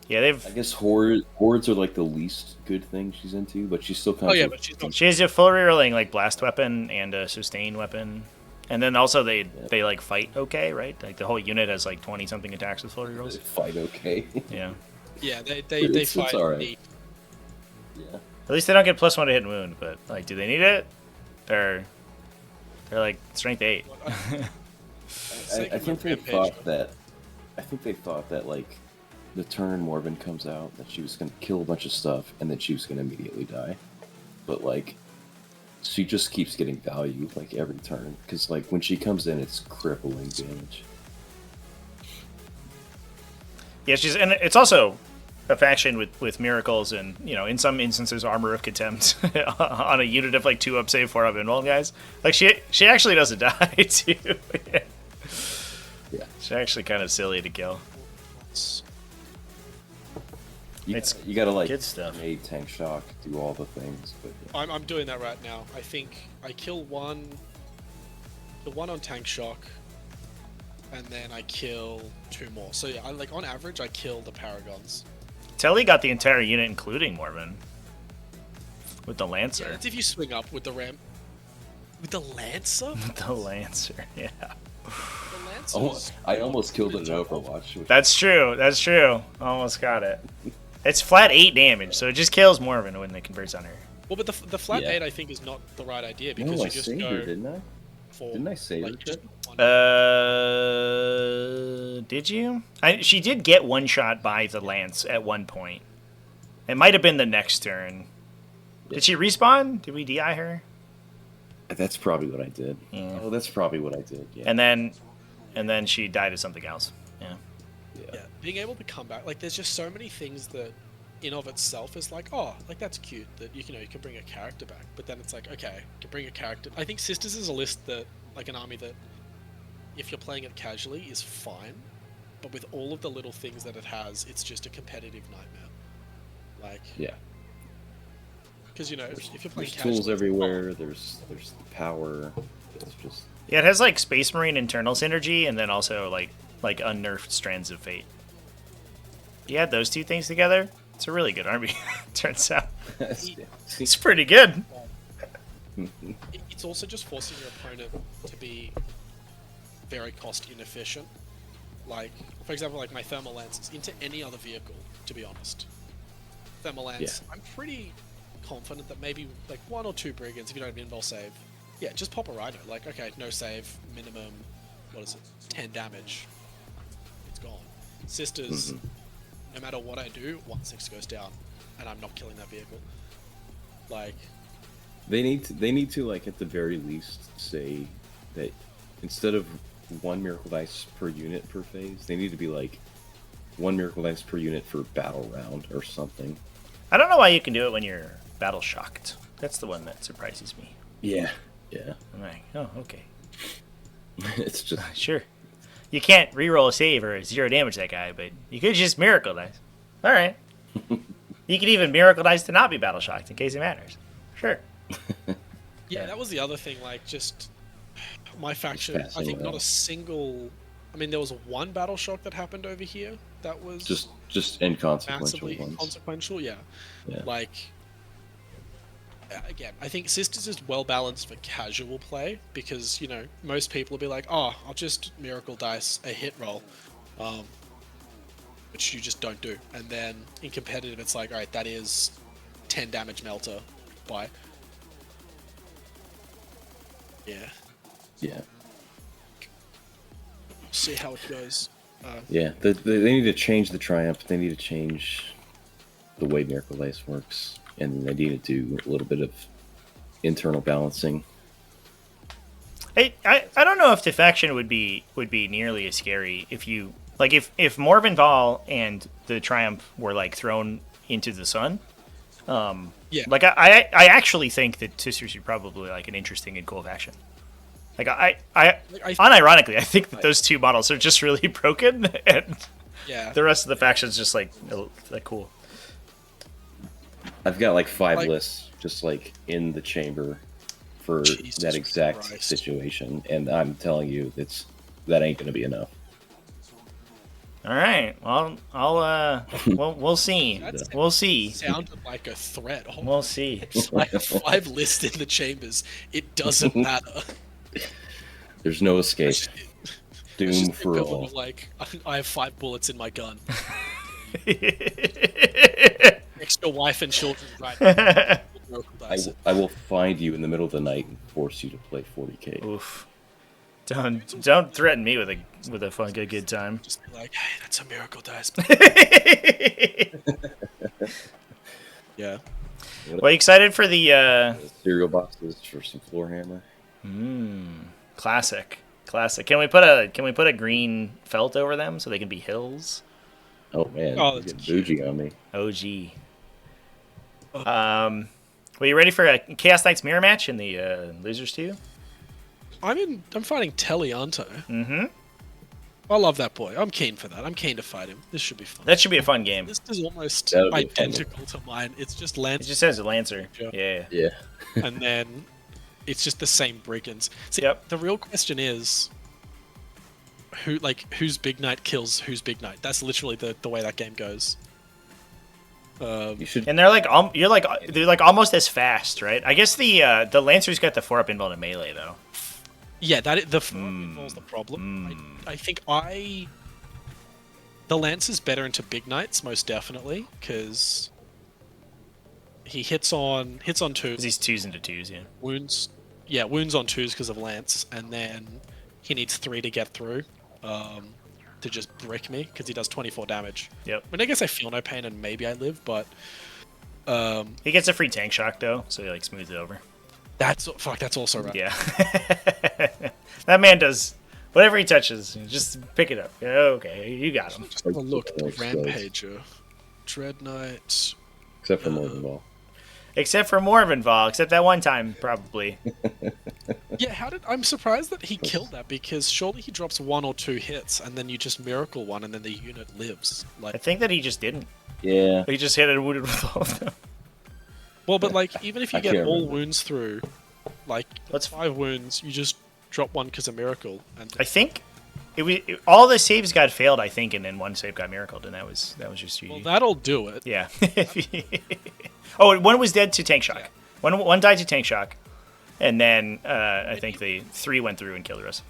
Yeah, they've. I guess hordes are like the least good thing she's into, but she's still kind Oh of. yeah, but she's not. She has a full rerolling like blast weapon and a sustain weapon, and then also they like fight okay, right? Like the whole unit has like 20 something attacks with full rerolls. Fight okay. Yeah. Yeah, they It's fight. alright. neat. Yeah. At least they don't get +1 to hit and wound, but like, do they need it? Or they're like strength 8. I think they thought that. I think they thought that like the turn Morven comes out that she was gonna kill a bunch of stuff and then she was gonna immediately die, but like she just keeps getting value like every turn because like when she comes in it's crippling damage. Yeah, and it's also a faction with miracles and, you know, in some instances armor of contempt on a unit of like 2 up save 4 up invul guys. Like she actually doesn't die too. Yeah. She's actually kind of silly to kill. You gotta like good stuff. made tank shock, do all the things, but yeah. I'm doing that right now. I think I kill one on tank shock, and then I kill 2 more. So yeah, like on average, I kill the paragons. Telly got the entire unit, including Morven, with the Yeah, Lancer. that's if you swing up with the ramp. With the Lancer? The Lancer, yeah. The Lancer. I almost killed it in Overwatch. Which That's true. That's true. Almost got it. It's flat 8 damage, so it just kills Morven when it converts on her. Well, but the flat Yeah. 8 I think is not the right idea because no, I you just saved go her, didn't I? for. Didn't I save her? like, just Chad? one. Did you? She did get one shot by the lance at one point. It might have been the next turn. Did she respawn? Did we DI her? That's probably what I did. Yeah. Oh, that's probably what I did. Yeah. And then she died of something else. Yeah. Yeah, being able to come back, like, there's just so many things that, in of itself, is like, oh, like that's cute that you can bring a character back. But then it's like, okay, you can bring a character. I think Sisters is a list that, like, an army that, if you're playing it casually, is fine, but with all of the little things that it has, it's just a competitive nightmare. Like, Yeah. because if you're playing There's casually, tools everywhere. There's power. It's just Yeah, it has like Space Marine internal synergy, and then also like unnerfed Strands of Fate. You add those two things together, it's a really good army. Turns out it's pretty good. It's also just forcing your opponent to be very cost inefficient. Like, for example, like my Thermal Lances into any other vehicle, to be honest. Thermal Lance, I'm pretty confident that maybe like 1 or 2 Brigands, if you don't have an invul save, yeah, just pop a Rhino. Like, okay, no save, minimum, 10 damage. It's gone. Sisters, no matter what I do, 1/6 goes down, and I'm not killing that vehicle. Like, they need to like at the very least say that instead of 1 miracle dice per unit per phase, they need to be like 1 miracle dice per unit for battle round or something. I don't know why you can do it when you're battle shocked. That's the one that surprises me. Yeah. I'm like, oh, okay. It's just Sure. You can't reroll a save or 0 damage that guy, but you could just miracle dice. All right. You could even miracle dice to not be battle shocked in case it matters. Sure. yeah, that was the other thing. Like, just my faction. I think not a single. I mean, there was 1 battle shock that happened over here. That was just inconsequential massively ones. inconsequential. Yeah. Yeah. Like, again, I think Sisters is well balanced for casual play because most people will be like, oh, I'll just miracle dice a hit roll, which you just don't do. And then in competitive, it's like, all right, that is 10 damage melter. Bye. Yeah. See how it goes. Yeah, they need to change the Triumph. They need to change the way Miracle Dice works, and they need to do a little bit of internal balancing. I don't know if Defection would be nearly as scary if you like if Morvenn Vahl and the Triumph were like thrown into the sun. Yeah. Like I actually think that Sisters are probably like an interesting and cool faction. Like unironically, I think that those 2 models are just really broken, and Yeah. the rest of the factions just like cool. I've got like 5 lists just like in the chamber for Jesus that exact Christ. situation, and I'm telling you, that ain't gonna be enough. All right. Well, we'll see. We'll see. Sounded like a threat. Oh, We'll see. I have 5 lists in the chambers. It doesn't matter. There's no escape. It's Doom just for equivalent all. of, like, I have 5 bullets in my gun. Extra wife and children, right? I will find you in the middle of the night and force you to play 40k. Oof. Don't threaten me with a fun good time. Just be like, hey, that's a miracle dice. Yeah. Well, you excited for the Cereal boxes for some floor hammer. classic? Can we put a green felt over them so they can be hills? Oh man, Oh, you're that's getting bougie on me. OG. Well, you ready for a Chaos Knights mirror match in the Losers 2? I'm fighting Telly, aren't I? Mm-hmm. I love that boy. I'm keen for that. I'm keen to fight him. This should be fun. That should be a fun game. This is almost That'll be fun. identical to mine. It's just It Lance, just says a Lancer. Yeah. Yeah. and then it's just the same Brigands. See, Yep. the real question is whose Big Knight kills whose Big Knight. That's literally the way that game goes. You should. And they're like they're like almost as fast, right? I guess the Lancer's got the 4-up invuln to melee though. Yeah, the involves the problem. I think the Lance is better into Big Knights most definitely because he hits on 2s. 'Cause he's 2s into 2s, yeah. Wounds on 2s because of Lance, and then he needs 3 to get through to just brick me because he does 24 damage. Yep. I mean, I guess I feel no pain and maybe I live, but He gets a free tank shock though, so he like smooths it over. That's also right. Yeah. That man does whatever he touches. Just pick it up. Okay, you got him. Just have a look at the Like Rampager. Dread Knight. Except for Morgan Ball. Except for Morvenval, except that one time, probably. Yeah, I'm surprised that he killed that, because surely he drops 1 or 2 hits and then you just miracle one and then the unit lives. I Like, think that he just didn't. Yeah. He just hit it and wounded with all of them. well, but like, even if you I get can't all remember. wounds through, like, Let's- 5 wounds, you just drop 1 because of miracle. And I think all the saves got failed, I think, and then one save got miracled, and that was just GG. well, that'll do it. Yeah. Oh, and one was dead to tank shock. Yeah. One died to tank shock, and then I think the 3 went through and killed the rest.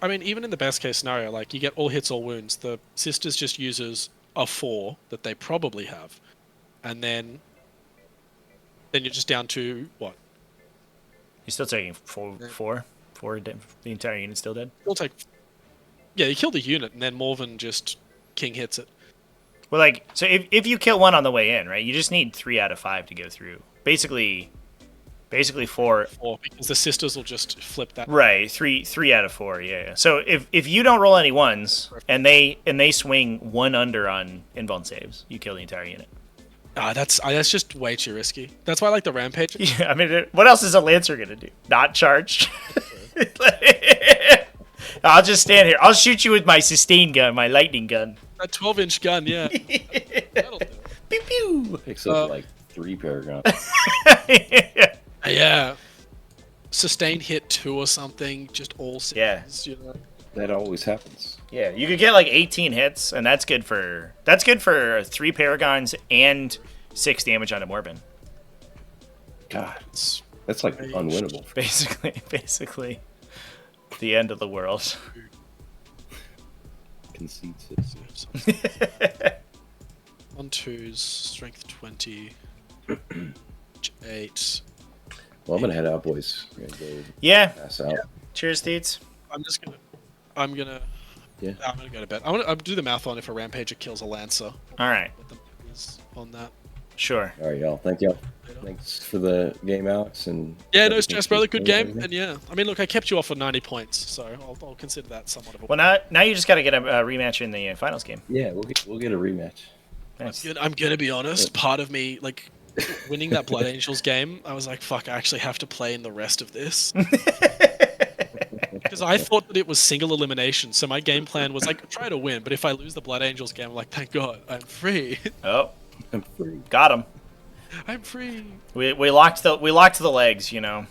I mean, even in the best case scenario, like, you get all hits, all wounds, the Sisters just uses a 4 that they probably have, and then you're just down to, what? You're still taking four. The entire unit's still dead. You'll take... Yeah, you kill the unit, and then Morven just king hits it. Well, like, so if you kill one on the way in, right, you just need 3 out of 5 to go through. Basically 4. Or because the Sisters will just flip that. Right, 3 out of 4. Yeah. So if you don't roll any ones and they swing 1 under on invuln saves, you kill the entire unit. That's just way too risky. That's why I like the Rampage. Yeah, I mean, what else is a Lancer gonna do? Not charge? I'll just stand here. I'll shoot you with my sustain gun, my lightning gun. A 12-inch gun, yeah. That'll do it. Pew pew. Picks up like 3 Paragons. Yeah. Sustain hit 2 or something, just all Yeah. saves, you know. That always happens. Yeah, you could get like 18 hits, and that's good for 3 Paragons and 6 damage onto Morbin. God, It's that's like Rage. unwinnable. Basically, the end of the world. Concedes it. 1 2s, strength 20, 8. Well, I'm gonna head out, boys. We're gonna go Yeah. pass out. Cheers, dudes. I'm gonna Yeah. go to bed. I'll do the math on if a Rampager kills a Lancer. All right. What the is on that. Sure. All right, y'all. Thank y'all. Thanks for the game, Alex. And Yeah, no stress, brother. Good game. everything. And yeah, I mean, look, I kept you off for 90 points, so I'll consider that somewhat of a. Well, now you just got to get a rematch in the finals game. Yeah, we'll get a rematch. Nice. I'm gonna be honest. Part of me, like, winning that Blood Angels game, I was like, fuck, I actually have to play in the rest of this. Because I thought that it was single elimination, so my game plan was like, try to win, but if I lose the Blood Angels game, I'm like, thank God, I'm free. Oh, I'm free. got him. I'm free. We locked the legs, you know,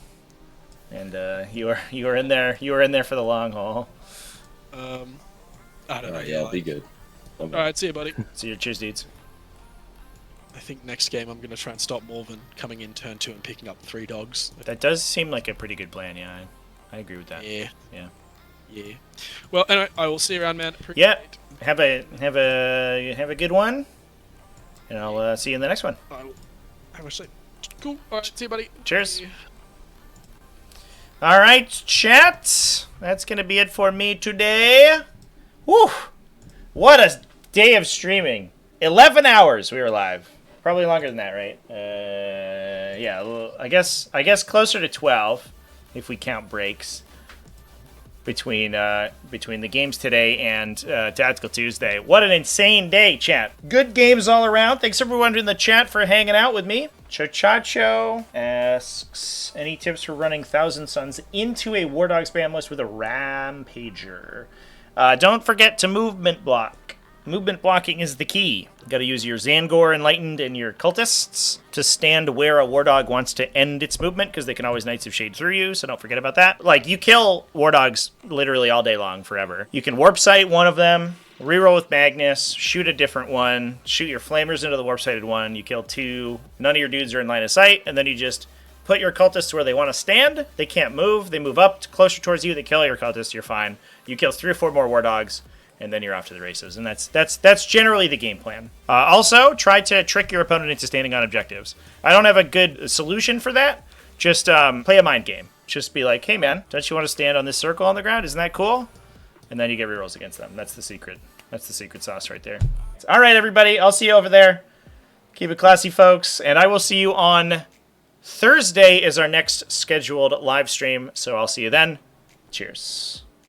and you were in there. You were in there for the long haul. I don't All know. right, yeah, be good. All right, see you, buddy. So your cheers, dudes. I think next game I'm gonna try and stop Morven coming in turn 2 and picking up 3 dogs. That does seem like a pretty good plan. Yeah, I agree with that. Yeah. Yeah. Yeah. Well, anyway, I will see you around, man. Yeah. Have a good one, and I'll see you in the next one. I will have a sleep. Cool. All right, see you, buddy. Cheers. Yeah. All right, chat. That's gonna be it for me today. Whew. What a day of streaming. 11 hours we were live. Probably longer than that, right? Yeah. Well, I guess closer to 12 if we count breaks between the games today and Tactical Tuesday. What an insane day, chat. Good games all around. Thanks everyone in the chat for hanging out with me. Chochacho asks, any tips for running Thousand Suns into a War Dog spam list with a Rampager? Don't forget to movement block. Movement blocking is the key. You gotta use your Zangor Enlightened and your Cultists to stand where a War Dog wants to end its movement, because they can always Knights of Shade through you, so don't forget about that. Like, you kill War Dogs literally all day long, forever. You can Warp Sight one of them, reroll with Magnus, shoot a different one, shoot your Flamers into the Warp Sighted one, you kill 2, none of your dudes are in line of sight, and then you just put your Cultists where they want to stand. They can't move, they move up closer towards you, they kill your Cultists, you're fine. You kill 3 or 4 more War Dogs, and then you're off to the races. And that's generally the game plan. Also, try to trick your opponent into standing on objectives. I don't have a good solution for that. Just play a mind game. Just be like, hey man, don't you want to stand on this circle on the ground? Isn't that cool? And then you get rerolls against them. That's the secret. That's the secret sauce right there. All right, everybody. I'll see you over there. Keep it classy, folks. And I will see you on Thursday is our next scheduled live stream, so I'll see you then. Cheers.